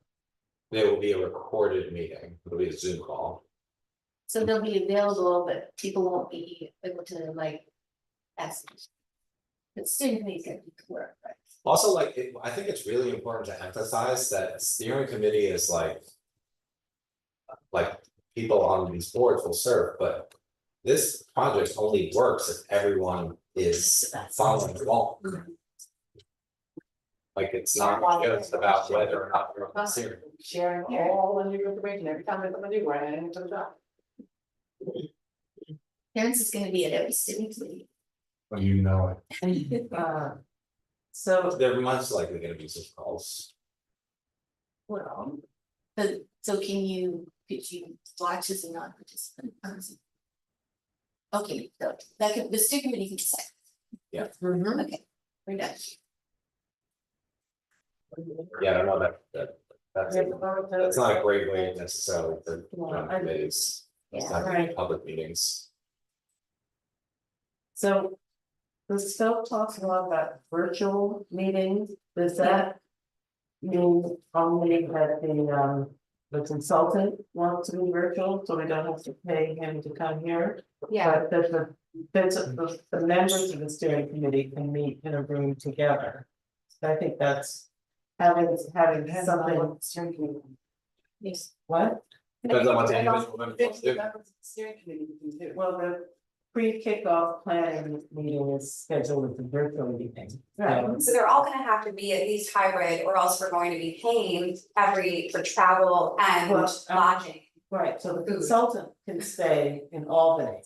There will be a recorded meeting, it'll be a Zoom call. So they'll be available, but people won't be able to like ask. But steering committee's gonna be work, right? Also, like, I think it's really important to emphasize that steering committee is like. Like, people on these boards will serve, but this project only works if everyone is following along. Like, it's not just about whether or not you're on the steering. Sharing all the new information every time there's something new, right, into the job. Terrence is gonna be at every steering committee. Well, you know it. So They're most likely gonna be Zoom calls. Well, but so could you watch as a non-participant? Okay, so that could, the steering committee can decide. Okay, we're done. Yeah, I don't know that's not a great way necessarily to run committees. It's not Right. public meetings. So the scope talks a lot about virtual meetings, does that mean only that the consultant wants to be virtual, so we don't have to pay him to come here? Yeah, But the members of the steering committee can meet in a room together. So I think that's having something. Yes. What? Depends on what the individual members do. Steering committee can do. Well, the pre-kickoff planning meeting is scheduled as a virtual meeting. so they're all gonna have to be at least hybrid, or else we're going to be paying for travel and Well, lodging. Right, so the consultant can stay in Albany,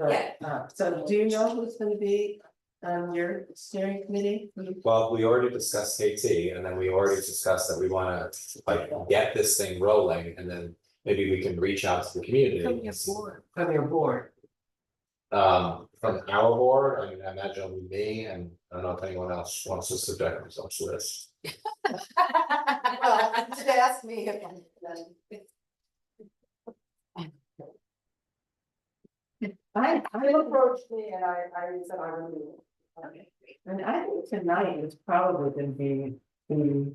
Yeah. So do you know who's gonna be on your steering committee? Well, we already discussed KT, and then we already discussed that we wanna like get this thing rolling, and then maybe we can reach out to the community. From your board. From our board, I mean, I imagine it'll be me, and I don't know if anyone else wants to subject themselves to this. Well, just ask me if. I approached me and I said I would do it. Okay. And I think tonight is probably gonna be the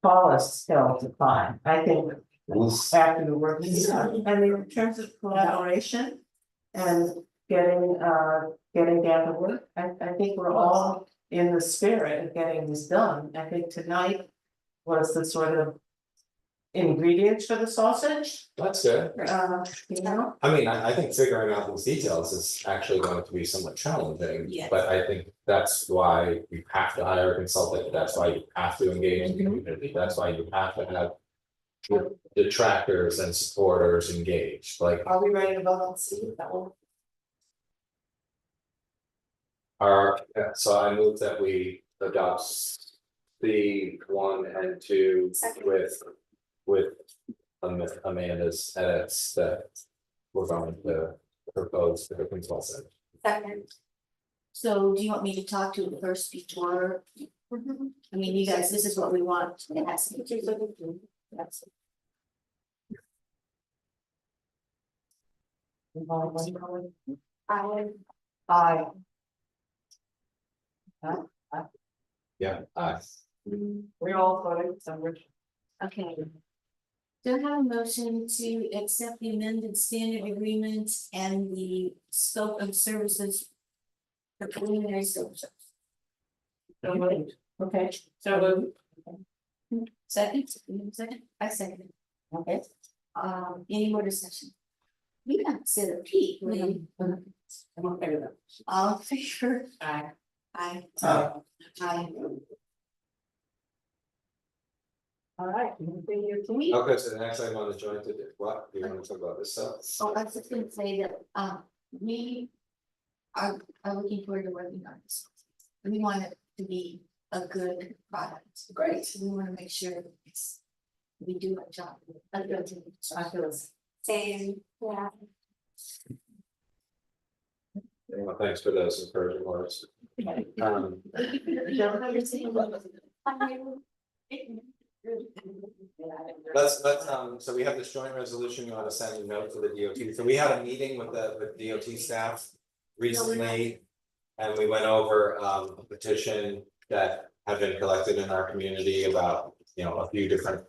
tallest hill to climb. I think after the work is done, I mean, in terms of collaboration and getting down to work, I think we're all in the spirit of getting this done. I think tonight was the sort of ingredients for the sausage, That's good. you know? I mean, I think figuring out these details is actually going to be somewhat challenging. Yes. But I think that's why you have to hire a consultant, that's why you have to engage in the community, that's why you have to have. Detractors and supporters engaged, like Are we ready to vote on C, that one? so I move that we adopt the 1 and 2 Second. with Amanda's edits that we're going to propose to the consultant. Second. So do you want me to talk to it first before? I mean, you guys, this is what we want. Yes. That's. Aye. Yeah, We all voted, so we're. Okay. Do I have a motion to accept the amended standard agreement and the scope of services? For preliminary services. Okay, So. Second, I second. okay. Any more discussion? We got to set a peak, really. I'm okay with that. All in favor? Aye. Aye. Aye. Aye. All right, continue to me. okay, so the next item on the joint, what, do you want to talk about this stuff? So I was just gonna say that, we are looking forward to working on this. We want it to be a good product. Great. We wanna make sure it's, we do our job. I feel it's- Same, yeah. Well, thanks for those encouraging words. Let's, so we have this joint resolution, you want to send a note to the DOT, so we had a meeting with the DOT staff recently. And we went over a petition that had been collected in our community about, a few different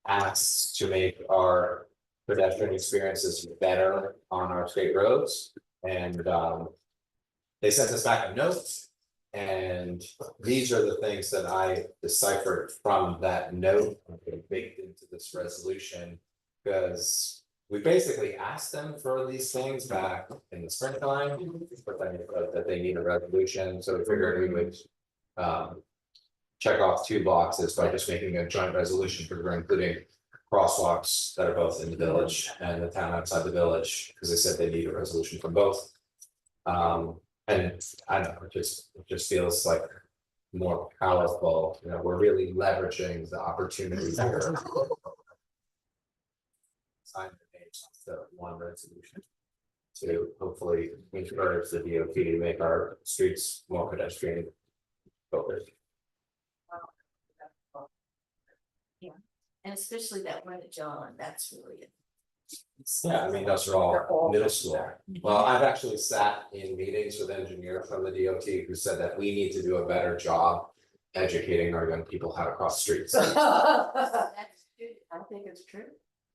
asks to make our pedestrian experiences better on our state roads. And they sent us back a note. And these are the things that I deciphered from that note, baked into this resolution. Because we basically asked them for these things back in the springtime, but then it wrote that they need a resolution, so we figured we would. Check off 2 boxes by just making a joint resolution for including crosswalks that are both in the village and the town outside the village, because they said they need a resolution from both. And I don't know, it just feels like more powerful, we're really leveraging the opportunity here. Sign the page, the 1 resolution. To hopefully encourage the DOT to make our streets more pedestrian focused. And especially that one at John, that's really it. Yeah, I mean, those are all middle school. Well, I've actually sat in meetings with engineers from the DOT who said that we need to do a better job educating our young people how to cross streets. That's true. I think it's true.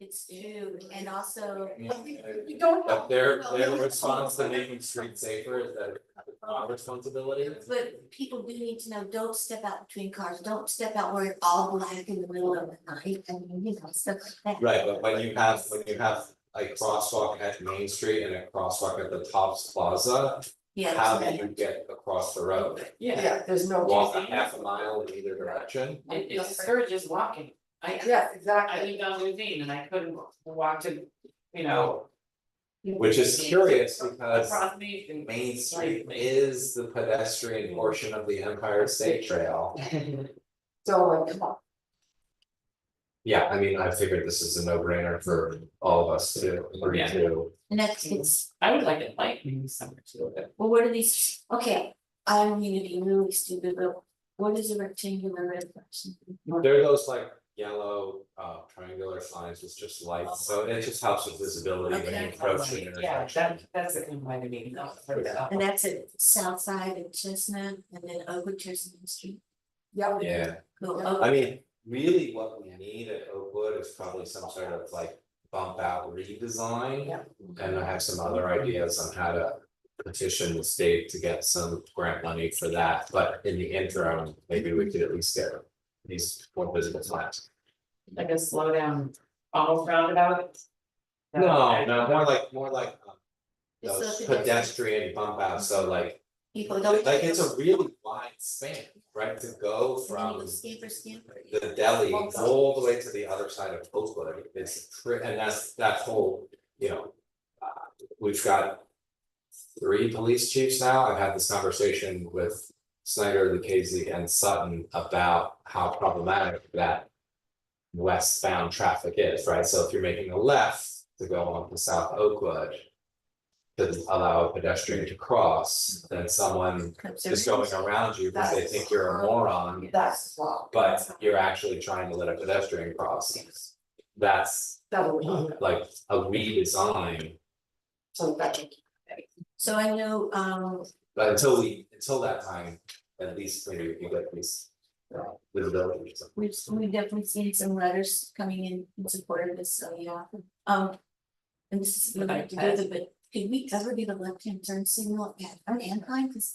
It's true, and also. You don't. But their response to making streets safer is that it's our responsibility. But people do need to know, don't step out between cars, don't step out where it's all black in the middle of the night, and stuff like that. Right, but when you have a crosswalk at Main Street and a crosswalk at the Tops Plaza, Yeah. how do you get across the road? Yeah, there's no. Walk a half a mile in either direction? It discourages walking. Yes, I exactly. lived on Levine and I couldn't walk to, Which is curious because Across me. Main Street is the pedestrian portion of the Empire State Trail. So like, come on. Yeah, I mean, I figured this is a no-brainer for all of us to agree Yeah. to. And that's, it's, I would like it like maybe summer too, but well, what are these, okay, I don't mean to be really stupid, but what is a rectangular red person? There are those like yellow triangular signs with just lights, so it just helps with visibility when you Okay. approach the yeah, intersection. that's a combined meeting. And that's at south side of Chestnut and then Oakwood Chestnut Street. Yep. Yeah, Go I Oakwood. mean, really what we need at Oakwood is probably some sort of like bump out redesign. Yeah. And I have some other ideas on how to petition the state to get some grant money for that, but in the interim, maybe we could at least get these more visible signs. Like a slow down, almost roundabout. No, more like It's those a pedestrian bump outs, so like People don't. it's a really wide span, right, to go And then you from go scamper. the deli all the way to the other side of Oakwood. And that's that whole, you know, we've got 3 police chiefs now. I've had this conversation with Snyder, Lucchese, and Sutton about how problematic that westbound traffic is, right? So if you're making a left to go on to South Oakwood to allow a pedestrian to cross, then someone is going around you because they think you're a moron, That's wrong. but you're actually trying to let a pedestrian cross. That's That would be, like a redesign, so that. So I know, but until that time, at least maybe we can get these visibility. we've definitely seen some letters coming in support of this, so yeah, and this is really to do with it, but could we ever do the left-hand turn signal at Anaheim, because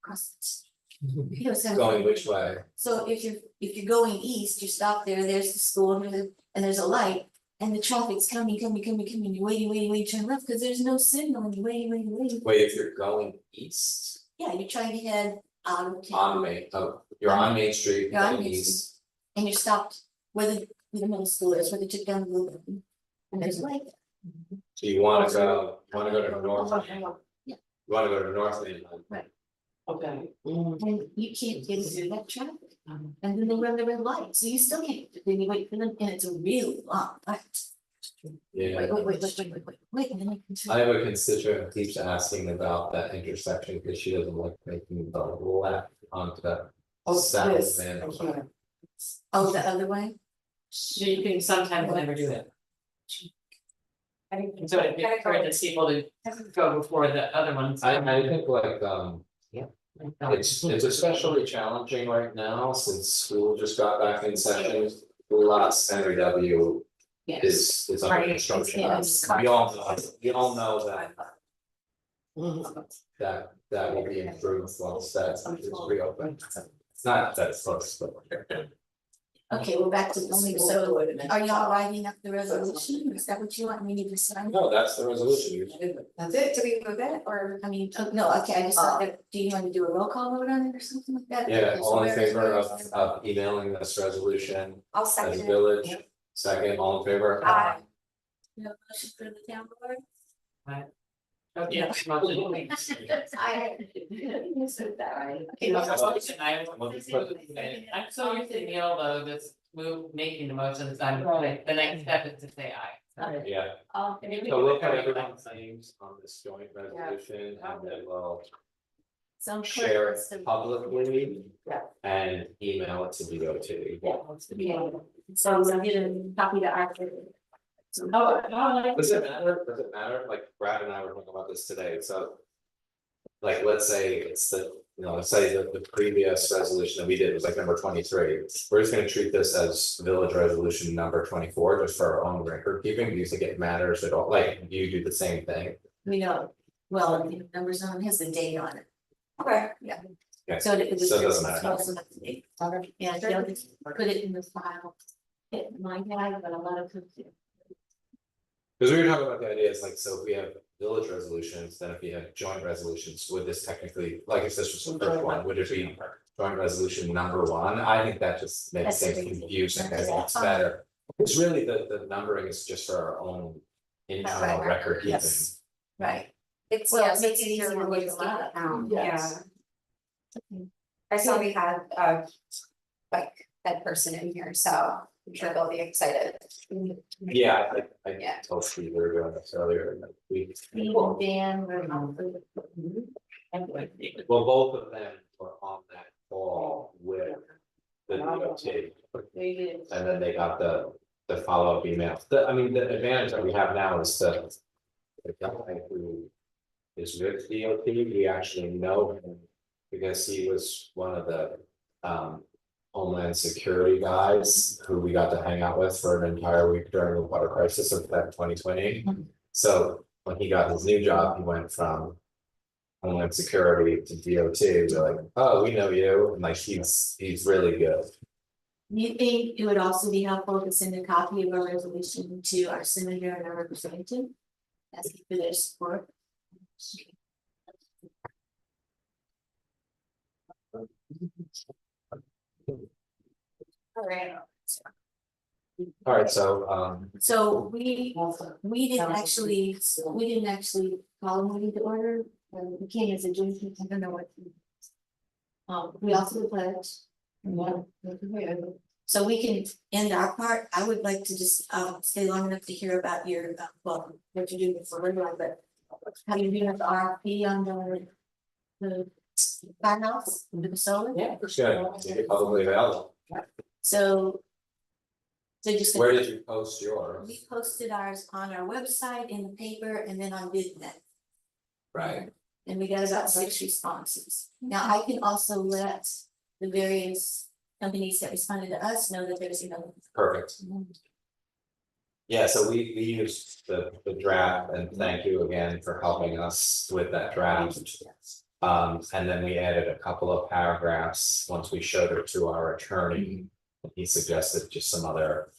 across. You know, so. Going which way? So if you're going east, you stop there, there's the school, and there's a light, and the traffic's coming, you're waiting, turn left, because there's no signal, and you're waiting. Wait, if you're going east Yeah, you're trying to head out of on town, you're on Main Street, You're on going Main east. and you're stopped where the middle school is, where they took down the building, and there's a light. So you wanna go to north, Yeah. you wanna go to North Main. Okay. And you can't get through that traffic, and then they run the red light, so you still can't, then you wait for them, and it's a really long light. Yeah. Wait, and then I can. I have a constituent who keeps asking about that intersection because she doesn't like making the left onto that. Oh, South this, Main. I'm here. Oh, the other way? So you can sometimes never do that. So it encourages people to go before the other ones. I think like it's especially challenging right now since school just got back in session. Lots Henry W is under Right, construction. yes. We all know that that will be improved once that is reopened. It's not that it's close, but. Okay, we're back to the only, so are y'all writing up the resolution, is that what you want me to sign? No, that's the resolution. That's it. Do we move it or? I mean, oh, no, okay, I just thought that, do you want to do a roll call vote on it or something like that? Yeah, Okay, so all in where's- favor where's- of emailing this resolution I'll as second a it. village, second, all in favor? Aye. No motion for the town board? Oh, yeah. I. You said that right. Okay, I'm so used to Neil though, this making the motions, the next step is to say aye. Yeah, Um, so we'll put everyone's names on this joint resolution and then we'll some share clerks it to- publicly. Yeah. And email it to DOT. Yeah, so we'll get a copy to Arthur. Does it matter, like Brad and I were talking about this today, so. Like, let's say it's let's say the previous resolution that we did was like number 23, we're just gonna treat this as village resolution number 24, just for our own record keeping, do you think it matters at all, like, you do the same thing? We know, well, the numbers on, it has the date on it. Okay. Yeah. Yeah, So it was. so it doesn't matter. Yeah, they'll just put it in the file. It might have, but a lot of. Because we were talking about the idea is like, so if we have village resolutions, then if we have joint resolutions, would this technically, like if this was the first one, would it be joint resolution number 1? I think that just makes That's things crazy. confusing, I think it's That's better. It's really the numbering is just for our own internal record keeping. Yes. Right. It's, Well, yeah, it so makes it's it easier easier when to we look just it keep up. it down, Yes. yeah. I saw we had like that person in here, so I'm sure they'll be excited. Yeah, I Yeah. told Steve we were doing this earlier in the week. Steve and Dan were Well, both of them were on that call with the DOT. And then they got the follow-up email. I mean, the advantage that we have now is the guy who is with DOT, we actually know him because he was one of the Homeland Security guys who we got to hang out with for an entire week during the water crisis of that 2020. So when he got his new job, he went from Homeland Security to DOT. We're like, oh, we know you, and like he's really good. You think it would also be helpful to send a copy of our resolution to our senator and our representative? Asking for their support. All right, so So we didn't actually call a meeting to order, we came as a joint, I don't know what. We also pledged. So we can end our part. I would like to just stay long enough to hear about your well, what you're doing for Red Line, but how you doing with the RFP on the firehouse, the solar? yeah, for sure, make it publicly available. So just. Where did you post yours? We posted ours on our website, in the paper, and then on VidNet, Right, and we got about 6 responses. Now, I can also let the various companies that responded to us know that there's, perfect. Yeah, so we used the draft, and thank you again for helping us with that draft. And then we added a couple of paragraphs once we showed it to our attorney. He suggested just some other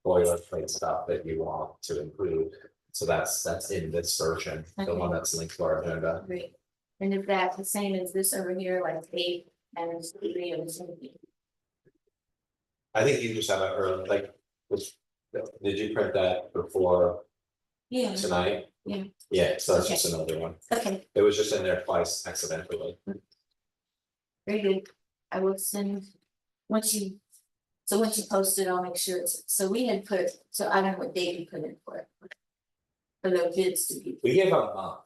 boilerplate stuff that you want to include. So that's in this version, the one that's linked to our agenda. Great. And if that's the same as this over here, like 8 and 3 and something. I think you just have a early, like, did you print that before Yeah, tonight? Yeah. Yeah, so that's Okay. just another one. okay, It was just in there twice accidentally. very good. I will send, once you post it, I'll make sure it's, so we had put, so I don't know what date you put in for it. For the bids to be. We gave a month.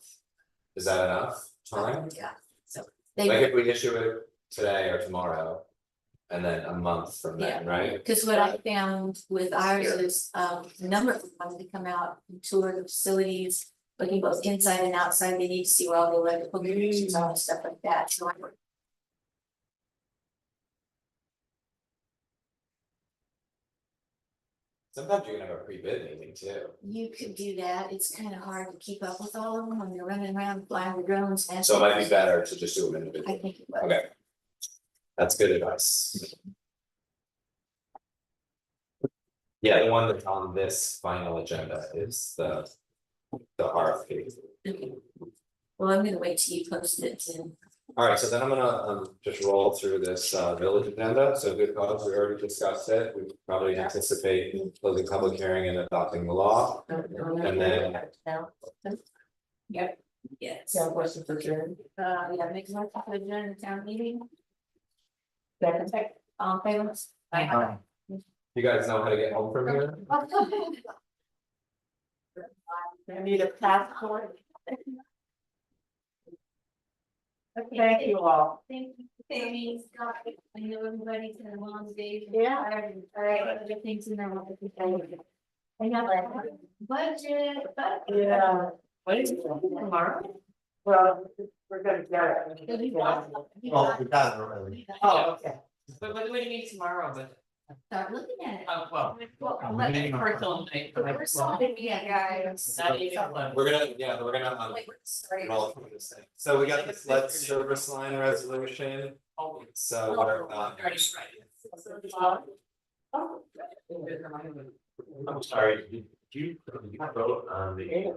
Is that enough time? Yeah, so Like they, if we issue it today or tomorrow, and then a month from then, right? because what I found with ours is, a number of them wanted to come out and tour the facilities. Looking both inside and outside, they need to see where all the electrical connections are and stuff like that, so Sometimes you can have a pre-bid meeting too. you could do that. It's kind of hard to keep up with all of them when they're running around flying the drones. And So it might be better to just do them I individually. think it was. Okay. That's good advice. Yeah, the one that's on this final agenda is the RFP. Okay. Well, I'm gonna wait till you post it and. All right, so then I'm gonna just roll through this village agenda, so good cause, we already discussed it, we probably anticipate closing public hearing and adopting the law. And then- Yep, yes. So question for Karen. Yeah, make some to adjourn the town meeting. Second, all in favor? Aye. You guys know how to get home from here? I need a passport. Okay. Thank you all. Thank you. Thanks, God. I know everybody's had a long day. Yeah. All right, other things in there. I got like budget, but. Yeah. What is it, tomorrow? Well, we're gonna get it. Well, we got it already. Oh, okay. But what do you mean tomorrow, but, Start looking at it. oh, well. Let me me personal night, but We're sorry, yeah, guys. Not even one. We're gonna Like, sorry. roll through this thing. So we got this lead service line resolution, so we're Already I'm sorry, did you vote on the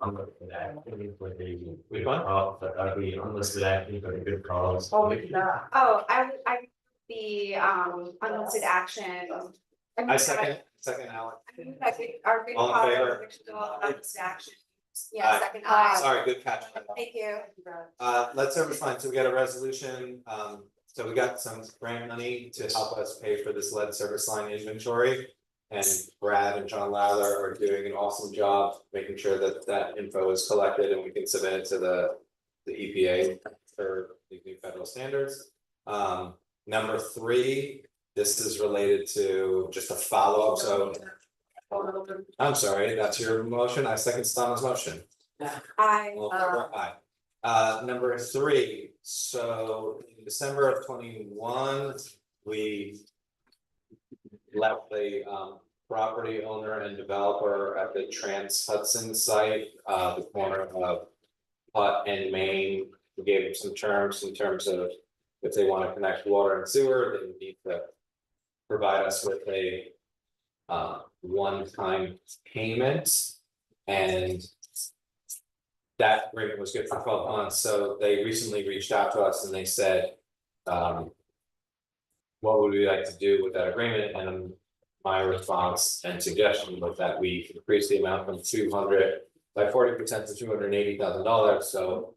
unlisted activity for the, we went off, the unlisted activity for the good cause? Oh, it's not. Oh, I the unlisted action I second Alec. Our big All in favor? action. Yeah, second, aye. Sorry, good catch. Thank you. Lead service line, so we got a resolution, so we got some grant money to help us pay for this lead service line inventory. And Brad and John Lawler are doing an awesome job making sure that that info is collected and we can submit it to the EPA for the new federal standards. Number 3, this is related to just a follow-up, so. I'm sorry, that's your motion, I second Donna's motion. Aye. All in favor? Aye. Number 3, so in December of 21, we left the property owner and developer at the Trans Hudson site, the corner of Putt and Main. We gave them some terms in terms of if they want to connect water and sewer, they need to provide us with a one-time payment, and that agreement was good for 12 months. So they recently reached out to us and they said, what would we like to do with that agreement? And my response and suggestion was that we increase the amount from 200 by 40% to $280,000. So,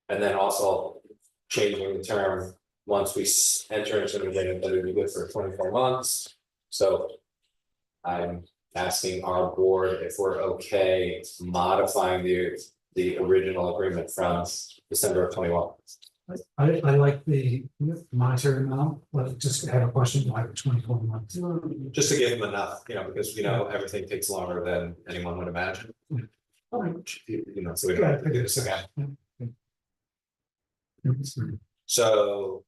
and then also changing the term once we enter into an agreement that would be good for 24 months. So I'm asking our board if we're okay modifying the original agreement from December of 21. I like the monetary amount, but just have a question, why 24 months? Just to give them enough, because everything takes longer than anyone would imagine. So we don't have to do this again. So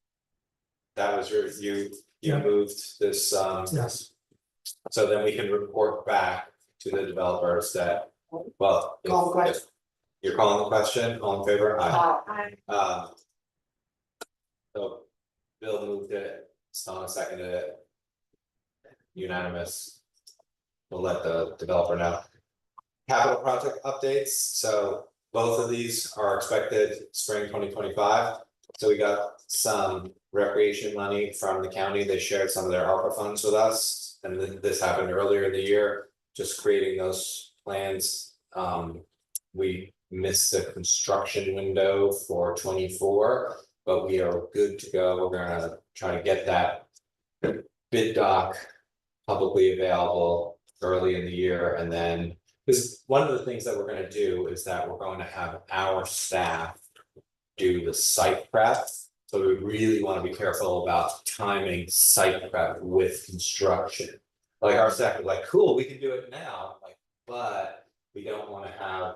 that was you moved this, Yes. so then we can report back to the developers that, well. Call the question. You're calling the question, all in favor? Aye. So Bill moved it, Stone seconded it. Unanimous. We'll let the developer know. Capital project updates, so both of these are expected spring 2025. So we got some recreation money from the county, they shared some of their ARPA funds with us. And this happened earlier in the year, just creating those plans. We missed the construction window for 24, but we are good to go. We're gonna try to get that bid doc publicly available early in the year, and then because one of the things that we're gonna do is that we're going to have our staff do the site prep. So we really want to be careful about timing site prep with construction. Like our staff is like, cool, we can do it now, but we don't want to have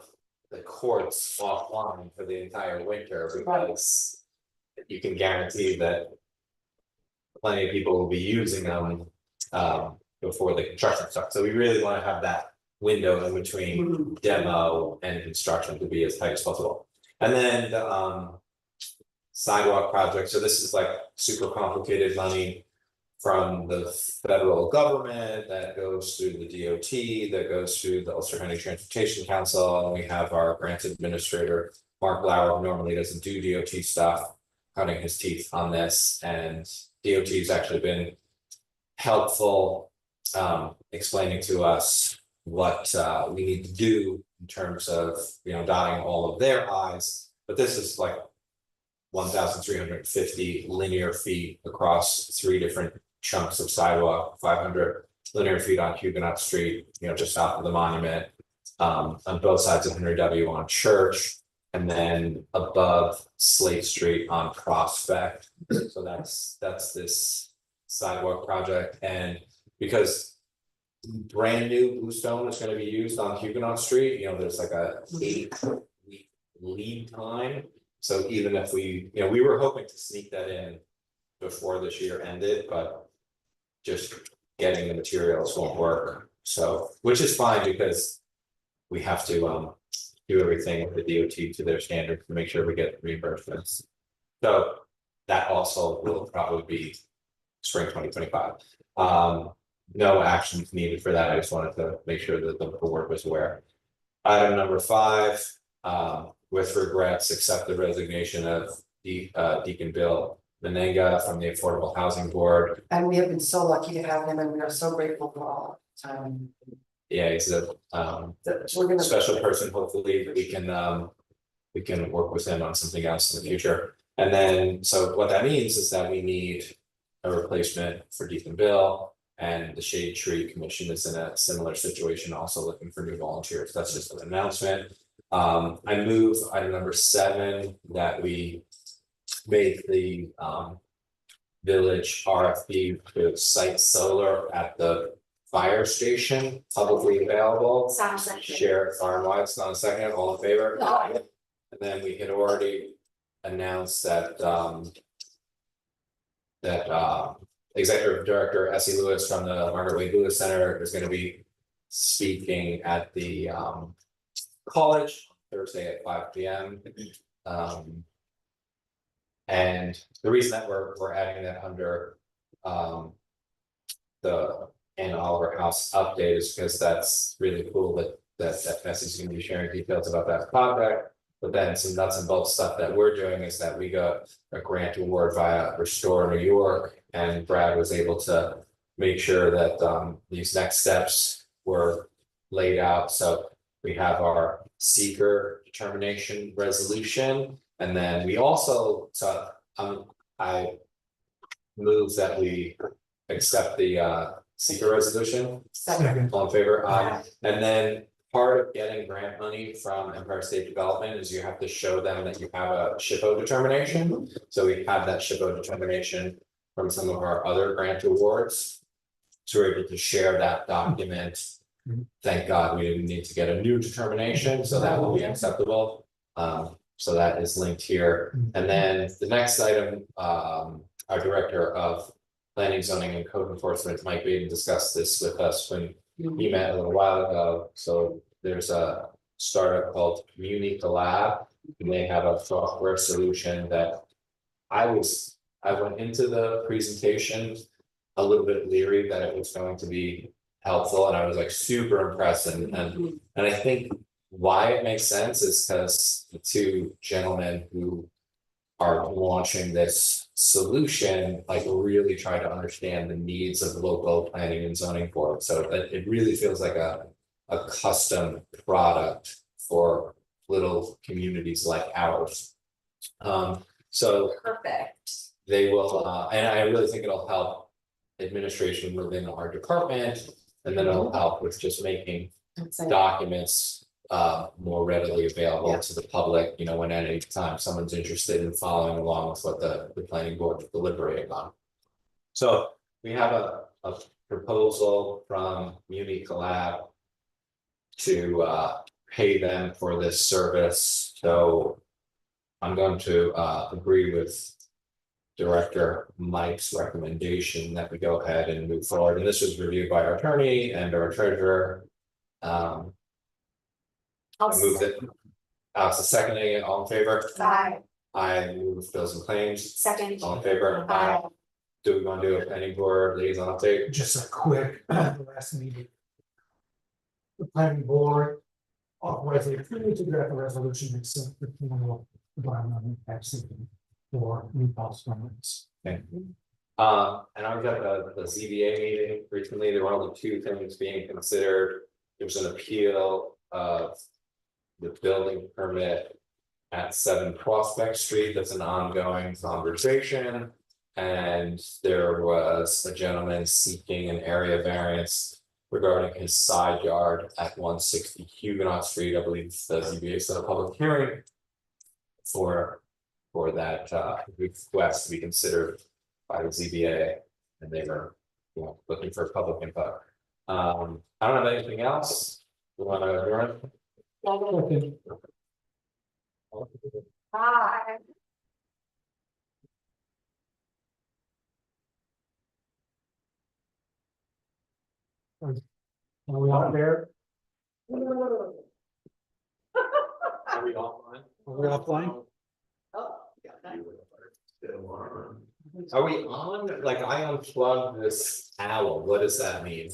the courts offline for the entire winter because you can guarantee that plenty of people will be using them before the construction starts. So we really want to have that window in between demo and construction to be as tight as possible. And then the sidewalk project, so this is like super complicated money from the federal government that goes through the DOT, that goes through the Ulster County Transportation Council, and we have our grant administrator, Mark Lauer, who normally doesn't do DOT stuff, cutting his teeth on this, and DOT has actually been helpful explaining to us what we need to do in terms of dotting all of their I's, but this is like 1,350 linear feet across 3 different chunks of sidewalk, 500 linear feet on Huguenot Street, just south of the monument, on both sides of Henry W. on Church, and then above Slate Street on Prospect. So that's this sidewalk project, and because brand new bluestone is going to be used on Huguenot Street, there's like a 8-week lead time. So even if we were hoping to sneak that in before this year ended, but just getting the materials won't work. So, which is fine because we have to do everything with the DOT to their standards to make sure we get reimbursements. So that also will probably be spring 2025. No actions needed for that. I just wanted to make sure that the board was aware. Item number 5, with regrets, accept the resignation of Deacon Bill Menenga from the Affordable Housing Board. And we have been so lucky to have him and we are so grateful for all the time. Yeah, he's a That we're gonna. special person, hopefully we can work with him on something else in the future. And then, so what that means is that we need a replacement for Deacon Bill. And the Shade Tree Commission is in a similar situation, also looking for new volunteers. That's just an announcement. I move item number 7 that we make the village RFP to site solar at the fire station publicly available. Sounds like. Share far and wide, it's not a second, all in favor? Aye. And then we had already announced that Executive Director Essie Lewis from the Margaret Wade Lewis Center is gonna be speaking at the college Thursday at 5 p.m. And the reason that we're adding that under the Ann Oliver House update is because that's really cool that Essie's gonna be sharing details about that project. But then some nuts and bolts stuff that we're doing is that we got a grant award via Restore New York, and Brad was able to make sure that these next steps were laid out. So we have our seeker determination resolution, and then we also, I move that we accept the seeker resolution. Second. All in favor? Aye. And then part of getting grant money from Empire State Development is you have to show them that you have a SHPO determination. So we have that SHPO determination from some of our other grant awards. So we're able to share that document. Thank God we didn't need to get a new determination, so that will be acceptable. So that is linked here. And then the next item, our Director of Planning, Zoning and Code Enforcement, Mike Baden, discussed this with us when he met a little while ago. So there's a startup called Muni Collab, and they have a software solution that I went into the presentation a little bit leery that it was going to be helpful, and I was like super impressed. And I think why it makes sense is because the two gentlemen who are launching this solution like really try to understand the needs of local planning and zoning boards. So it really feels like a custom product for little communities like ours. So Perfect. they will, and I really think it'll help administration within our department, and then it'll help with just making documents more readily available to the public, you know, when at any time someone's interested in following along with what the planning board is deliberating on. So we have a proposal from Muni Collab to pay them for this service. So I'm going to agree with Director Mike's recommendation that we go ahead and move forward. And this was reviewed by our attorney and our treasurer. I moved it. Alex is seconding it. All in favor? Aye. I move bills and claims. Second. All in favor? Aye. Do we want to do a planning board liaison update? Just a quick, the last meeting. The planning board authorized the committee to draft a resolution accept the formal environmental impact statement for new house permits. And I was at the ZBA meeting recently. There were only 2 things being considered. There was an appeal of the building permit at 7 Prospect Street. That's an ongoing conversation. And there was a gentleman seeking an area variance regarding his side yard at 160 Huguenot Street. I believe the ZBA set a public hearing for that request to be considered by the ZBA, and they were, you know, looking for public input. I don't have anything else. We want to adjourn? Aye. Are we out there? Are we offline? Are we offline? Are we on? Like I unplugged this owl. What does that mean?